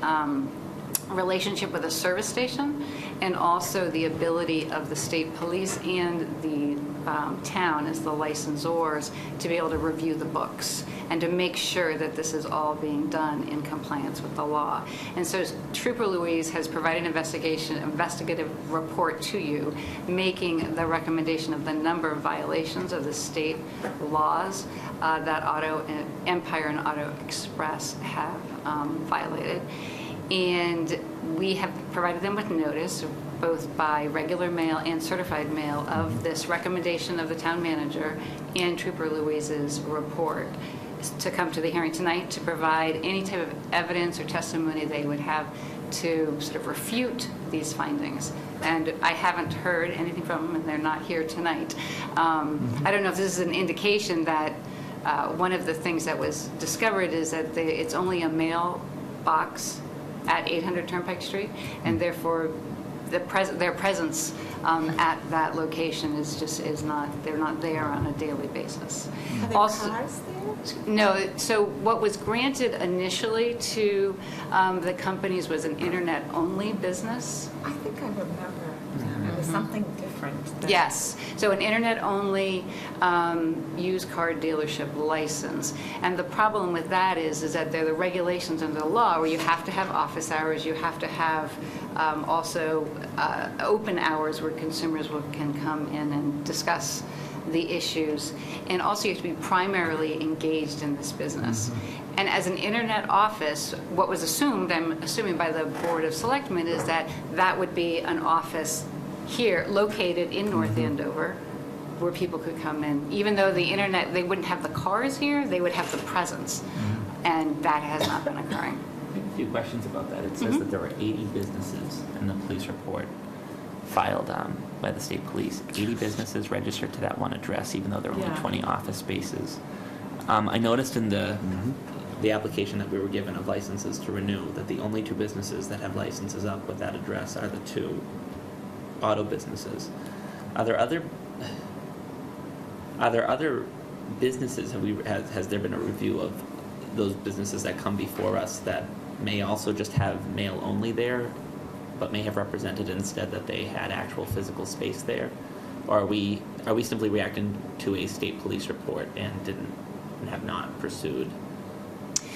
relationship with a service station, and also the ability of the state police and the town as the licensors to be able to review the books and to make sure that this is all being done in compliance with the law. And so Trooper Louise has provided an investigative report to you, making the recommendation of the number of violations of the state laws that Auto Empire and Auto Express have violated. And we have provided them with notice, both by regular mail and certified mail, of this recommendation of the town manager and Trooper Louise's report to come to the hearing tonight to provide any type of evidence or testimony they would have to sort of refute these findings. And I haven't heard anything from them, and they're not here tonight. I don't know if this is an indication that one of the things that was discovered is that it's only a mailbox at 800 Turnpike Street, and therefore their presence at that location is not, they're not there on a daily basis. Are there Also- cars there? No, so what was granted initially to the companies was an internet-only business. I think I remember there was something different. than- Yes, so an internet-only used car dealership license. And the problem with that is that there are the regulations under the law where you have to have office hours, you have to have also open hours where consumers can come in and discuss the issues, and also you have to be primarily engaged in this business. And as an internet office, what was assumed, I'm assuming by the Board of Selectmen, is that that would be an office here, located in North Andover, where people could come in. Even though the internet, they wouldn't have the cars here, they would have the presence. And that has not been occurring. A few questions about that. It says that there were 80 businesses in the police report filed by the state police. 80 businesses registered to that one address, even though there were only 20 office spaces. I noticed in the application that we were given of licenses to renew that the only 2 businesses that have licenses up with that address are the 2 auto businesses. Are there other businesses? Has there been a review of those businesses that come before us that may also just have mail only there, but may have represented instead that they had actual physical space there? Or are we simply reacting to a state police report and have not pursued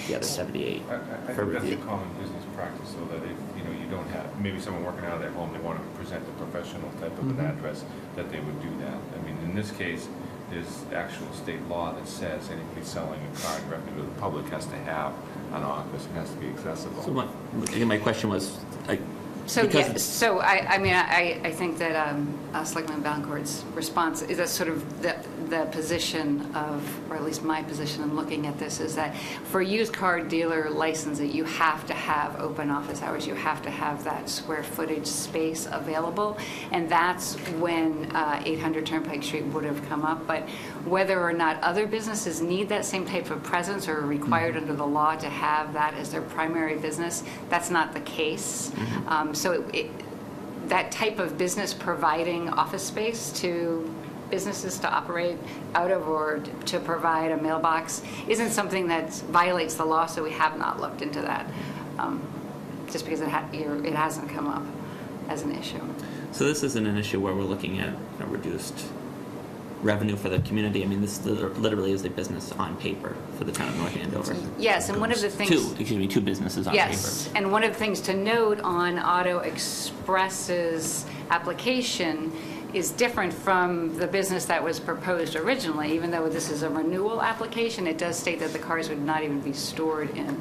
the other 78 I for think that's a review? common business practice, so that if, you don't have, maybe someone working out of their home, they want to present a professional type of an address, that they would do that. I mean, in this case, there's actual state law that says anybody selling a car directly to the public has to have an office, it has to be accessible. So my question was, like, So, because yeah, so I think that Selectman Valancourt's response is that sort of the position of, or at least my position in looking at this, is that for a used car dealer license, that you have to have open office hours, you have to have that square footage space available, and that's when 800 Turnpike Street would have come up. But whether or not other businesses need that same type of presence or are required under the law to have that as their primary business, that's not the case. So that type of business providing office space to businesses to operate out of or to provide a mailbox isn't something that violates the law, so we have not looked into that, just because it hasn't come up as an issue. So this isn't an issue where we're looking at a reduced revenue for the community. I mean, this literally is a business on paper for the town of North Andover. Yes, and one of the things... Two businesses on Yes, paper. and one of the things to note on Auto Express's application is different from the business that was proposed originally. Even though this is a renewal application, it does state that the cars would not even be stored in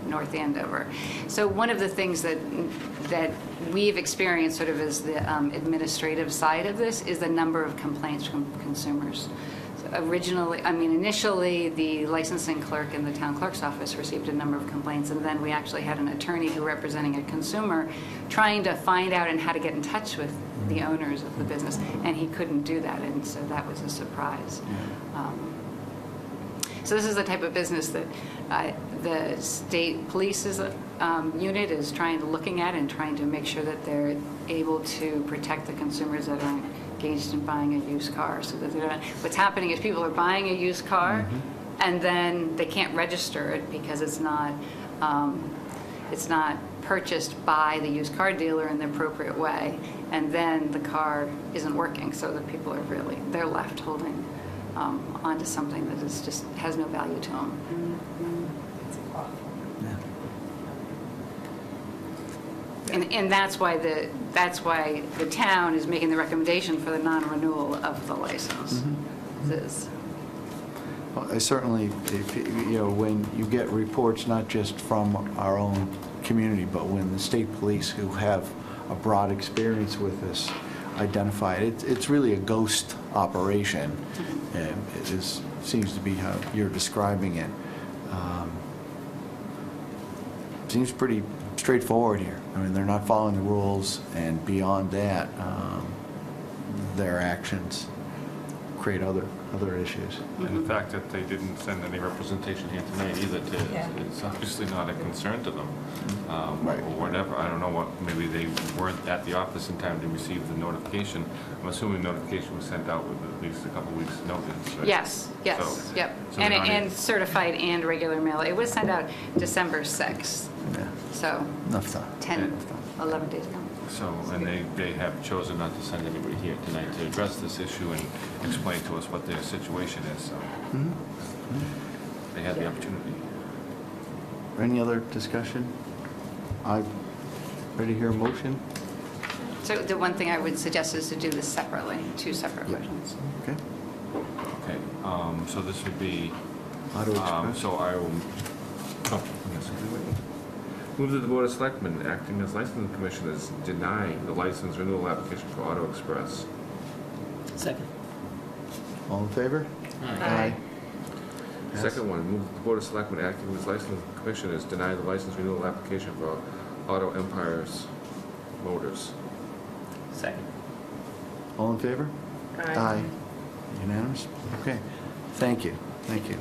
North Andover. So one of the things that we've experienced sort of as the administrative side of this is the number of complaints from consumers. Initially, the licensing clerk in the town clerk's office received a number of complaints, and then we actually had an attorney who representing a consumer trying to find out and how to get in touch with the owners of the business, and he couldn't do that, and so that was a surprise. So this is the type of business that the state police's unit is looking at and trying to make sure that they're able to protect the consumers that are engaged in buying a used car. So that what's happening is people are buying a used car and then they can't register it because it's not purchased by the used car dealer in the appropriate way, and then the car isn't working, so the people are they're left holding onto something that is just has no value to them. And that's why the town is making the recommendation for the non-renewal of the license. Well, I certainly, when you get reports not just from our own community, but when the state police, who have a broad experience with this, identify it, it's really a ghost operation, and it seems to be how you're describing it. Seems pretty straightforward here. I mean, they're not following the rules, and beyond that, their actions create other issues. And the fact that they didn't send any representation here tonight either, it's obviously not a concern to them. Right. Or whatever, I don't know what, maybe they weren't at the office in time to receive the notification. I'm assuming notification was sent out with at least a couple weeks' notice, right? Yes, yes, So- yep. so they're not And even- certified and regular mail. It was sent out December 6th, Yeah, so enough time. 10, 11 days ago. So, and they have chosen not to send anybody here tonight to address this issue and explain to us what their situation is, so they had the opportunity. Any other discussion? I'm ready to hear a motion. So the one thing I would suggest is to do this separately, 2 separate motions. Okay. Okay, so this would be, Auto Express. so I will, move that the Board of Selectmen, acting as licensing commissioners, deny the license renewal application for Auto Express. Second. All in favor? Aye. Second one, move that the Board of Selectmen, acting as licensing commissioners, deny the license renewal application for Auto Empires Motors. Second. All in favor? Aye. Unanimous? Okay. Thank you. Thank you.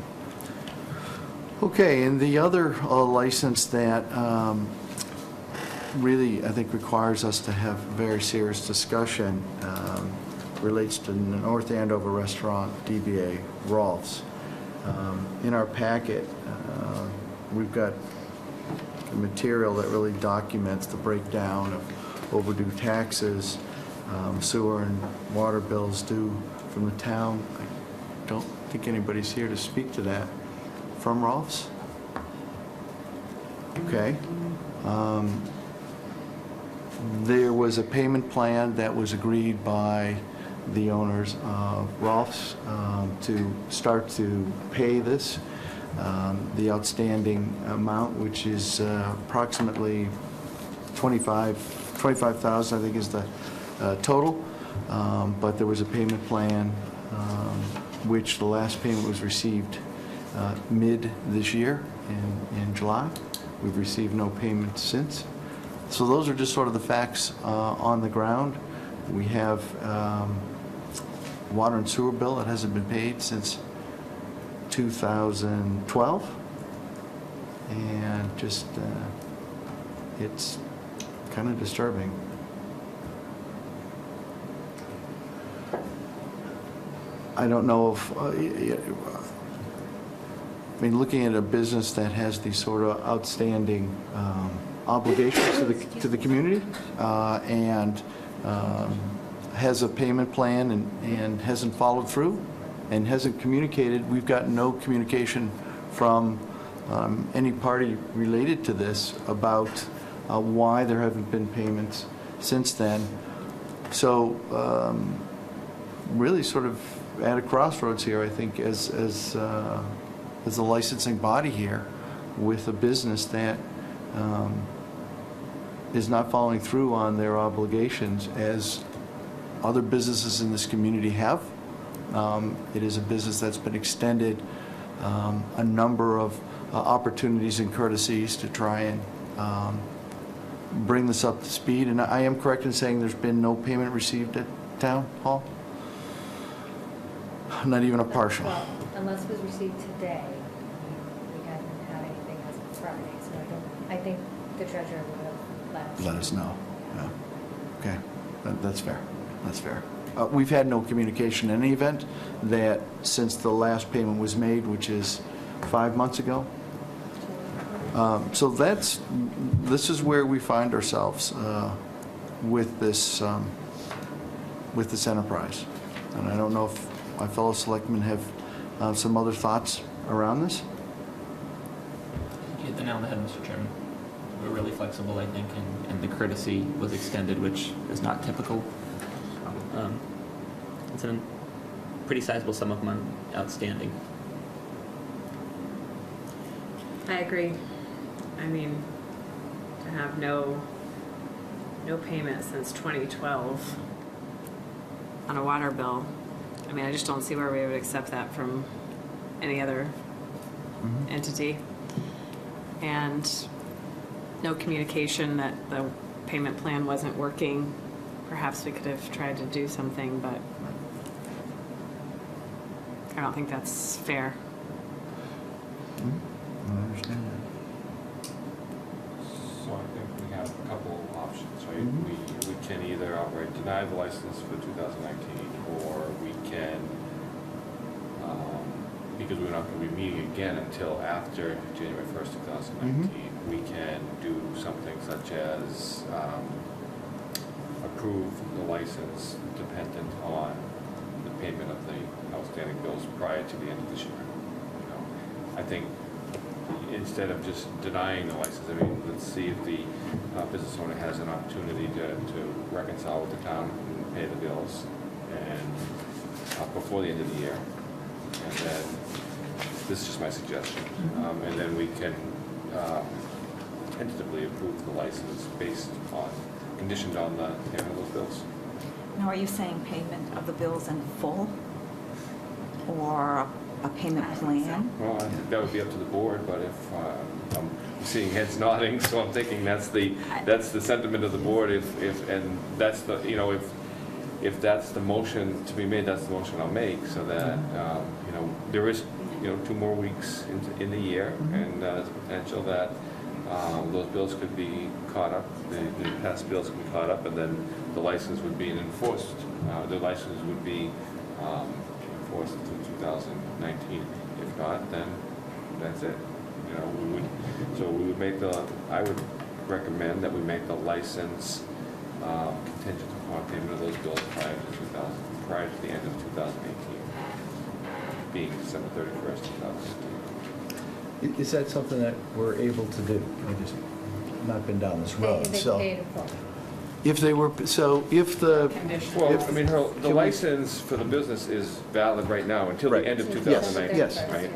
Okay, and the other license that really, I think, requires us to have very serious discussion relates to the North Andover Restaurant, DBA Rolf's. In our packet, we've got material that really documents the breakdown of overdue taxes, sewer and water bills due from the town. I don't think anybody's here to speak to that. From Rolf's? Okay. There was a payment plan that was agreed by the owners of Rolf's to start to pay this. The outstanding amount, which is approximately $25,000, I think is the total. But there was a payment plan, which the last payment was received mid this year in July. We've received no payment since. So those are just sort of the facts on the ground. We have water and sewer bill that hasn't been paid since 2012. And just, it's kind of disturbing. I don't know if, I mean, looking at a business that has these sort of outstanding obligations to the community and has a payment plan and hasn't followed through and hasn't communicated, we've got no communication from any party related to this about why there haven't been payments since then. So really sort of at a crossroads here, I think, as a licensing body here with a business that is not following through on their obligations as other businesses in this community have. It is a business that's been extended a number of opportunities and courtesies to try and bring this up to speed. And I am correct in saying there's been no payment received at Town Hall? Not even a partial. Well, unless it was received today, we haven't had anything as of Friday, so I think the treasurer would have Let us know. Yeah. Okay, that's fair. That's fair. We've had no communication in any event that since the last payment was made, which is 5 months ago. So this is where we find ourselves with this enterprise. And I don't know if my fellow selectmen have some other thoughts around this. You hit the nail on the head, Mr. Chairman. We're really flexible, I think, and the courtesy was extended, which is not typical. It's a pretty sizable sum of money outstanding. I agree. I mean, to have no payment since 2012 on a water bill, I mean, I just don't see where we would accept that from any other entity. And no communication that the payment plan wasn't working. Perhaps we could have tried to do something, but I don't think that's fair. I understand that. So I think we have a couple of options, right? Mhm. We can either outright deny the license for 2019, or we can, because we're not going to be meeting again until after January 1st, 2019, we can do something such as approve the license dependent on the payment of the outstanding bills prior to the end of this year. You know, I think instead of just denying the license, I mean, let's see if the business owner has an opportunity to reconcile with the town and pay the bills and before the end of the year. And then, this is just my suggestion, and then we can tentatively approve the license based on, conditioned on the payment of those bills. Now, are you saying payment of the bills in full or a payment plan? Well, I think that would be up to the board, but if, I'm seeing heads nodding, so I'm thinking that's the sentiment of the board, and that's the, you know, if that's the motion to be made, that's the motion I'll make, so that, you know, there is, you know, 2 more weeks in the year, and there's potential that those bills could be caught up, the past bills could be caught up, and then the license would be enforced. The license would be enforced through 2019. If not, then that's it. You know, we would make I would recommend that we make the license contingent upon payment of those bills prior to the end of 2018, being December 31st, 2018. Is that something that we're able to do? I just not been down this road, so. If they were, so if the. Well, I mean, the license for the business is valid right now until the end of 2019, Yes. right?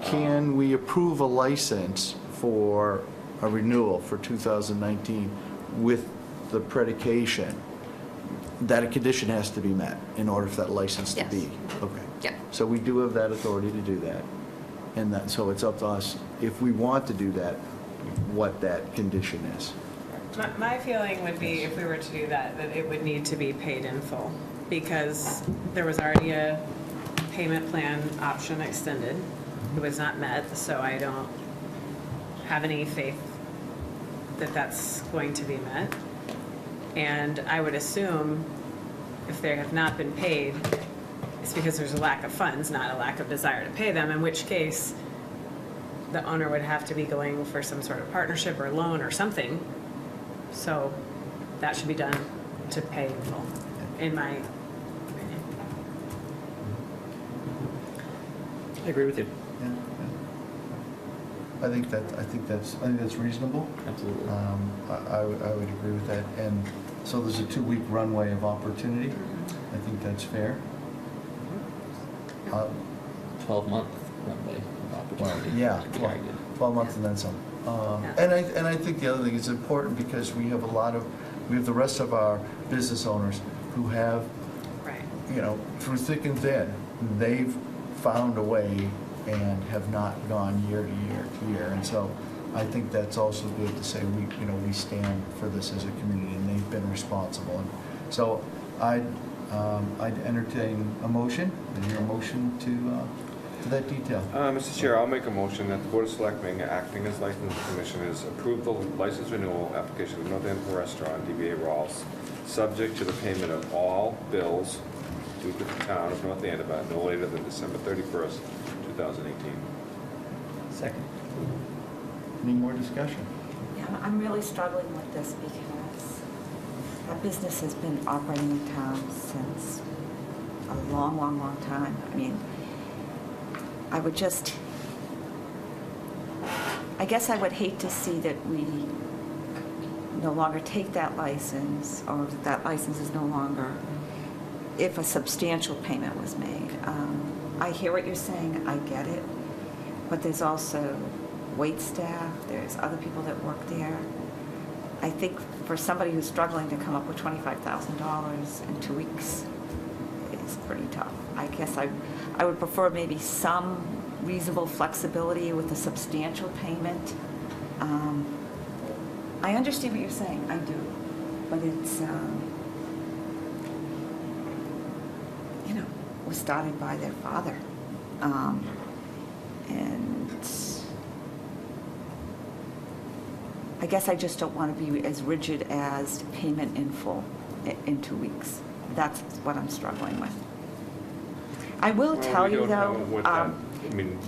Can we approve a license for a renewal for 2019 with the predication that a condition has to be met in order for that license to be? Okay. Yeah. So we do have that authority to do that. And that, so it's up to us, if we want to do that, what that condition is. My feeling would be, if we were to do that, that it would need to be paid in full, because there was already a payment plan option extended. It was not met, so I don't have any faith that that's going to be met. And I would assume if they have not been paid, it's because there's a lack of funds, not a lack of desire to pay them, in which case the owner would have to be going for some sort of partnership or loan or something. So that should be done to pay in full, in my opinion. I agree with you. Yeah. I think that's reasonable. Absolutely. I would agree with that. And so there's a 2-week runway of opportunity. I think that's fair. 12-month runway of opportunity. Yeah, could be argued. 12 months and then some. And I think the other thing is important because we have the rest of our business owners who have, you know, through thick and thin, they've found a way and have not gone year to year to year. And so I think that's also good to say we stand for this as a community, and they've been responsible. And so I'd entertain a motion. Is there a motion to that detail? Mr. Chair, I'll make a motion that the Board of Selectmen, acting as licensing commissioners, approve the license renewal application of North Andover Restaurant, DBA Rawls, subject to the payment of all bills due to the town of North Andover no later than December 31st, 2018. Second. Any more discussion? Yeah, I'm really struggling with this because that business has been operating in town since a long, long, long time. I mean, I guess I would hate to see that we no longer take that license, or that license is no longer, if a substantial payment was made. I hear what you're saying, I get it, but there's also wait staff, there's other people that work there. I think for somebody who's struggling to come up with $25,000 in 2 weeks is pretty tough. I guess I would prefer maybe some reasonable flexibility with a substantial payment. I understand what you're saying, I do, but it's, was started by their father. And I guess I just don't want to be as rigid as payment in full in 2 weeks. That's what I'm struggling with. I will tell you, though.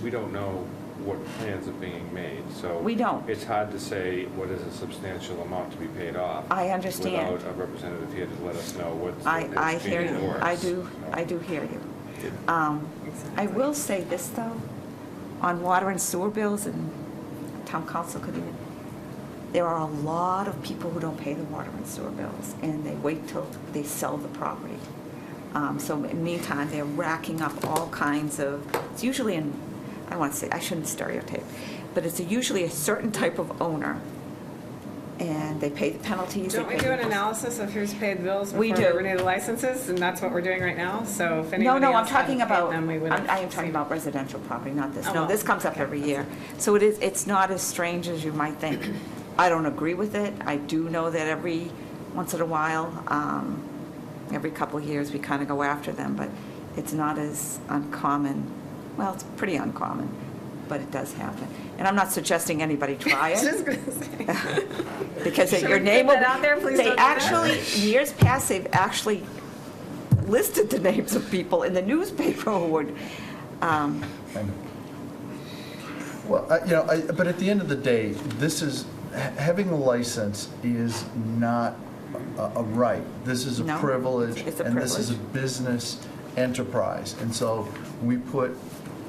We don't know what plans are being made, so. We don't. It's hard to say what is a substantial amount to be paid off. I understand. Without a representative here to let us know what's. I hear being you. endorsed. I do hear you. I will say this, though, on water and sewer bills, and town council could even, there are a lot of people who don't pay the water and sewer bills, and they wait till they sell the property. So in the meantime, they're racking up all kinds of, it's usually in, I don't want to say, I shouldn't stereotype, but it's usually a certain type of owner, and they pay the penalties. Don't we do an analysis of who's paid bills We before do. we renew the licenses? And that's what we're doing right now? So if anybody No, I'm else hadn't talking paid about, them, we would have I am talking seen- about residential property, not this. Oh, No, well, this comes up okay. every year. So it's not as strange as you might think. I don't agree with it. I do know that every once in a while, every couple of years, we kind of go after them, but it's not as uncommon. Well, it's pretty uncommon, but it does happen. And I'm not suggesting anybody try it. Just gonna say. Because Should your we name put will, that out there? Please they don't do that. actually, years past, they've actually listed the names of people in the newspaper who would, Well, but at the end of the day, this is, having a license is not a right. This is a No, privilege. it's a And this is a privilege. business enterprise. And so we put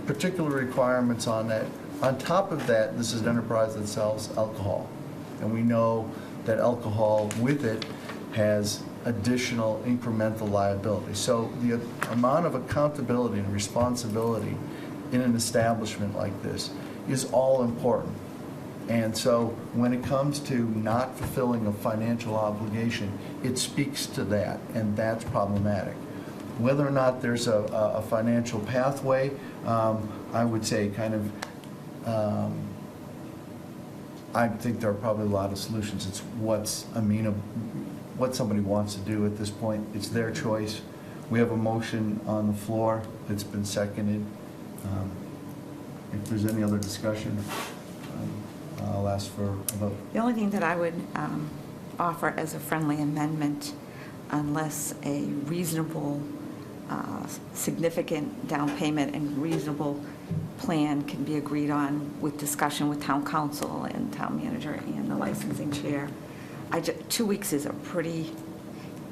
particular requirements on that. On top of that, this is an enterprise that sells alcohol. And we know that alcohol with it has additional incremental liability. So the amount of accountability and responsibility in an establishment like this is all important. And so when it comes to not fulfilling a financial obligation, it speaks to that, and that's problematic. Whether or not there's a financial pathway, I would say kind of, I think there are probably a lot of solutions. It's what's amenable, what somebody wants to do at this point. It's their choice. We have a motion on the floor. It's been seconded. If there's any other discussion, I'll ask for a vote. the only thing that I would offer as a friendly amendment, unless a reasonable, significant down payment and reasonable plan can be agreed on with discussion with town council and town manager and the licensing chair. 2 weeks is a pretty,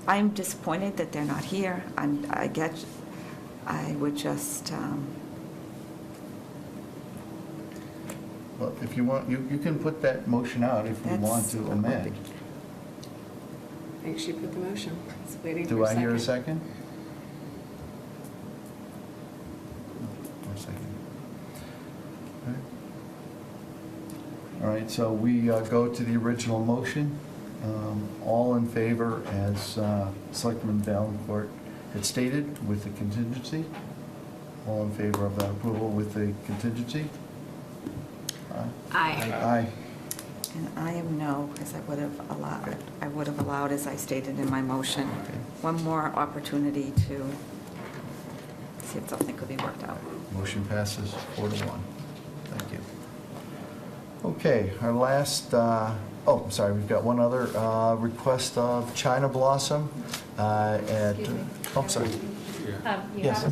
I'm disappointed that they're not here. I would just, Well, if you want, you can put that motion out if you want to amend. I think she put the motion. It's waiting for Do a I hear a second. second? No second. All right, so we go to the original motion. All in favor, as Selectman Valencourt had stated, with the contingency? All in favor of that approval with the contingency? Aye. Aye. and I am no, because I would have allowed, as I stated in my motion, one more opportunity to see if something could be worked out. Motion passes 4-1. Thank you. Okay, our last, I'm sorry, we've got one other request of China Blossom at, Excuse me. oh, sorry. You Yes.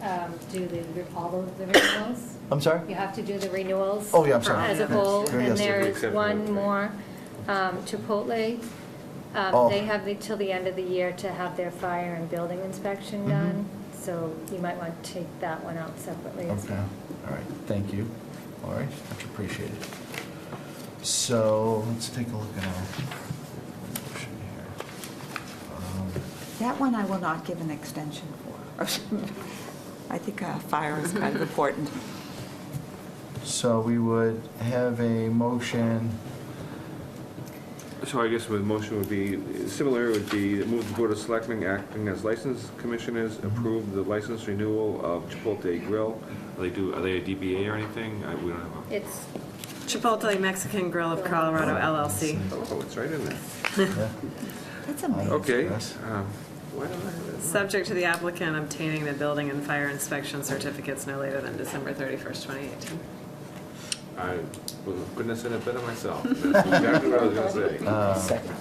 have to do all of the renewals. I'm sorry? You have to do the renewals. Oh, yeah, I'm sorry. As a Yes. whole, Yes. and there is Except for one the- more, Chipotle. Oh. They have till the end of the year to have their fire and building inspection Mhm. done, so you might want to take that one out separately as Okay, well. all right, thank you. All right, much appreciated. So, let's take a look at our motion here. That one I will not give an extension for. I think fire is kind of important. So we would have a motion, So I guess the motion would be, similar, it would be move the Board of Selectmen acting as license commissioners, approve the license renewal of Chipotle Grill. Are they a DBA or anything? We don't have It's, Chipotle Mexican Grill of Colorado LLC. oh, it's right in there. yeah, That's amazing. Okay. Why don't I have it? Subject to the applicant obtaining the building and fire inspection certificates no later than December 31st, 2018. I couldn't have said it better myself. That's exactly what I was going to say. Second.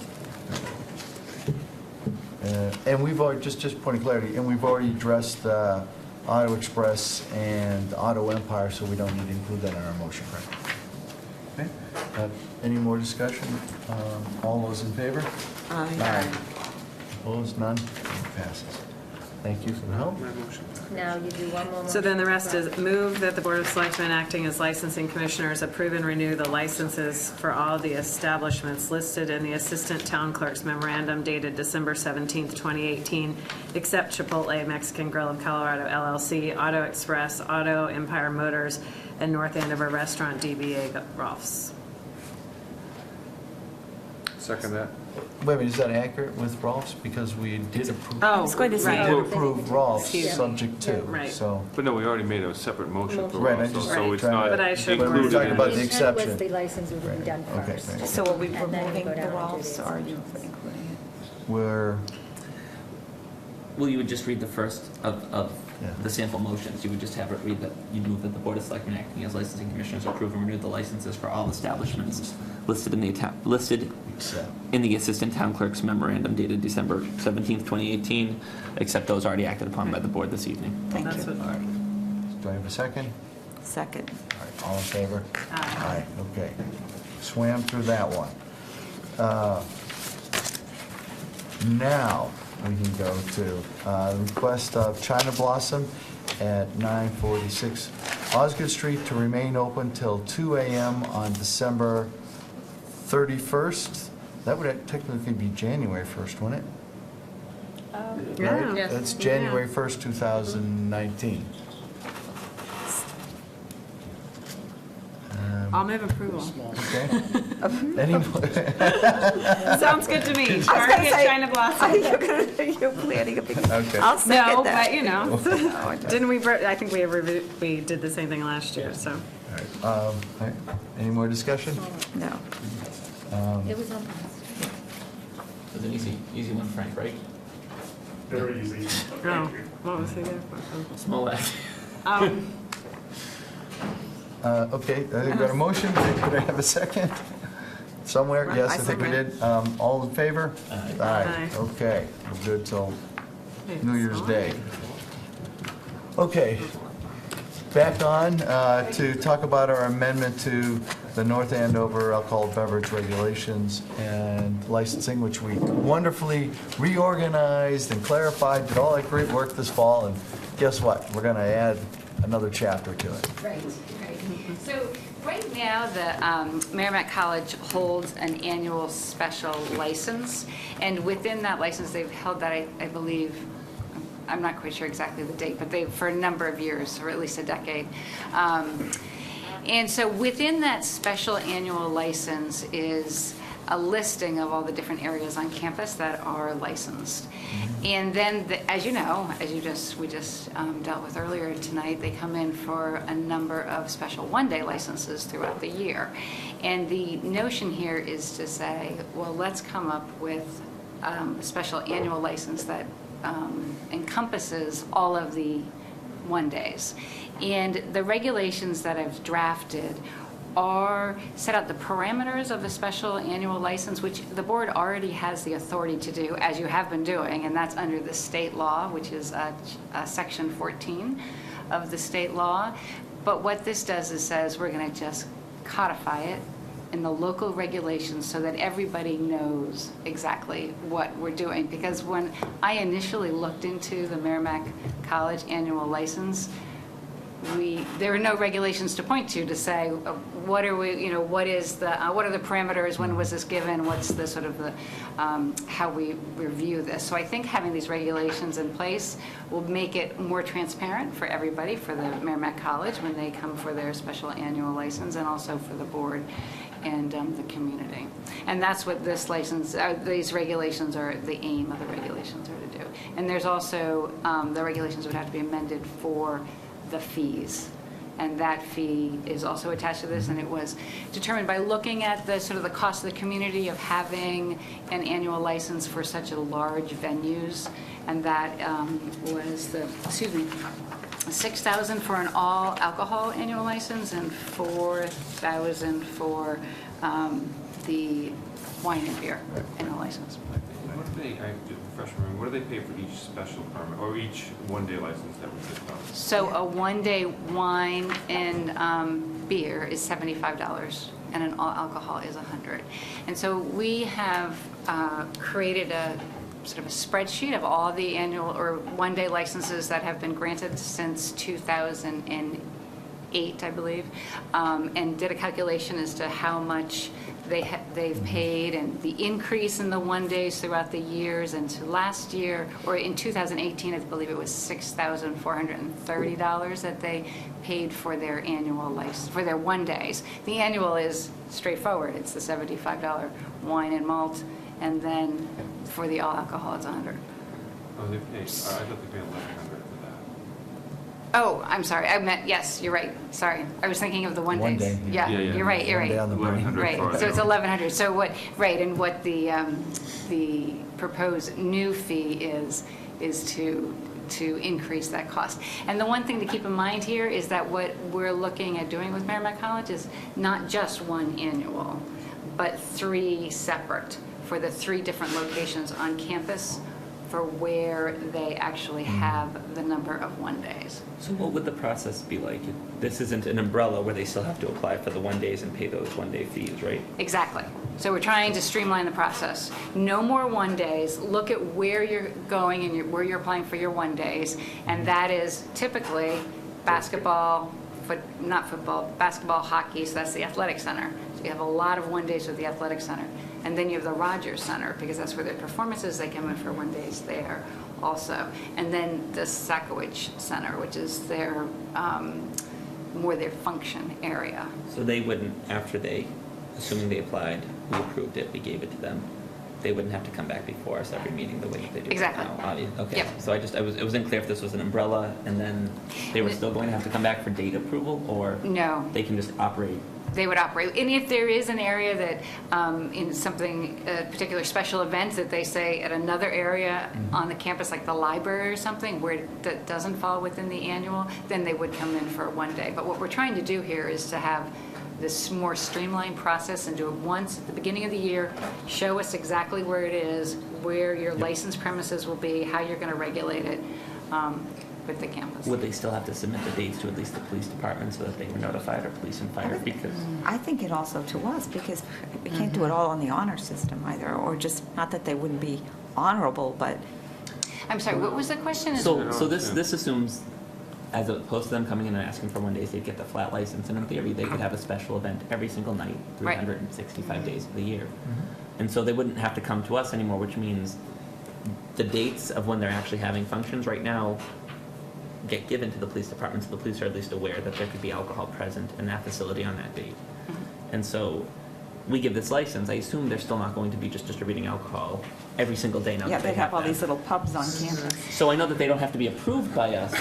And we've already, just point of clarity, and we've already addressed Auto Express and Auto Empire, so we don't need to include that in our motion, right? Okay. Any more discussion? All those in favor? Aye. Opposed? None? It passes. Thank you for the help. My motion. Now you do one more. So then the rest is move that the Board of Selectmen acting as licensing commissioners approve and renew the licenses for all the establishments listed in the Assistant Town Clerk's memorandum dated December 17th, 2018, except Chipotle Mexican Grill of Colorado LLC, Auto Express, Auto Empire Motors, and North Andover Restaurant DBA Rolf's. Second that. Wait a minute, is that accurate with Rolf's? Because we did approve. Oh, was going to say- We did approve Rolf's, Excuse me. subject to, Right. so. But no, we already made a separate motion for Right, I Ross, just- so it's Right. not But I should But we were word talking it. about the The intent was exception. the license would be done Okay, first. thanks. So are we And then you removing go the down and do Rolfs, the or are you exceptions. including it? We're, Well, you would just read the first of Yeah. the sample motions. You would just have it read that you move that the Board of Selectmen acting as licensing commissioners approve and renew the licenses for all establishments listed in the Assistant Town Clerk's memorandum dated December 17th, 2018, except those already acted upon by the board this evening. Thank That's you. what- all right. Do I have a second? Second. All right, all in favor? Aye. Okay. Swam through that one. Now, we can go to request of China Blossom at 946 Osgood Street to remain open till 2 a.m. on December 31st. That would technically be January 1st, wouldn't it? Yeah. Right? That's January 1st, 2019. I'll move approval. Okay. Any more? Sounds good to me. I was Party gonna at say, China Blossom. You're planning a big, Okay. I'll No, second that. but you know, didn't we, I think we did the same thing last year, so. All right. Any more discussion? No. It was on past. It was an easy one, Frank, right? Very easy. Oh, what was he there for? Small act. Okay, I think we got a motion. Could I have a second? Somewhere? Yes, I think we did. All in favor? Aye. Aye. Okay, we're good till New Year's Day. Okay, back on to talk about our amendment to the North Andover alcohol beverage regulations and licensing, which we wonderfully reorganized and clarified, did all that great work this fall, and guess what? We're going to add another chapter to it. Right, right. So right now, the Merrimack College holds an annual special license, and within that license, they've held that, I believe, I'm not quite sure exactly the date, but for a number of years, or at least a decade. And so within that special annual license is a listing of all the different areas on campus that are licensed. And then, as you know, we just dealt with earlier tonight, they come in for a number of special one-day licenses throughout the year. And the notion here is to say, well, let's come up with a special annual license that encompasses all of the one-days. And the regulations that I've drafted are set out the parameters of a special annual license, which the board already has the authority to do, as you have been doing, and that's under the state law, which is Section 14 of the state law. But what this does is says we're going to just codify it in the local regulations so that everybody knows exactly what we're doing. Because when I initially looked into the Merrimack College annual license, there were no regulations to point to say what are we, what are the parameters, when was this given, what's the sort of the how we review this. So I think having these regulations in place will make it more transparent for everybody, for the Merrimack College when they come for their special annual license, and also for the board and the community. And that's what this license, these regulations are, the aim of the regulations are to do. And there's also, the regulations would have to be amended for the fees. and that fee is also attached to this, and it was determined by looking at the sort of the cost of the community of having an annual license for such a large venues, and that was the, $6,000 for an all alcohol annual license and $4,000 for the wine and beer annual license. What do they, I have to refresh my memory, what do they pay for each special permit, or each one-day license that was just done? So a one-day wine and beer is $75, and an all alcohol is $100. And so we have created a sort of a spreadsheet of all the annual or one-day licenses that have been granted since 2008, I believe, and did a calculation as to how much they've paid and the increase in the one days throughout the years. And to last year, or in 2018, I believe it was $6,430 that they paid for their annual license, for their one days. The annual is straightforward. It's the $75 wine and malt, and then for the all alcohol, it's $100. Oh, they pay, I thought they paid $1,100 for that. Oh, I'm sorry. I meant, yes, you're right. Sorry. I was thinking of the one One days. day, Yeah, yeah. you're right, you're One day right. on the brain. Right, so it's 1,100. So what, right, and what the proposed new fee is to increase that cost. And the one thing to keep in mind here is that what we're looking at doing with Merrimack College is not just one annual, but 3 separate for the 3 different locations on campus for where they actually have the number of one days. So what would the process be like? This isn't an umbrella where they still have to apply for the one days and pay those one-day fees, right? Exactly. So we're trying to streamline the process. No more one days. Look at where you're going and where you're applying for your one days, and that is typically basketball, not football, basketball, hockey, so that's the athletic center. So you have a lot of one days with the athletic center. And then you have the Rogers Center, because that's where their performances, they come in for one days there also. And then the Sakowich Center, which is their, more their function area. So they wouldn't, after they, assuming they applied, we approved it, we gave it to them, they wouldn't have to come back before us every meeting the way that they do Exactly. right now, obviously. Okay, Yep. so it wasn't clear if this was an umbrella, and then they were still going to have to come back for date approval, or No. they can just operate? They would operate. And if there is an area that, in something, a particular special event that they say at another area on the campus, like the library or something, where that doesn't fall within the annual, then they would come in for one day. But what we're trying to do here is to have this more streamlined process and do it once at the beginning of the year, show us exactly where it is, where your licensed premises will be, how you're going to regulate it with the campus. Would they still have to submit the dates to at least the police department so that they were notified, or police and fire? Because I think it also to us, because we can't do it all on the honor system either, or just, not that they wouldn't be honorable, but I'm sorry, what was the question? So this assumes, as opposed to them coming in and asking for one day, they'd get the flat license, and in theory, they could have a special event every single night, 365 days of the year. And so they wouldn't have to come to us anymore, which means the dates of when they're actually having functions right now get given to the police department, so the police are at least aware that there could be alcohol present in that facility on that date. And so we give this license, I assume they're still not going to be just distributing alcohol every single day now. yeah, that they have all that. these little pubs on campus. So I know that they don't have to be approved by us,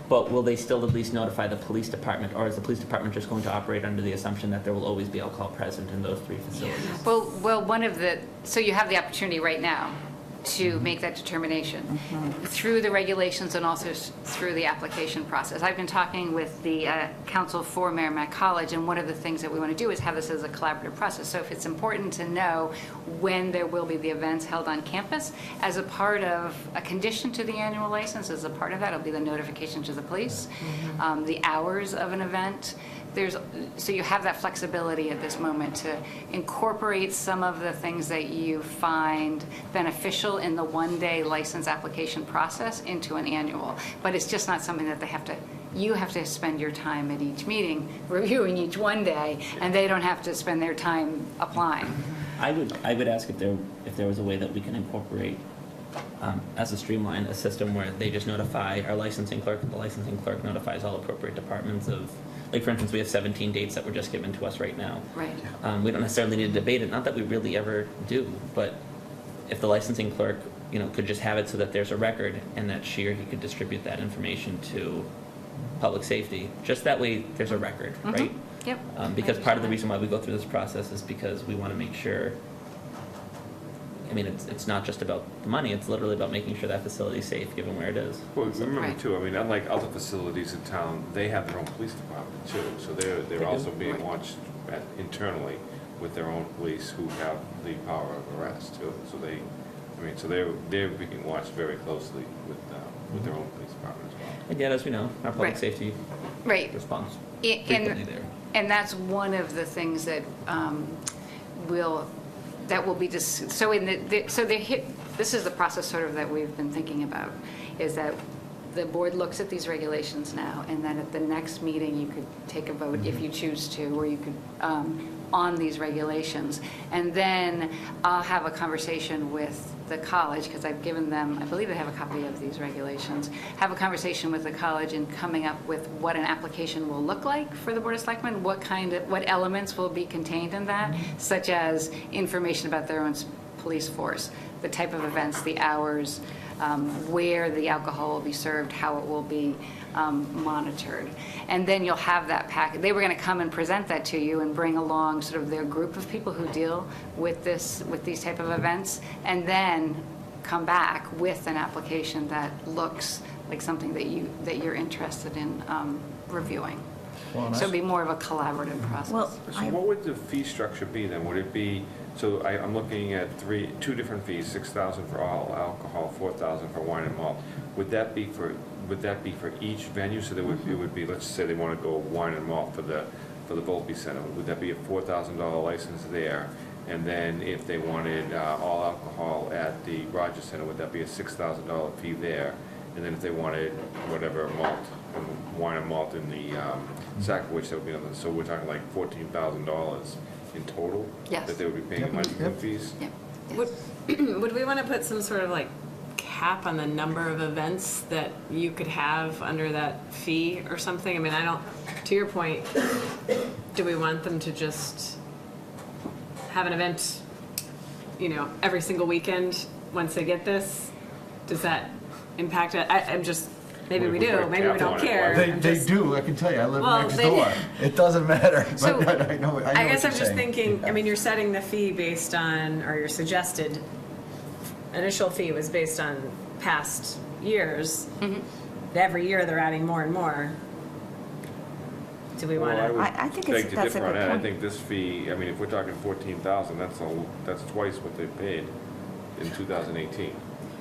but will they still at least notify the police department, or is the police department just going to operate under the assumption that there will always be alcohol present in those 3 facilities? Well, one of the, so you have the opportunity right now to make that determination through the regulations and also through the application process. I've been talking with the council for Merrimack College, and one of the things that we want to do is have this as a collaborative process. So if it's important to know when there will be the events held on campus, as a part of a condition to the annual license, as a part of that, it'll be the notification to the police, the hours of an event. So you have that flexibility at this moment to incorporate some of the things that you find beneficial in the one-day license application process into an annual. But it's just not something that you have to spend your time at each meeting reviewing each one day, and they don't have to spend their time applying. I would ask if there was a way that we can incorporate, as a streamline, a system where they just notify our licensing clerk, and the licensing clerk notifies all appropriate departments of, like, for instance, we have 17 dates that were just given to us right now. Right. We don't necessarily need to debate it, not that we really ever do, but if the licensing clerk, could just have it so that there's a record, and that she or he could distribute that information to public safety, just that way there's a record, right? Yep. Because part of the reason why we go through this process is because we want to make sure, I mean, it's not just about the money, it's literally about making sure that facility is safe, given where it is. Well, remember Right. too, I mean, unlike other facilities in town, they have their own police department too. So they're also being watched internally with their own police who have the power of arrest too. So they're being watched very closely with their own police department as well. And yet, as we know, our public Right. safety Right. response And- frequently there. And that's one of the things that will be just, so this is the process sort of that we've been thinking about, is that the board looks at these regulations now, and then at the next meeting, you could take a vote if you choose to, or you could, on these regulations. And then I'll have a conversation with the college, because I've given them, I believe they have a copy of these regulations, have a conversation with the college in coming up with what an application will look like for the Board of Selectmen, what elements will be contained in that, such as information about their own police force, the type of events, the hours, where the alcohol will be served, how it will be monitored. And then you'll have that packet. They were going to come and present that to you and bring along sort of their group of people who deal with these type of events, and then come back with an application that looks like something that you're interested in reviewing. Well, So it'd be more of a collaborative process. Well, So what would the fee structure be then? Would it be, so I'm looking at two different fees, 6,000 for all alcohol, 4,000 for wine and malt. Would that be for each venue? So it would be, let's say they want to go wine and malt for the Volpe Center. Would that be a $4,000 license there? And then if they wanted all alcohol at the Rogers Center, would that be a $6,000 fee there? And then if they wanted whatever malt, wine and malt in the Sackawitch, that would be another. So we're talking like $14,000 in total? Yes. That they would be paying licensing fees? Yep. Would we want to put some sort of like cap on the number of events that you could have under that fee or something? I mean, to your point, do we want them to just have an event, every single weekend once they get this? Does that impact it? I'm just, maybe we do, maybe we don't care. They do, I can tell you, I live Well, next they- door. It doesn't matter, So, but I know what you're I guess I'm just saying. thinking, I mean, you're setting the fee based on, or your suggested initial fee was based on past years. Every year they're adding more and more. Do we want to? I think Beg to that's a differ on good that. I point. think this fee, I mean, if we're talking 14,000, that's twice what they paid in 2018.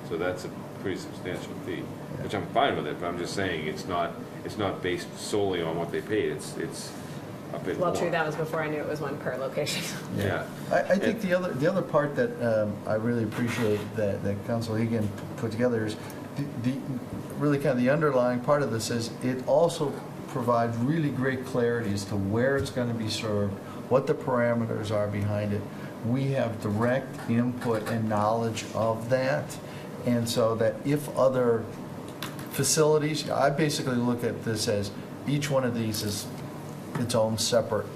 So that's a pretty substantial fee, which I'm fine with it, but I'm just saying it's not based solely on what they paid. It's a bit more. Well, true, that was before I knew it was one per location. Yeah. I think the other part that I really appreciate that Council Egan put together is the really kind of the underlying part of this is it also provides really great clarity as to where it's going to be served, what the parameters are behind it. We have direct input and knowledge of that, and so that if other facilities, I basically look at this as each one of these is its own separate,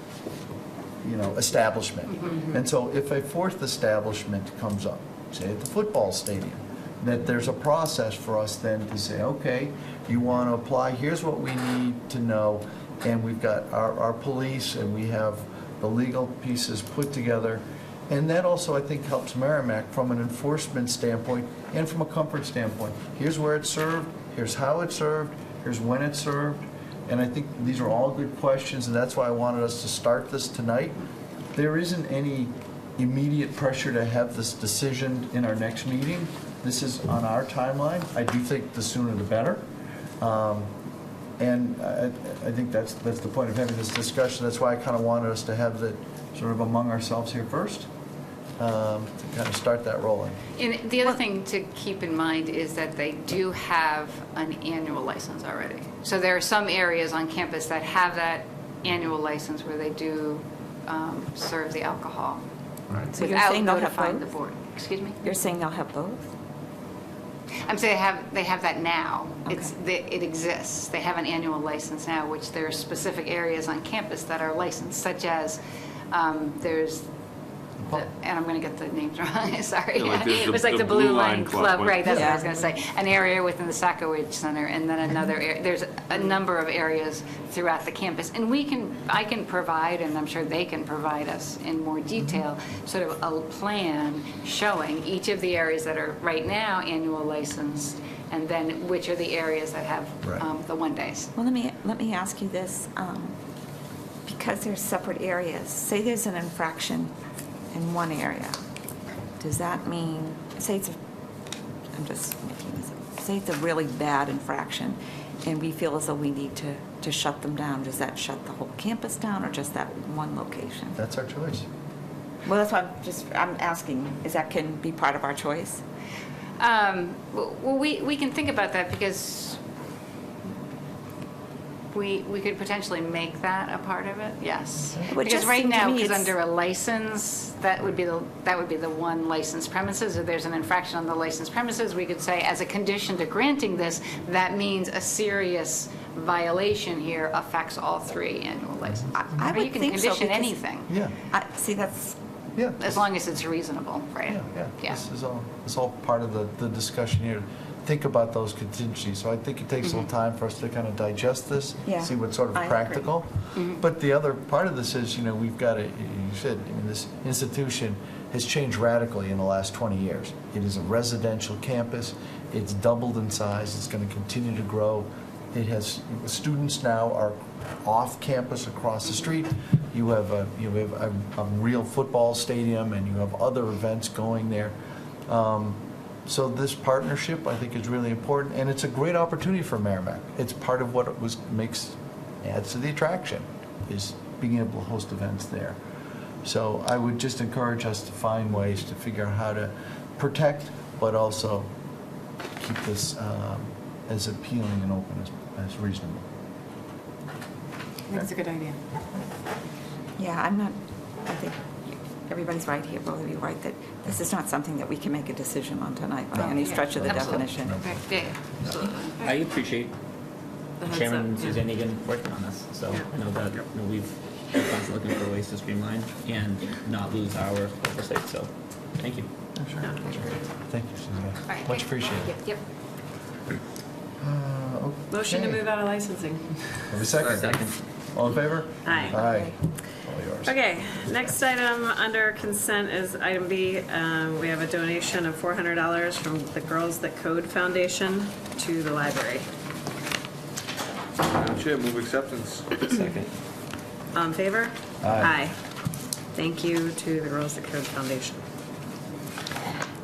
establishment. And so if a fourth establishment comes up, say at the football stadium, that there's a process for us then to say, okay, you want to apply, here's what we need to know, and we've got our police and we have the legal pieces put together. And that also, I think, helps Merrimack from an enforcement standpoint and from a comfort standpoint. Here's where it's served, here's how it's served, here's when it's served. And I think these are all good questions, and that's why I wanted us to start this tonight. There isn't any immediate pressure to have this decision in our next meeting. This is on our timeline. I do think the sooner the better. And I think that's the point of having this discussion. That's why I kind of wanted us to have it sort of among ourselves here first, to kind of start that rolling. And the other thing to keep in mind is that they do have an annual license already. So there are some areas on campus that have that annual license where they do serve the alcohol So you're without saying they'll have notifying the both? board. Excuse me? You're saying they'll have both? I'm saying they have that now. It exists. They have an annual license now, which there are specific areas on campus that are licensed, such as there's and I'm going to get the names wrong, sorry. Yeah, like there's It was like the Blue Line Club, what- right, that's what I was Yeah. going to say. An area within the Sackowitz Center, and then another, there's a number of areas throughout the campus. And I can provide, and I'm sure they can provide us in more detail, sort of a plan showing each of the areas that are right now annual licensed, and then which are the areas that have Right. the one days. Well, let me ask you this, because there's separate areas, say there's an infraction in one area, does that mean, I'm just making this up, say it's a really bad infraction, and we feel as though we need to shut them down, does that shut the whole campus down, or just that one location? That's our choice. Well, that's why I'm asking, is that can be part of our choice? Well, we can think about that because we could potentially make that a part of it, yes. It would Because just right seem to now, me because it's- under a license, that would be the one licensed premises. If there's an infraction on the licensed premises, we could say, as a condition to granting this, that means a serious violation here affects all 3 annual licenses. I Or would you can think so, condition because- anything, Yeah, See, that's, yeah. as long as it's reasonable, right? Yeah. This is all part of the discussion here. Think about those contingencies. So I think it takes a little time for us to kind of digest this, Yeah, see what's sort of I agree. practical. But the other part of this is, we've got you said, this institution has changed radically in the last 20 years. It is a residential campus. It's doubled in size. It's going to continue to grow. It has, students now are off campus across the street. You have a real football stadium, and you have other events going there. So this partnership, I think, is really important, and it's a great opportunity for Merrimack. It's part of what adds to the attraction, is being able to host events there. So I would just encourage us to find ways to figure out how to protect, but also keep this as appealing and open as reasonable. That's a good idea. yeah, I think everybody's right here, both of you right, that this is not something that we can make a decision on tonight by any stretch of the Absolutely. definition. Yeah, absolutely. I appreciate The heads Chairman up, yeah. Suzanne Egan working on this, so I know that we're constantly looking for ways to streamline and not lose our oversight, so thank you. Sure. Thank you, Suzanne. All right, Much great. appreciated. Yep. Motion to Okay. move out of licensing. Have a second. Second. All in favor? Aye. Aye. All yours. Okay, next item under consent is item B. We have a donation of $400 from the Girls That Code Foundation to the library. Madam Chair, move acceptance. Second. All in favor? Aye. Thank you to the Girls That Code Foundation.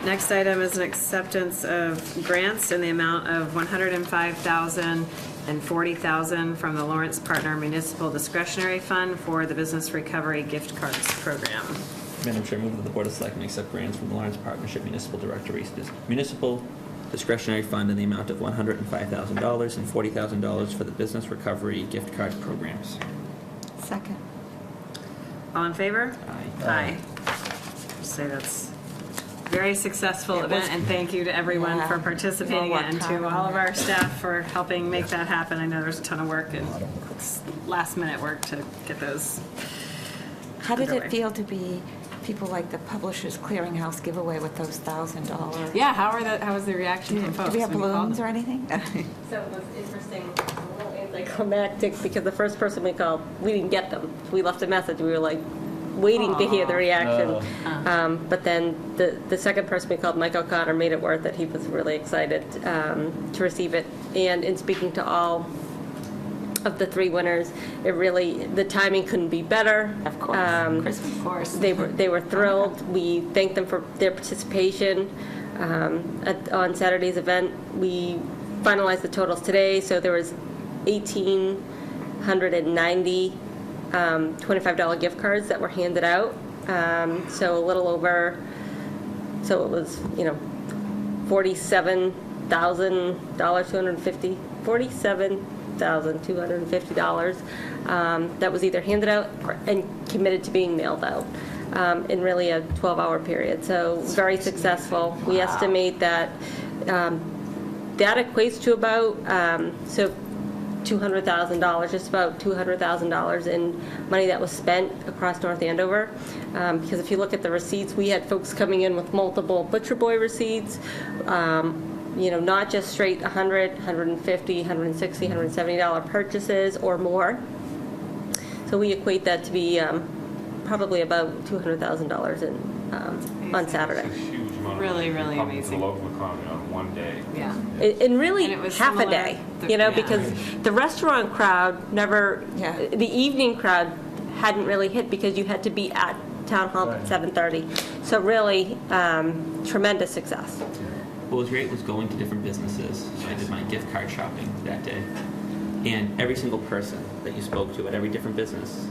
Next item is an acceptance of grants in the amount of $105,000 and $40,000 from the Lawrence Partner Municipal Discretionary Fund for the Business Recovery Gift Cards Program. Madam Chair, move that the Board of Selectmen accept grants from the Lawrence Partnership Municipal Municipal Discretionary Fund in the amount of $105,000 and $40,000 for the Business Recovery Gift Card Programs. Second. All in favor? Aye. Aye. Say that's a very successful It event, was- and thank you to everyone Yeah. for participating Well, in it, and what to time? all of our staff for helping make that happen. I know there's a ton of work and it's last-minute work to get those. How did underway. it feel to be people like the Publishers Clearinghouse giveaway with those $1,000? Yeah, how was the reaction from folks? Do we have when you called balloons them? or anything? So it was interesting, a little anticlimactic, because the first person we called, we didn't get them. We left a message, we were like waiting to hear the reaction. But then the second person we called, Mike O'Connor, made it worth it. He was really excited to receive it. And in speaking to all of the 3 winners, the timing couldn't be better. Of course, Christmas, of course. They were thrilled. We thanked them for their participation on Saturday's event. We finalized the totals today, so there was 1,890 $25 gift cards that were handed out. So a little over, so it was, $47,250 that was either handed out and committed to being mailed out in really a 12-hour period. So very successful. We estimate that that equates to about, so $200,000, just about $200,000 in money that was spent across North Andover. Because if you look at the receipts, we had folks coming in with multiple Butcher Boy receipts, not just straight $100, $150, $160, $170 purchases or more. So we equate that to be probably about $200,000 on Saturday. It's a huge amount of Really, people really coming to the amazing. local economy on one day. Yeah. And really, And it was half a similar- day, yeah. because the restaurant crowd never, the evening crowd hadn't really hit because you had to be at Town Hall at 7:30. So really, tremendous success. What was great was going to different businesses. So I did my gift card shopping that day. And every single person that you spoke to at every different business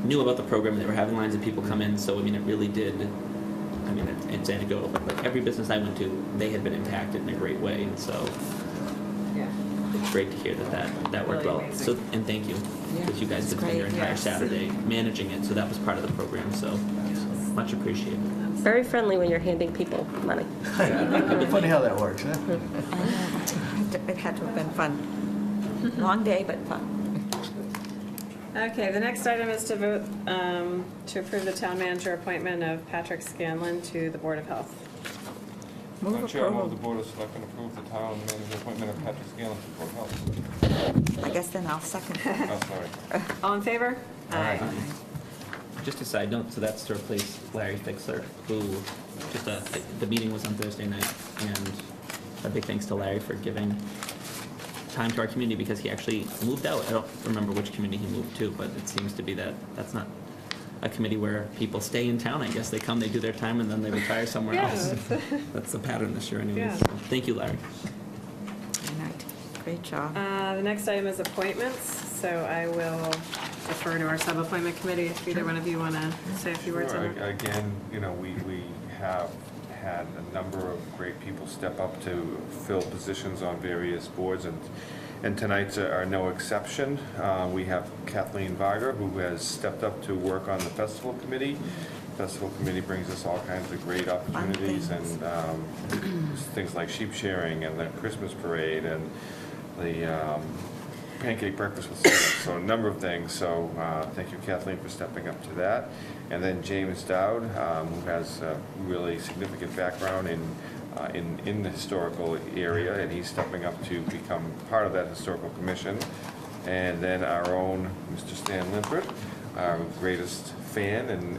knew about the program. They were having lines of people come in. So, I mean, it really did, I mean, it's anecdotal, but like every business I went to, they had been impacted in a great way. And so it's great to hear that worked Really well. amazing. So, and thank you, because you guys did spend your entire Yes. Saturday managing it. So that was part of the program. So much appreciated. Very friendly when you're handing people money. Funny how that works, huh? It had to have been fun. Long day, but fun. Okay, the next item is to vote to approve the town manager appointment of Patrick Scanlon to the Board of Health. Madam Chair, I move the Board of Selectmen approve the town manager appointment of Patrick Scanlon to Board of Health. I guess then I'll second Oh, that. sorry. All in favor? Aye. Just a side note, so that's to replace Larry Fixler, who the meeting was on Thursday night, and a big thanks to Larry for giving time to our community because he actually moved out. I don't remember which community he moved to, but it seems to be that's not a committee where people stay in town. I guess they come, they do their time, and then they retire somewhere Yeah, else. that's- That's the pattern this year anyways. Yeah. So, thank you, Larry. Good night. Great job. The next item is appointments, so I will defer to our sub-appointment committee if either one of you want to say a few words on Sure. it. Again, we have had a number of great people step up to fill positions on various boards, and tonight's are no exception. We have Kathleen Varga, who has stepped up to work on the festival committee. Festival committee brings us all kinds of great opportunities and things like sheep shearing and the Christmas parade and the pancake breakfast with Santa, so a number of things. So thank you, Kathleen, for stepping up to that. And then James Dowd, who has a really significant background in the historical area, and he's stepping up to become part of that historical commission. And then our own Mr. Stan Limpert, our greatest fan and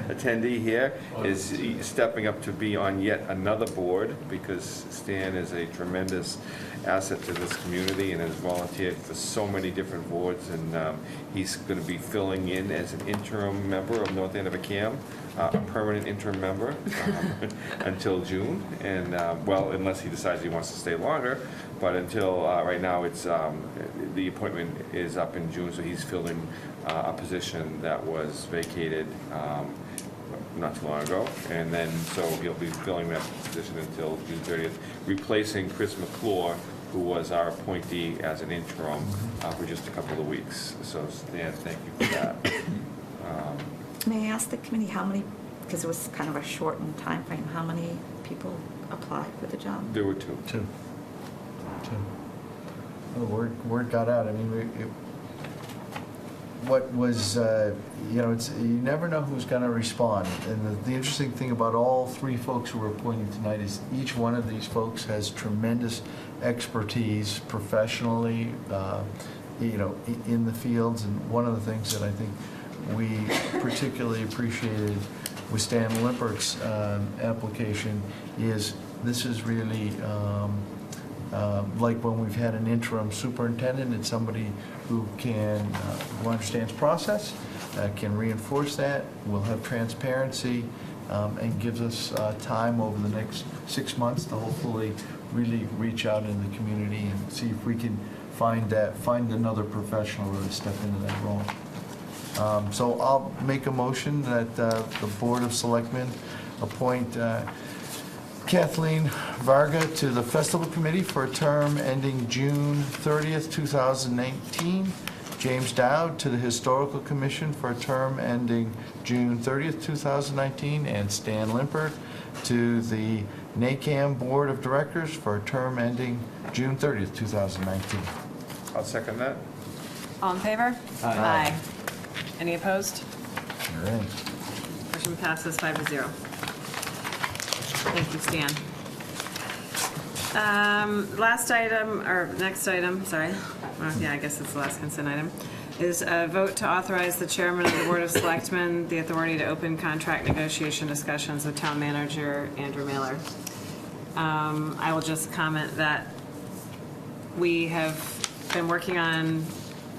attendee here, is stepping up to be on yet another board, because Stan is a tremendous asset to this community and has volunteered for so many different boards, and he's going to be filling in as an interim member of North Andover CAM, a permanent interim member until June, and well, unless he decides he wants to stay longer, but until right now, it's the appointment is up in June, so he's filling a position that was vacated not too long ago, and then so he'll be filling that position until June 30th, replacing Chris McClure, who was our appointee as an interim for just a couple of weeks. So Stan, thank you for that. May I ask the committee how many, because it was kind of a shortened timeframe, how many people applied for the job? There were two. Two. Well, the word got out. I mean, what was, it's, you never know who's going to respond. And the interesting thing about all three folks who were appointed tonight is each one of these folks has tremendous expertise professionally, in the fields. And one of the things that I think we particularly appreciated with Stan Limpert's application is this is really like when we've had an interim superintendent, it's somebody who who understands process, can reinforce that, will have transparency, and gives us time over the next 6 months to hopefully really reach out in the community and see if we can find another professional to step into that role. So I'll make a motion that the Board of Selectmen appoint Kathleen Varga to the Festival Committee for a term ending June 30th, 2019. James Dowd to the Historical Commission for a term ending June 30th, 2019. And Stan Limpert to the NACAM Board of Directors for a term ending June 30th, 2019. I'll second that. All in favor? Aye. Any opposed? All right. Motion passes 5-0. Thank you, Stan. Last item, or next item, sorry. Well, yeah, I guess it's the last consent item, is a vote to authorize the chairman of the Board of Selectmen the authority to open contract negotiation discussions with town manager Andrew Mailer. I will just comment that we have been working on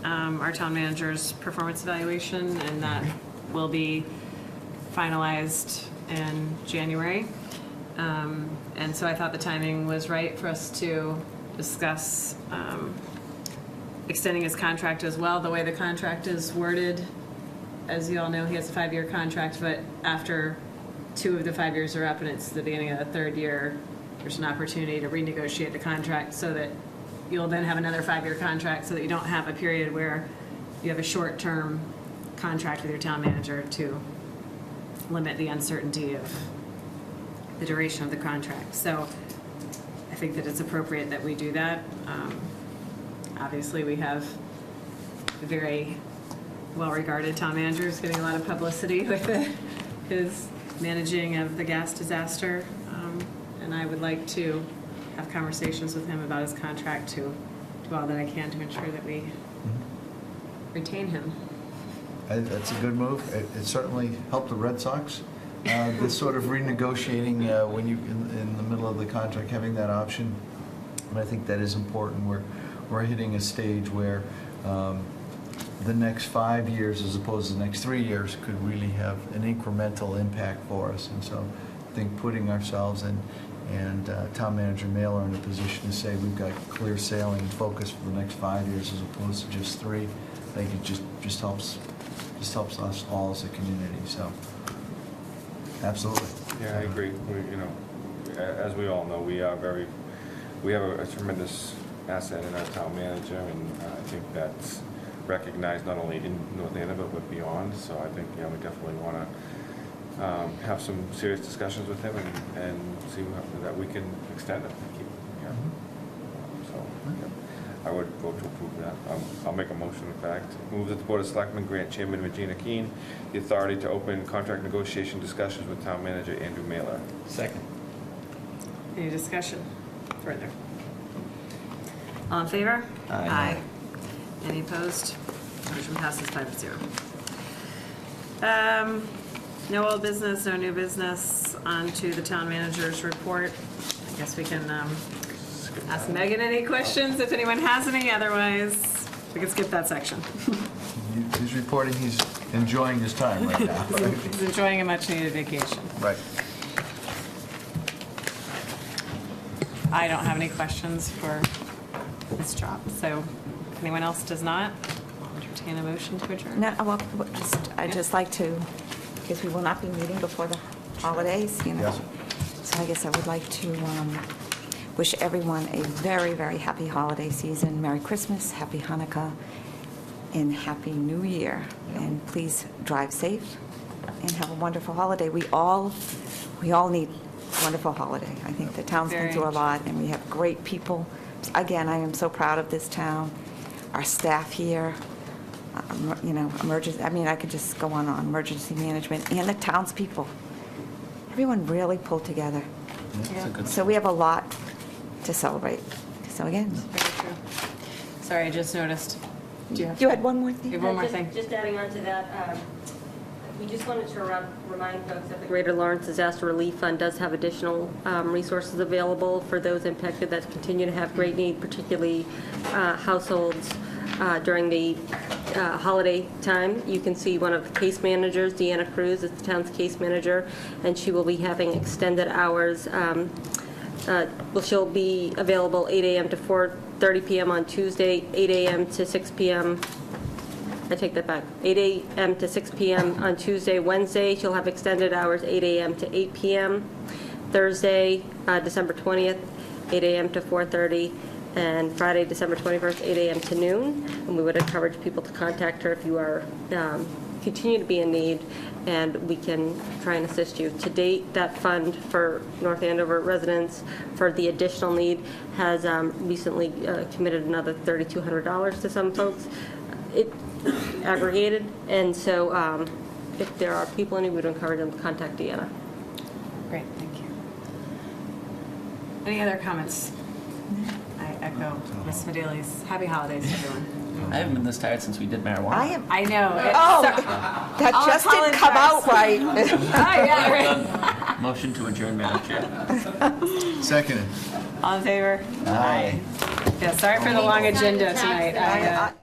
our town manager's performance evaluation, and that will be finalized in January. And so I thought the timing was right for us to discuss extending his contract as well. The way the contract is worded, as you all know, he has a 5-year contract, but after 2 of the 5 years are up and it's the beginning of the 3rd year, there's an opportunity to renegotiate the contract so that you'll then have another 5-year contract, so that you don't have a period where you have a short-term contract with your town manager to limit the uncertainty of the duration of the contract. So I think that it's appropriate that we do that. Obviously, we have a very well-regarded town manager who's getting a lot of publicity with his managing of the gas disaster. And I would like to have conversations with him about his contract, to do all that I can to ensure that we retain him. That's a good move. It certainly helped the Red Sox. This sort of renegotiating when you in the middle of the contract, having that option, and I think that is important. We're hitting a stage where the next 5 years, as opposed to the next 3 years, could really have an incremental impact for us. And so I think putting ourselves and town manager Mailer in a position to say we've got clear sailing and focus for the next 5 years as opposed to just 3, I think it just helps us all as a community. So absolutely. Yeah, I agree. As we all know, we have a tremendous asset in our town manager, and I think that's recognized not only in North Andover but beyond. So I think we definitely want to have some serious discussions with him and see that we can extend it and keep it. Yeah. So I would vote to approve that. I'll make a motion, in fact. Move that the Board of Selectmen grant Chairman Regina Keane the authority to open contract negotiation discussions with Town Manager Andrew Mailer. Second. Any discussion further? All in favor? Aye. Any opposed? Motion passes 5-0. No old business, no new business. On to the town manager's report. I guess we can ask Megan any questions if anyone has any. Otherwise, we can skip that section. He's reporting he's enjoying his time right now. He's enjoying a much-needed vacation. Right. I don't have any questions for this job, so if anyone else does not, I'll entertain a motion to adjourn. No, well, I'd just like to, because we will not be meeting before the holidays, Yes. So I guess I would like to wish everyone a very, very happy holiday season. Merry Christmas, Happy Hanukkah, and Happy New Year. And please drive safe and have a wonderful holiday. We all need a wonderful holiday. I think the town's been through a lot, and we have great people. Again, I am so proud of this town, our staff here, emergency, I could just go on, emergency management, and the townspeople. Everyone really pulled together. So we have a lot to celebrate. So again. Very true. Sorry, I just noticed. You had one more thing? You have one more thing. Just adding on to that, we just wanted to remind folks that the Greater Lawrence Disaster Relief Fund does have additional resources available for those impacted that continue to have great need, particularly households during the holiday time. You can see one of the case managers, Deanna Cruz, is the town's case manager, and she will be having extended hours. She'll be available 8 a.m. to 4:30 p.m. on Tuesday, 8 a.m. to 6 p.m. I take that back. 8 a.m. to 6 p.m. on Tuesday. Wednesday, she'll have extended hours, 8 a.m. to 8 p.m. Thursday, December 20th, 8 a.m. to 4:30. and Friday, December 21st, 8 a.m. to noon. And we would encourage people to contact her if you are, continue to be in need, and we can try and assist you. To date, that fund for North Andover residents for the additional need has recently committed another $3,200 to some folks. It aggregated, and so if there are people in need, we would encourage them to contact Deanna. Great, thank you. Any other comments? I echo Ms. Medali's. Happy holidays, everyone. I haven't been this tired since we did marijuana. I know. That just didn't come out right. Oh, yeah, right. Motion to adjourn, Madam Chair. Seconded. All in favor? Aye. Yeah, sorry for the long agenda tonight.